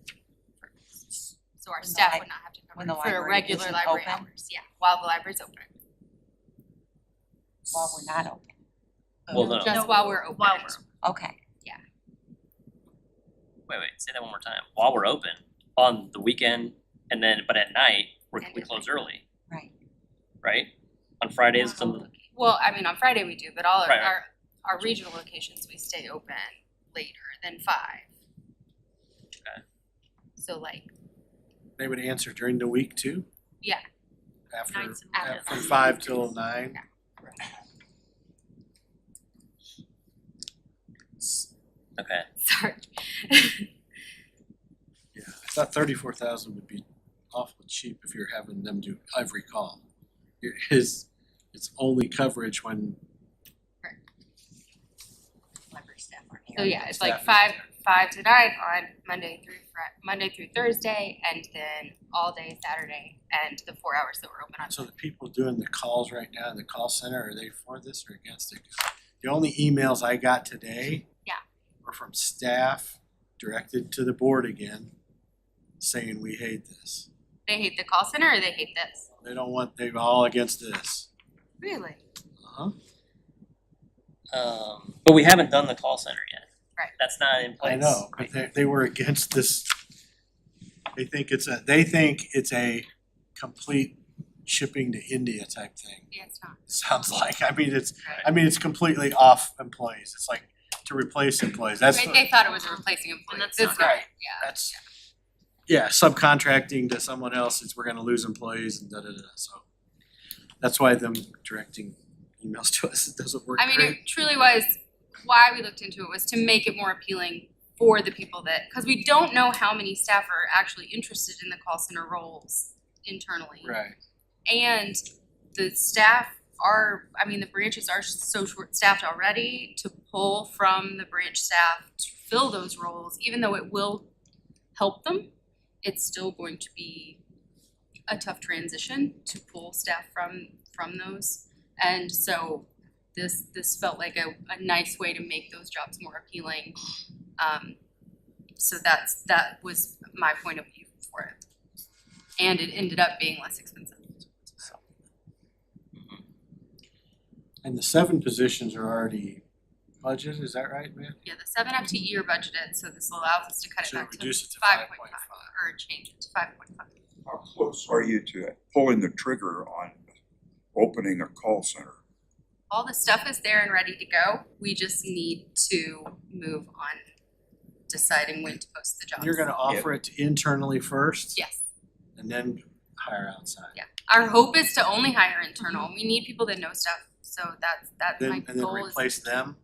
So our staff would not have to when cover the it for library regular isn't library open? hours, yeah, while the library's open. While we're not open. Well, no, Just while we're open. While we're Okay. wait, say that one more time. While we're open, on the weekend, and then, but at night, we close early, Right. right? On Fridays, some, Well, I mean, on Friday we do, but all of Right, right. our regional locations, we stay open later than 5. Okay. So like, They would answer during the week too? yeah, After, Nights and after from 5 till 9? okay. sorry. Yeah, I thought 34,000 would be awful cheap if you're having them do every call. It's only coverage when Library staff aren't here. So yeah, it's like Staff is 5 to 9 on Monday through Thursday, and then all day Saturday, and the 4 hours that we're open on. So the people doing the calls right now in the call center, are they for this or against it? The only emails I got today Yeah. were from staff directed to the board again, saying we hate this. They hate the call center, or they hate this? They don't want, they're all against this. Really? Uh-huh. But we haven't done the call center yet. Right. That's not in place. I know, but they were against this. They think it's a complete shipping to India type thing. Yeah, it's not. Sounds like, I mean, it's completely off employees. It's like to replace employees. That's, They thought it was replacing employees. that's It's not not, right. yeah. that's, yeah, subcontracting to someone else, it's we're gonna lose employees and da-da-da, so. That's why them directing emails to us, it doesn't work I mean, great. it truly was, why we looked into it was to make it more appealing for the people that, because we don't know how many staff are actually interested in the call center roles internally. Right. And the staff are, I mean, the branches are so short-staffed already, to pull from the branch staff to fill those roles, even though it will help them, it's still going to be a tough transition to pull staff from those. And so this felt like a nice way to make those jobs more appealing. So that was my point of view for it. And it ended up being less expensive. And the 7 positions are already budgeted, is that right, man? Yeah, the 7 FTE are budgeted, so this allows us to cut it So back to reduce it to 5.5 5.5. or change it to 5.5. How close are you to pulling the trigger on opening a call center? All the stuff is there and ready to go. We just need to move on deciding when to post the jobs. You're gonna offer it internally first? Yes. And then hire outside? Yeah. Our hope is to only hire internal. We need people that know stuff. So that's my And then goal is. replace them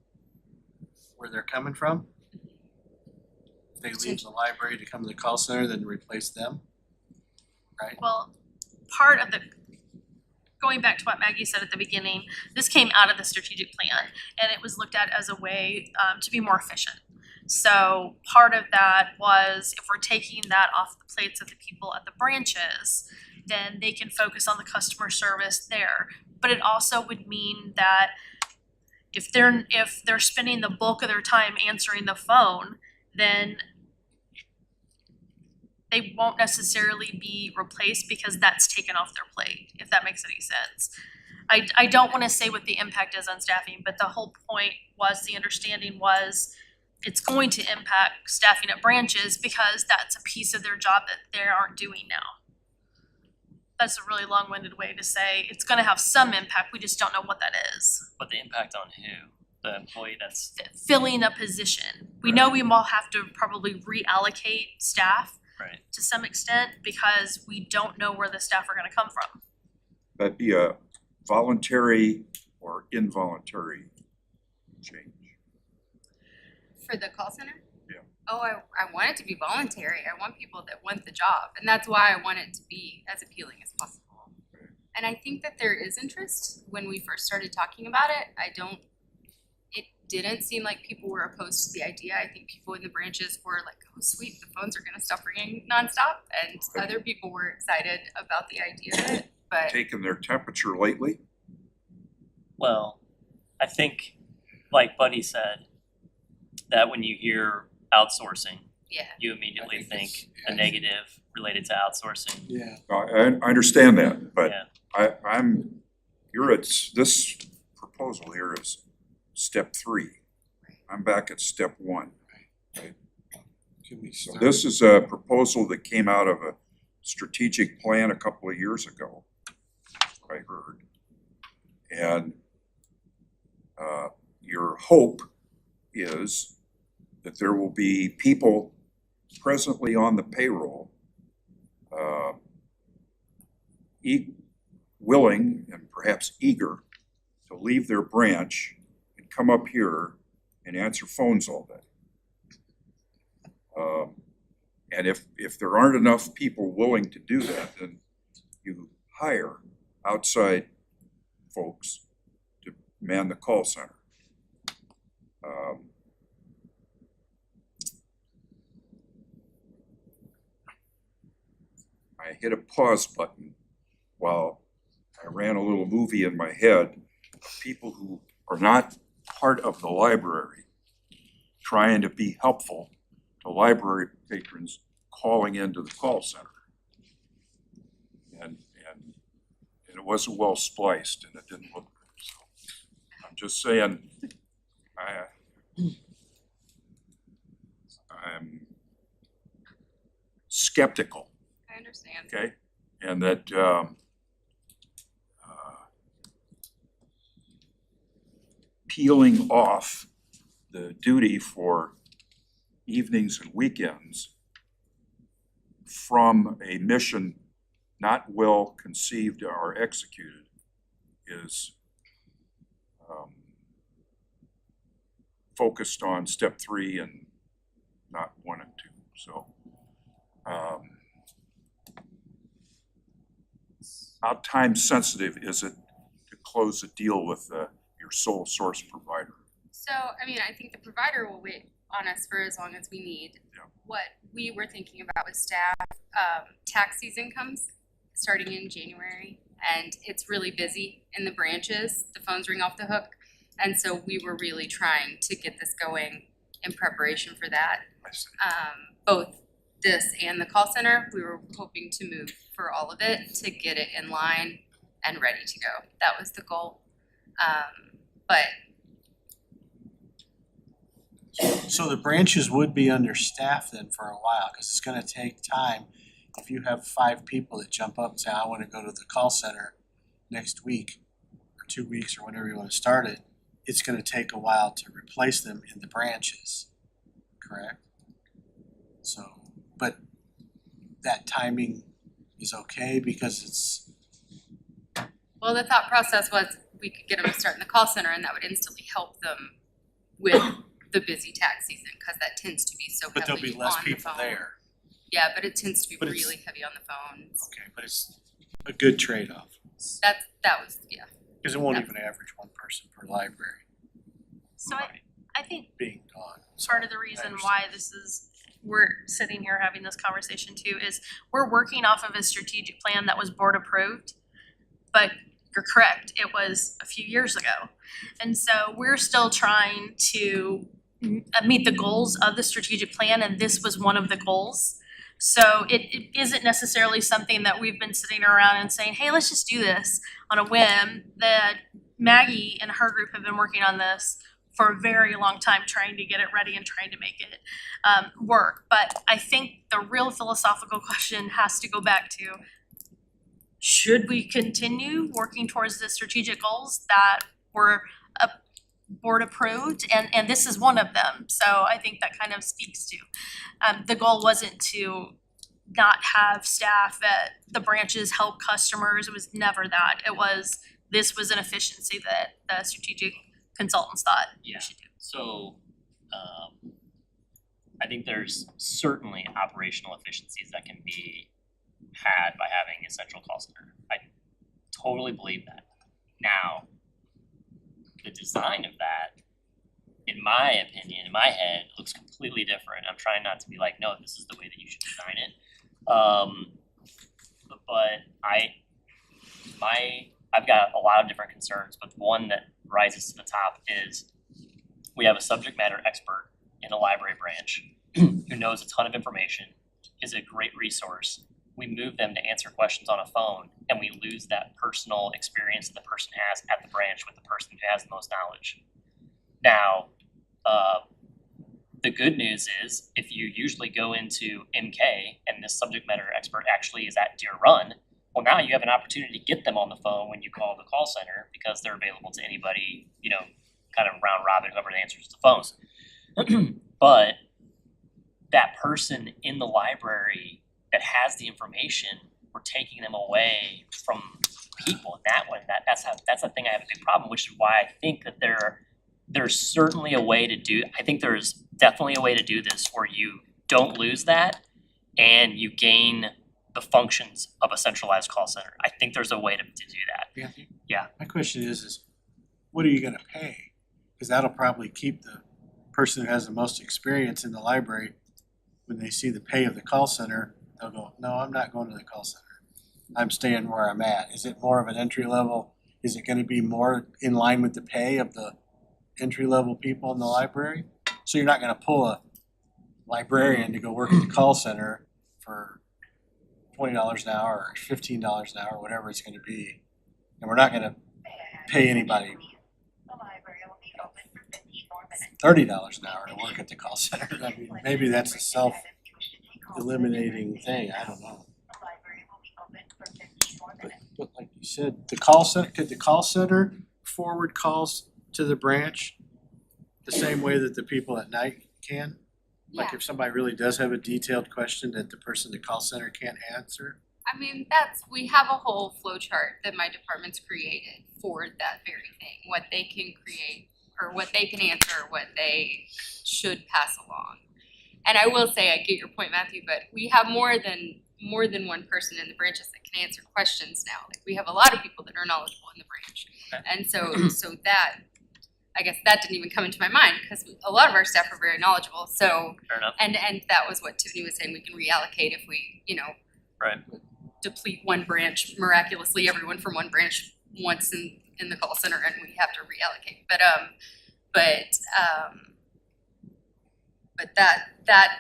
where they're coming from? If they leave the library to come to the call center, then replace them, right? Well, part of the, going back to what Maggie said at the beginning, this came out of the strategic plan and it was looked at as a way to be more efficient. So part of that was if we're taking that off the plates of the people at the branches, then they can focus on the customer service there. But it also would mean that if they're spending the bulk of their time answering the phone, then they won't necessarily be replaced because that's taken off their plate, if that makes any sense. I don't wanna say what the impact is on staffing, but the whole point was, the understanding was it's going to impact staffing at branches because that's a piece of their job that they aren't doing now. That's a really long-winded way to say it's gonna have some impact, we just don't know what that is. But the impact on who? The employee that's, Filling a position. We know we will have to probably reallocate staff right, to some extent because we don't know where the staff are gonna come from. That'd be a voluntary or involuntary change. For the call center? Yeah. Oh, I want it to be voluntary. I want people that want the job. And that's why I want it to be as appealing as possible. And I think that there is interest when we first started talking about it. It didn't seem like people were opposed to the idea. I think people in the branches were like, oh sweet, the phones are gonna stop ringing nonstop. And other people were excited about the idea of it, but Taking their temperature lately? well, I think, like Buddy said, that when you hear outsourcing, yeah. you immediately I think think it's- a negative related to outsourcing. Yeah. I understand that, but Yeah. this proposal here is step 3. I'm back at step 1. Can we So start? this is a proposal that came out of a strategic plan a couple of years ago, I heard. And your hope is that there will be people presently on the payroll willing and perhaps eager to leave their branch and come up here and answer phones all day. And if there aren't enough people willing to do that, then you hire outside folks to man the call center. I hit a pause button while I ran a little movie in my head of people who are not part of the library trying to be helpful to library patrons calling into the call center. And it wasn't well spliced and it didn't look good. So I'm just saying, I'm skeptical, I understand. okay? And that peeling off the duty for evenings and weekends from a mission not well conceived or executed is focused on step 3 and not 1 and 2. So how time sensitive is it to close a deal with your sole source provider? So, I mean, I think the provider will wait on us for as long as we need. Yeah. What we were thinking about was staff, tax season comes starting in January, and it's really busy in the branches. The phones ring off the hook, and so we were really trying to get this going in preparation for that. Both this and the call center, we were hoping to move for all of it to get it in line and ready to go. That was the goal. But So the branches would be understaffed then for a while, cause it's gonna take time. If you have 5 people that jump up and say, I wanna go to the call center next week, or 2 weeks, or whenever you wanna start it, it's gonna take a while to replace them in the branches, correct? So, but that timing is okay because it's, well, the thought process was we could get them to start in the call center, and that would instantly help them with the busy tax season, because that tends to be so but there'll heavily be on less the people phone. there. Yeah, but it tends to be But it's- really heavy on the phones. Okay, but it's a good trade-off, That was, yeah. cause it won't Yeah. even average one person per library So I think being gone. part of the reason why we're sitting here having this conversation too is we're working off of a strategic plan that was board approved. But you're correct, it was a few years ago. And so we're still trying to meet the goals of the strategic plan, and this was one of the goals. So it isn't necessarily something that we've been sitting around and saying, hey, let's just do this on a whim. That Maggie and her group have been working on this for a very long time, trying to get it ready and trying to make it work. But I think the real philosophical question has to go back to, should we continue working towards the strategic goals that were board approved? And this is one of them. So I think that kind of speaks to, the goal wasn't to not have staff at the branches help customers. It was never that. This was an efficiency that the strategic consultants thought we should do. So, I think there's certainly operational efficiencies that can be had by having a central call center. I totally believe that. Now, the design of that, in my opinion, in my head, looks completely different. I'm trying not to be like, no, this is the way that you should design it. But I've got a lot of different concerns, but one that rises to the top is we have a subject matter expert in a library branch who knows a ton of information, is a great resource. We move them to answer questions on a phone, and we lose that personal experience that the person has at the branch with the person who has the most knowledge. Now, the good news is if you usually go into MK and this subject matter expert actually is at Deer Run, well, now you have an opportunity to get them on the phone when you call the call center because they're available to anybody, kind of round robin, whoever answers the phones. But that person in the library that has the information, we're taking them away from people. And that's a thing I have a big problem, which is why I think that there's certainly a way to do, I think there's definitely a way to do this where you don't lose that and you gain the functions of a centralized call center. I think there's a way to do that. Yeah. My question is what are you gonna pay? Cause that'll probably keep the person who has the most experience in the library, when they see the pay of the call center, they'll go, no, I'm not going to the call center. I'm staying where I'm at. Is it more of an entry level? Is it gonna be more in line with the pay of the entry level people in the library? So you're not gonna pull a librarian to go work at the call center for $20 an hour or $15 an hour, whatever it's gonna be. And we're not gonna pay anybody $30 an hour to work at the call center. I mean, maybe that's a self-eliminating thing, I don't know. But like you said, could the call center forward calls to the branch the same way that the people at night can? Like Yeah. if somebody really does have a detailed question that the person at the call center can't answer? I mean, we have a whole flow chart that my department's created for that very thing, what they can create or what they can answer, what they should pass along. And I will say, I get your point, Matthew, but we have more than one person in the branches that can answer questions now. Like we have a lot of people that are knowledgeable in the branch. And so that, I guess that didn't even come into my mind because a lot of our staff are very knowledgeable. So, Fair enough. and that was what Tiffany was saying, we can reallocate if we, Right. deplete one branch miraculously, everyone from one branch once in the call center, and we have to reallocate. But that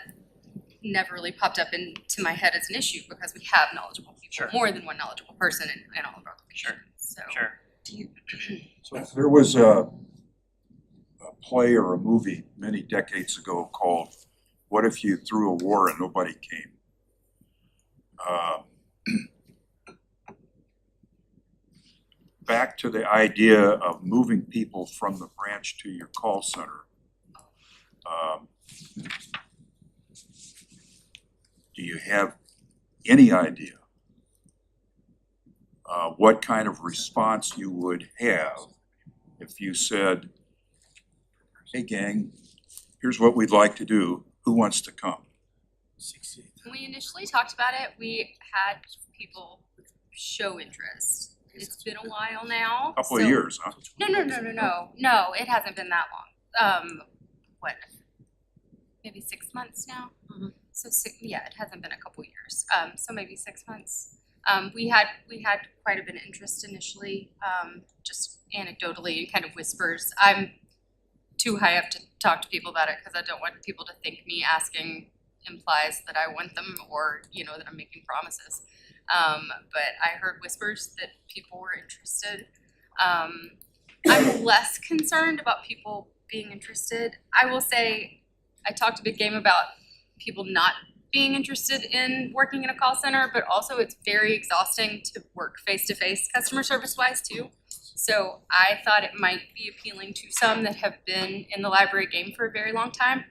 never really popped up into my head as an issue because we have knowledgeable people, Sure. more than one knowledgeable person in all of our Sure. locations. So Sure. There was a play or a movie many decades ago called What If You Threw a War and Nobody Came? Back to the idea of moving people from the branch to your call center. Do you have any idea what kind of response you would have if you said, hey gang, here's what we'd like to do, who wants to come? when we initially talked about it, we had people show interest. It's been a while now. Couple of so- years, huh? No, it hasn't been that long. What? Maybe 6 months now? So yeah, it hasn't been a couple years. So maybe 6 months. We had quite a bit of interest initially, just anecdotally and kind of whispers. I'm too high up to talk to people about it because I don't want people to think me asking implies that I want them or, that I'm making promises. But I heard whispers that people were interested. I'm less concerned about people being interested. I will say I talked a big game about people not being interested in working in a call center, but also it's very exhausting to work face-to-face customer service-wise too. So I thought it might be appealing to some that have been in the library game for a very long time.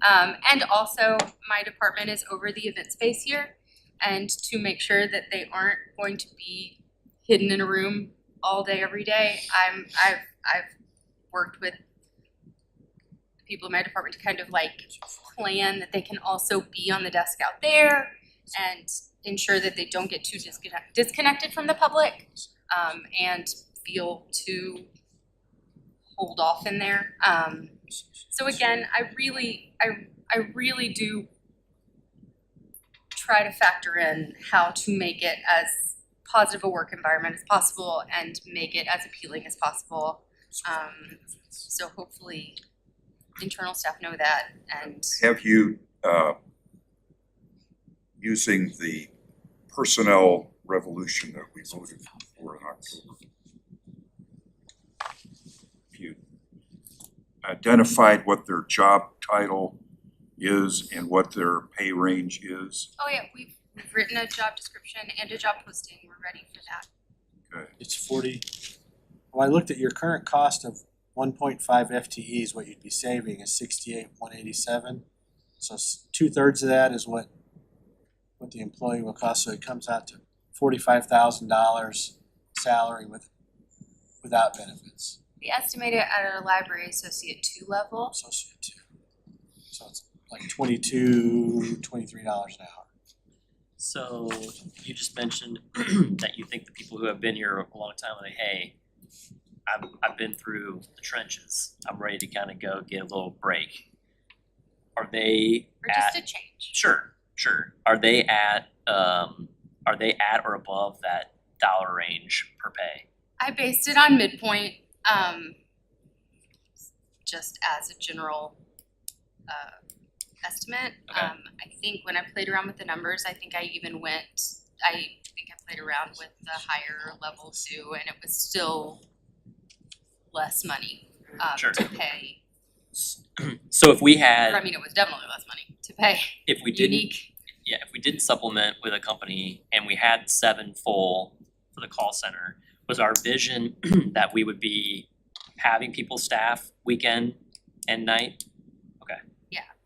And also my department is over the event space here, and to make sure that they aren't going to be hidden in a room all day, every day, I've worked with people in my department to kind of plan that they can also be on the desk out there and ensure that they don't get too disconnected from the public, and feel too hold off in there. So again, I really do try to factor in how to make it as positive a work environment as possible and make it as appealing as possible. So hopefully internal staff know that. And Have you, using the personnel revolution that we voted for in October, have you identified what their job title is and what their pay range is? oh yeah, we've written a job description and a job posting. We're ready for that. Okay. It's 40. Well, I looked at your current cost of 1.5 FTEs, what you'd be saving is 68,187. So 2/3 of that is what the employee will cost, so it comes out to $45,000 salary without benefits. We estimate it at our library associate 2 level. Associate 2. So it's like $22, $23 an hour. So you just mentioned that you think the people who have been here a long time are like, hey, I've been through the trenches. I'm ready to kind of go get a little break. Are they Or just a change. Sure. Are they at or above that dollar range per pay? I based it on midpoint, just as a general estimate. Okay. I think when I played around with the numbers, I think I played around with the higher level too, and it was still less money Sure. to pay. So if we had, Or, I mean, it was definitely less money to pay. if we didn't, Unique. if we didn't supplement with a company and we had 7 full for the call center, was our vision that we would be having people staff weekend and night?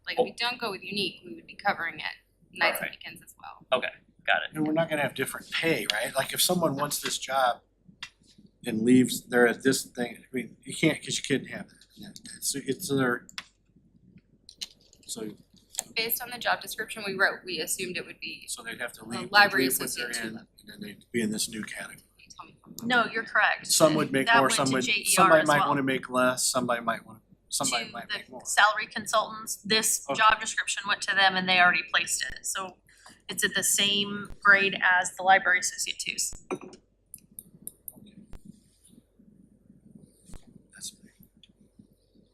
Like, if we don't go with Unique, we would be covering it nights and Alright. weekends as well. Okay, got it. And we're not gonna have different pay, right? Like if someone wants this job and leaves, they're at this thing, I mean, you can't, cause you couldn't have that. It's their, so Based on the job description we wrote, we assumed it would be they'd have to leave. library leave what they're associate in, 2 and then they'd be in this new category. No, you're correct. Some would make That more, went some to would, JER somebody as might well. wanna make less, somebody might To make more. the salary consultants, this Okay. job description went to them and they already placed it. So It's at the same grade as the library associate twos.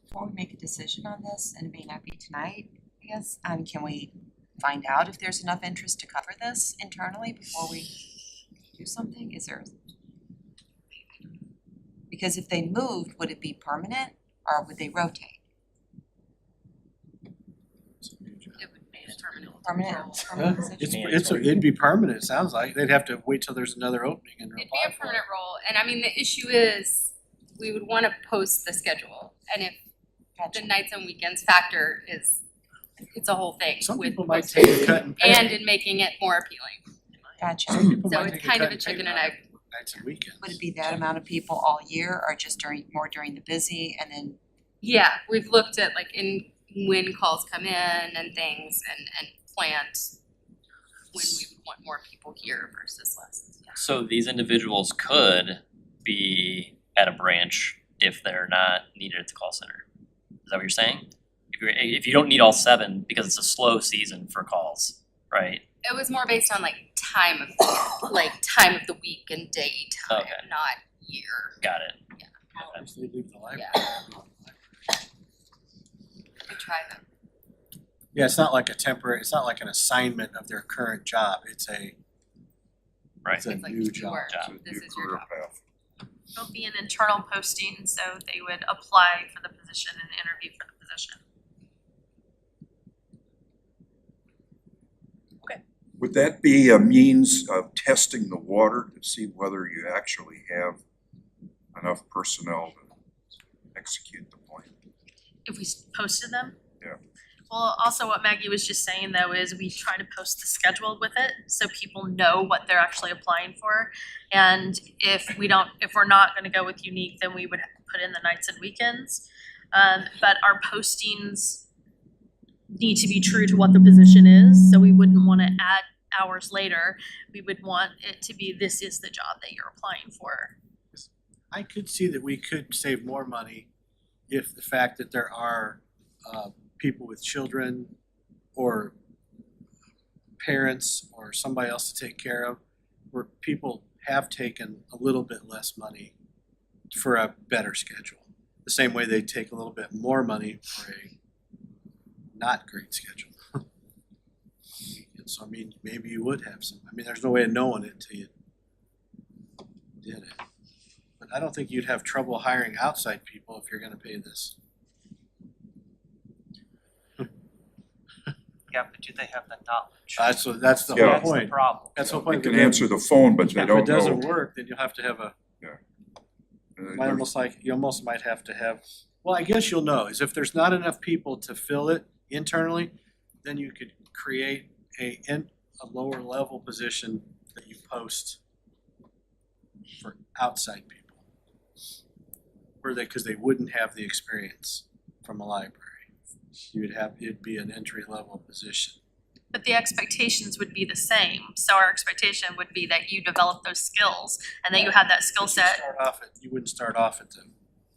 Before we make a decision on this, and it may not be tonight, I guess, can we find out if there's enough interest to cover this internally before we do something? Is there? Because if they moved, would it be permanent or would they rotate? It would be a permanent. Permanent position? It'd be permanent, it sounds like. They'd have to wait till there's another opening and It'd apply be a for it. permanent role, and I mean, the issue is, we would wanna post the schedule, and if the nights and weekends factor is, it's a whole thing Some with people might take a cut and pay. and in making it more appealing. Gotcha. Some people So might it's take kind of cut a chicken pay and egg. Nights and weekends. Would it be that amount of people all year or just more during the busy and then? Yeah, we've looked at like when calls come in and things and planned when we would want more people here versus less. So these individuals could be at a branch if they're not needed at the call center. Is that what you're saying? If you don't need all 7 because it's a slow season for calls, right? It was more based on like time of the week and day time, Okay. not year. Got it. If they leave the library. We try them. Yeah, it's not like a temporary, it's not like an assignment of their current job, it's a Right. a like new job. work. Job. This is your job. It'll be an internal posting, so they would apply for the position and interview for the position. Would that be a means of testing the water to see whether you actually have enough personnel to execute the plan? If we posted them? Yeah. Well, also what Maggie was just saying though is we try to post the schedule with it so people know what they're actually applying for. And if we're not gonna go with unique, then we would put in the nights and weekends. But our postings need to be true to what the position is, so we wouldn't wanna add hours later. We would want it to be, this is the job that you're applying for. I could see that we could save more money if the fact that there are people with children or parents or somebody else to take care of, where people have taken a little bit less money for a better schedule. The same way they take a little bit more money for a not great schedule. And so, I mean, maybe you would have some, I mean, there's no way of knowing it till you did it. But I don't think you'd have trouble hiring outside people if you're gonna pay this. Yeah, but do they have the knowledge? That's the That's whole Yeah. the point. problem. That's the whole They point. can answer the phone, but they If don't it doesn't know. work, then you'll have to have a, Uh, might almost like, you almost might have to have, well, I guess you'll know, is if there's not enough people to fill it internally, then you could create a lower level position that you post for outside people. Cause they wouldn't have the experience from a library. It'd be an entry level position. But the expectations would be the same. So our expectation would be that you develop those skills and that you have that skill set. You wouldn't start off at the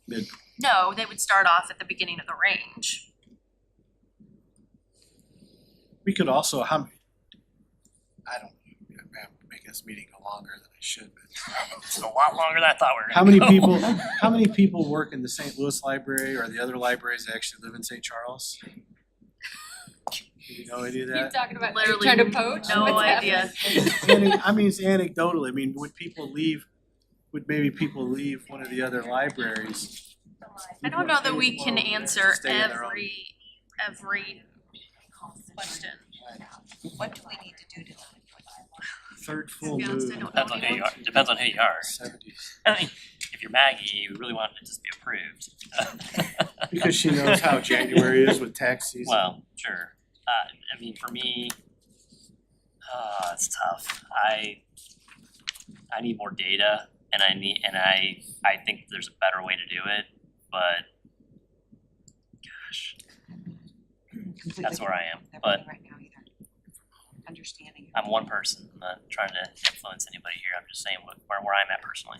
mid. No, they would start off at the beginning of the range. We could also, I don't, I'm making this meeting go longer than I should, but. It's a lot longer than I thought we were How gonna many go. how many people work in the St. Louis Library or the other libraries that actually live in St. Charles? Do you know any of Keep that? talking about Literally trying to poach. no What's idea. happening? I mean, it's anecdotally, I mean, would maybe people leave one of the other libraries? I don't know that we can answer Stay in their own- every question. What do we need to do to? Third To full be honest, move. I don't know Depends on who you anyone. are, depends on who you are. 70s. I mean, if you're Maggie, you really want it to just be approved. Because she knows how January is with tax season. Well, sure. I mean, for me, it's tough. I need more data, and I think there's a better way to do it, but gosh, that's where I am. But Right now either. Understanding. I'm one person. I'm not trying to influence anybody here. I'm just saying where I'm at personally.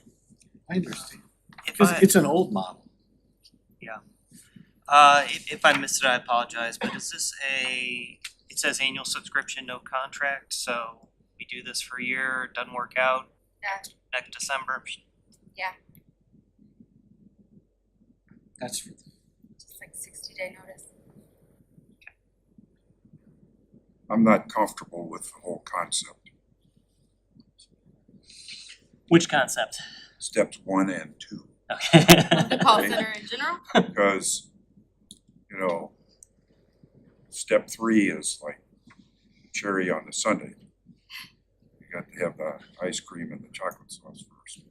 I understand. If Because I, it's an old model. if I missed it, I apologize, but is it says annual subscription, no contract, so we do this for a year, it doesn't work out, Yeah, next December. yeah, That's just like 60-day notice. I'm not comfortable with the whole concept. Which concept? Steps 1 and 2, Okay. The call center in general? because, you know, step 3 is like cherry on the sundae. You got to have the ice cream and the chocolate sauce first. And,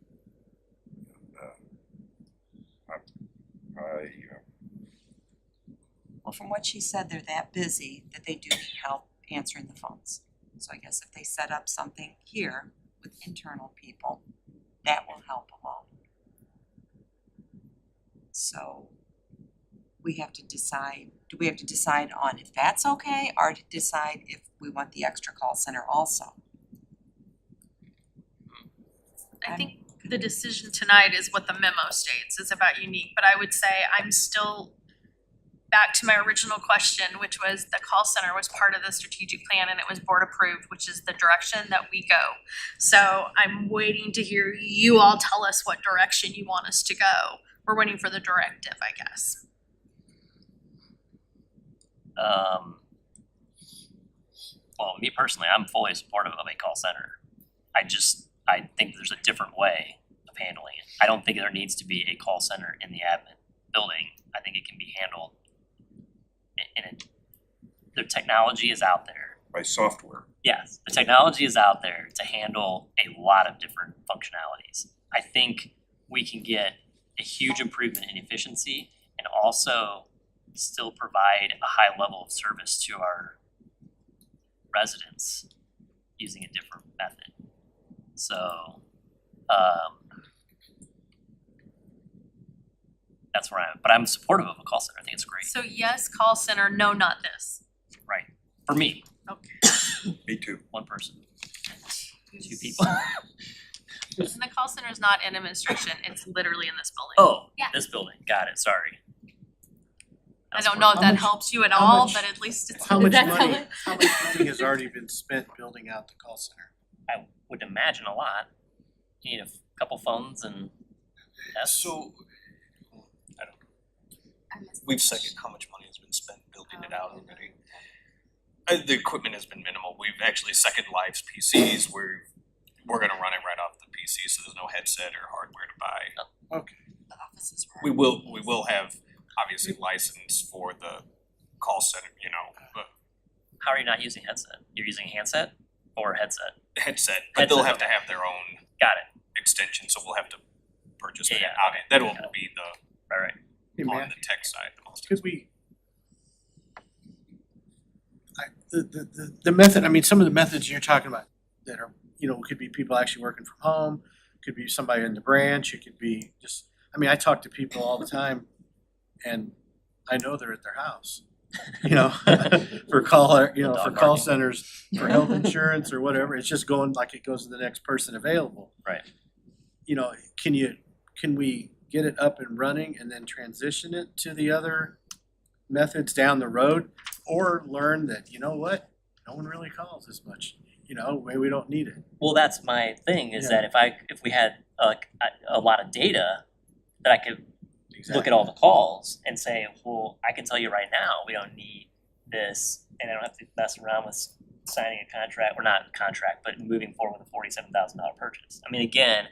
Well, from what she said, they're that busy that they do need help answering the phones. So I guess if they set up something here with internal people, that will help a lot. So we have to decide, do we have to decide on if that's okay, or to decide if we want the extra call center also? I think the decision tonight is what the memo states, it's about unique, but I would say I'm still back to my original question, which was the call center was part of the strategic plan and it was board approved, which is the direction that we go. So I'm waiting to hear you all tell us what direction you want us to go. We're waiting for the directive, I guess. Well, me personally, I'm fully supportive of a call center. I think there's a different way of handling it. I don't think there needs to be a call center in the admin building. I think it can be handled the technology is out there. by software. Yes, the technology is out there to handle a lot of different functionalities. I think we can get a huge improvement in efficiency and also still provide a high level of service to our residents using a different method. So, that's where I'm, but I'm supportive of a call center. I think it's great. So yes, call center, no, not this. Right. For me, Okay. Me too. one person, 2 people. And the call center is not in administration, it's literally in this building. Oh, Yeah. this building. Got it. Sorry. I don't know if How that much- helps you at how all, much- but at least it's. How much that's money, how much money has already been spent building out the call center? I would imagine a lot. You need a couple phones and that's So, I don't know, we've second how much money has been spent building it out already. The equipment has been minimal, we've actually second lives PCs, we're gonna run it right off the PC, so there's no headset or hardware to buy. Okay. The offices were. We will have obviously license for the call center, you know, but how are you not using headset? You're using handset or headset? headset, but they'll Headset, have to have their own Got it. extension, so we'll have to purchase that Yeah, out. okay. That'll Got it. be the, All right. Hey, on Matt, the tech side most. could we? The method, I mean, some of the methods you're talking about that are, you know, could be people actually working from home, could be somebody in the branch, it could be just, I mean, I talk to people all the time and I know they're at their house. You know, for call centers, for health insurance or whatever, it's just going like it goes to the next person available. Right. You know, can we get it up and running and then transition it to the other methods down the road? Or learn that, you know what, no one really calls as much, you know, maybe we don't need it. Well, that's my thing is Yeah. that if we had a lot of data that I could look at all the calls and say, well, I can tell you right now, we don't need this, and I don't have to mess around with signing a contract, or not contract, but moving forward with a $47,000 purchase. I mean, again,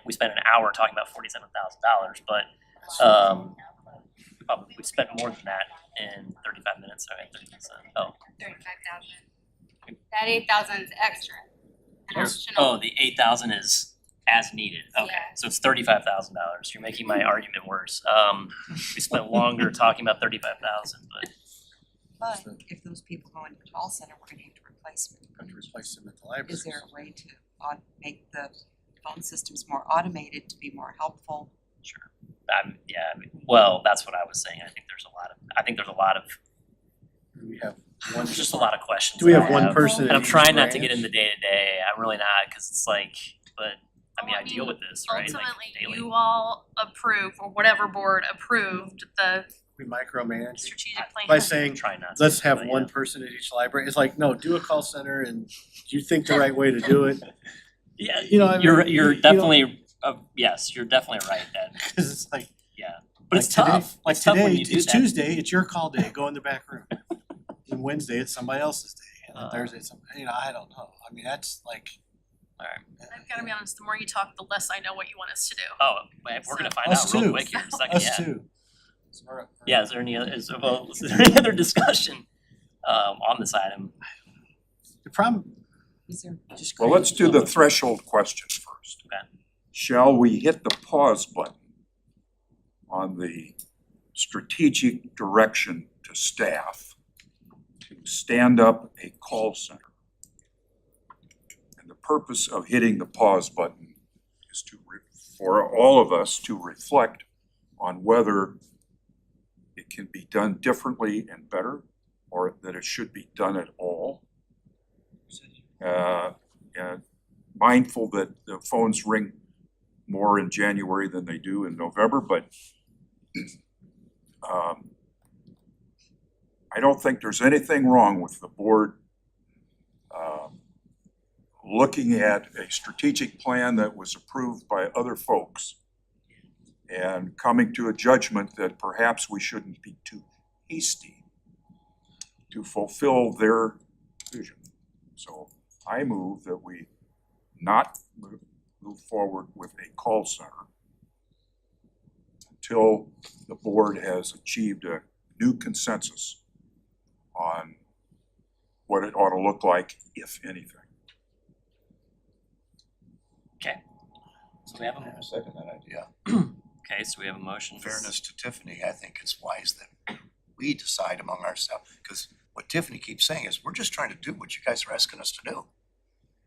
we spent an hour talking about $47,000, but we spent more than that in 35 minutes. Sorry, 30 minutes. Oh, 35,000. That 8,000 is extra. Additional. oh, the 8,000 is as needed. Okay, Yeah. so it's $35,000. You're making my argument worse. We spent longer talking about 35,000, but But if those people go into the call center, we're gonna have to replace them. Got to replace them at the library. Is there a way to make the phone systems more automated to be more helpful? sure. Well, that's what I was saying. I think there's a lot of We have one, there's just a lot of questions. do we that have I one person And at I'm each trying not to get branch? into day to day. I'm really not, because it's like, but I mean, Well, I deal with this, right? Like Ultimately, daily. you all approve, or whatever board approved the we micromanage Strategic plan. by saying, Try not to. let's have but one yeah. person at each library. It's like, no, do a call center and do you think the right way to do it? Yeah, You know, I mean, you're you know- definitely, yes, you're definitely right that, Cause it's like, yeah. But it's like today- tough. Like It's tough when today, you do it's that. Tuesday, it's your call day, go in the back room. And Wednesday, it's somebody else's day, and then Thursday, it's somebody, you know, I don't know. I mean, that's like, I've gotta be honest, the more you talk, the less I know what you want us to do. Oh, man, we're gonna find Us out real too. quick here in a second, us yeah. too. So we're- Yeah, is there any other, is there any other discussion on this item? The problem, Is there just? Well, let's do the threshold question first. Okay. Shall we hit the pause button on the strategic direction to staff to stand up a call center? And the purpose of hitting the pause button is for all of us to reflect on whether it can be done differently and better, or that it should be done at all. And mindful that the phones ring more in January than they do in November, but I don't think there's anything wrong with the board looking at a strategic plan that was approved by other folks and coming to a judgment that perhaps we shouldn't be too hasty to fulfill their vision. So I move that we not move forward with a call center until the board has achieved a new consensus on what it ought to look like, if anything. Okay. So we have I a, second that idea. okay, so we have a motion. In fairness to Tiffany, I think it's wise that we decide among ourselves, because what Tiffany keeps saying is, we're just trying to do what you guys are asking us to do.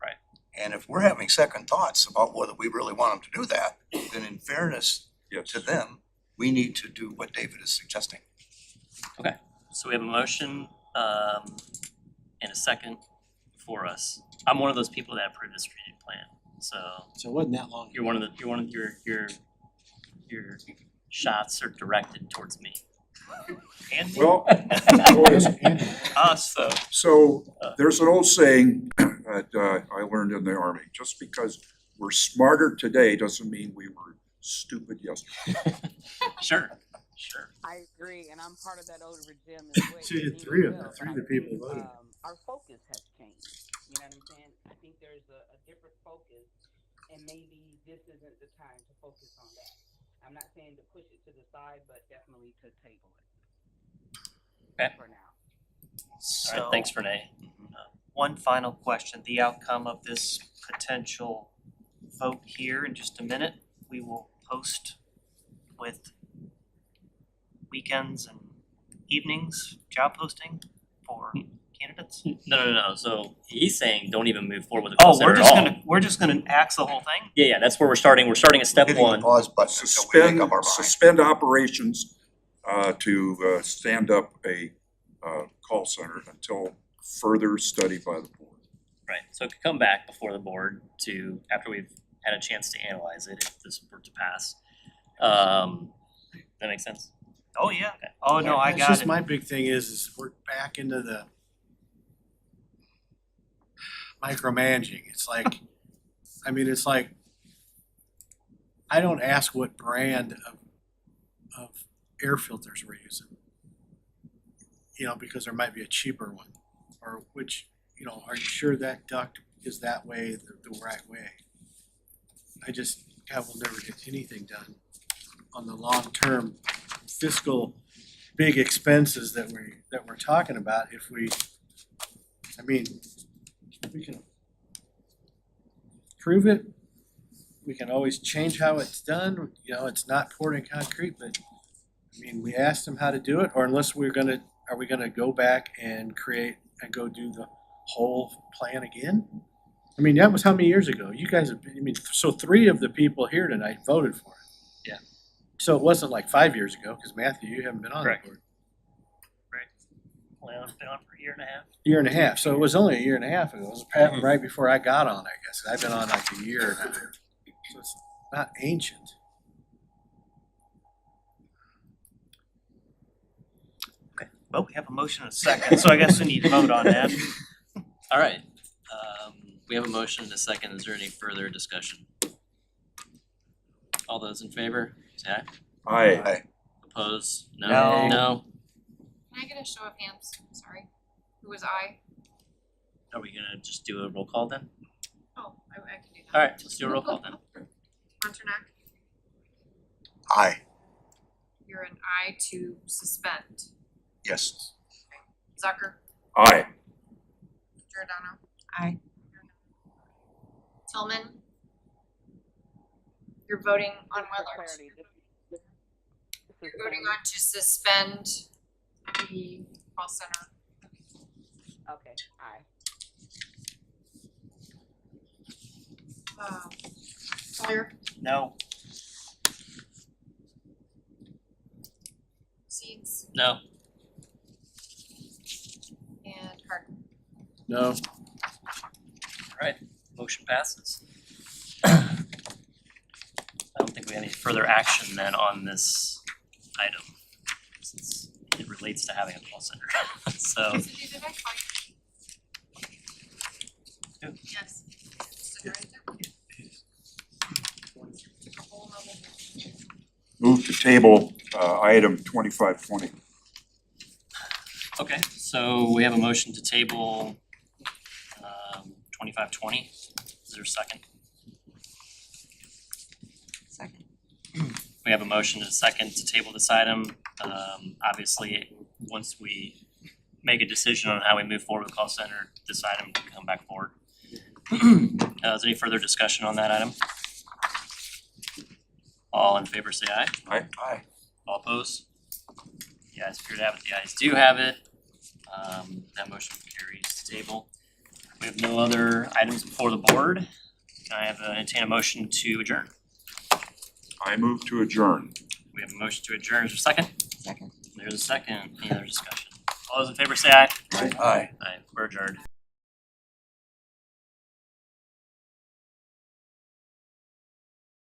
Right. And if we're having second thoughts about whether we really want them to do that, then in fairness to them, we need to do what David is suggesting. Okay, so we have a motion and a second for us. I'm one of those people that approved the strategic plan, so so it wasn't that long. you're one of your shots are directed towards me. And Well, us, so. So there's an old saying that I learned in the Army, just because we're smarter today doesn't mean we were stupid yesterday. Sure. I agree, and I'm part of that older gym as well. So you had three of the people voted. Our focus has changed, you know what I'm saying? I think there's a different focus, and maybe this isn't the time to focus on that. I'm not saying to push it to the side, but definitely to table it. Okay. For now. All right, thanks, Renee. One final question, the outcome of this potential vote here in just a minute, we will post with weekends and evenings, job posting for candidates? No, so he's saying don't even move forward with the call Oh, center at all. we're just gonna axe the whole thing? Yeah, that's where we're starting at step Hitting the one. pause button until we make up our mind. Suspend operations to stand up a call center until further study by the board. Right, so it could come back before the board to, after we've had a chance to analyze it, if this were to pass. That makes sense? Oh, yeah. Oh, no, I It's got just it. my big thing is we're back into the micromanaging. It's like, I mean, it's like, I don't ask what brand of air filters we're using. You know, because there might be a cheaper one, or which, you know, are you sure that duct is that way, the right way? I just, God, we'll never get anything done on the long-term fiscal big expenses that we're talking about if we, I mean, we can prove it. We can always change how it's done, you know, it's not poured in concrete, but I mean, we asked them how to do it, or unless are we gonna go back and create and go do the whole plan again? I mean, that was how many years ago? You guys have, so 3 of the people here tonight voted for it. Yeah. So it wasn't like 5 years ago, because Matthew, you haven't been on the Correct. board. Well, it's been on for a year and a half. Year and a half, so it was only a year and a half ago. It was right before I got on, I guess. I've been on like a year now. So it's not ancient. Well, we have a motion and a second, so I guess we need to vote on that. All right, we have a motion and a second. Is there any further discussion? All those in favor, say aye. Aye. Oppose? No. No? Can I get a show of hands? Sorry. Who was I? Are we gonna just do a roll call then? Oh, I can do that. All right, let's do a roll call then. Monternack, Aye. you're an I to suspend. Yes. Zucker, Aye. Giordano. Aye. Tillman. You're voting on For whether clarity, this is you're voting Sam. on to suspend the call center. Okay, aye. Sawyer, No. Seeds, No? and Hardin. No. Alright, motion passes. I don't think we have any further action then on this item, since it relates to having a call center, so. Did I call you? Yes. Sit right there. Took a whole nother- Move to table, item 2520. Okay, so we have a motion to table 2520. Is there a second? Second. We have a motion and a second to table this item. Obviously, once we make a decision on how we move forward with the call center, this item can come back forward. Is there any further discussion on that item? All in favor say aye. Aye. All opposed? The ayes appear to have it, the ayes do have it. That motion carries to table. We have no other items before the board. Can I have entertain a motion to adjourn? I move to adjourn. We have a motion to adjourn. Is there a second? Second. There's a second. Any other discussion? All those in favor say aye. Aye. Aye, we're adjourned.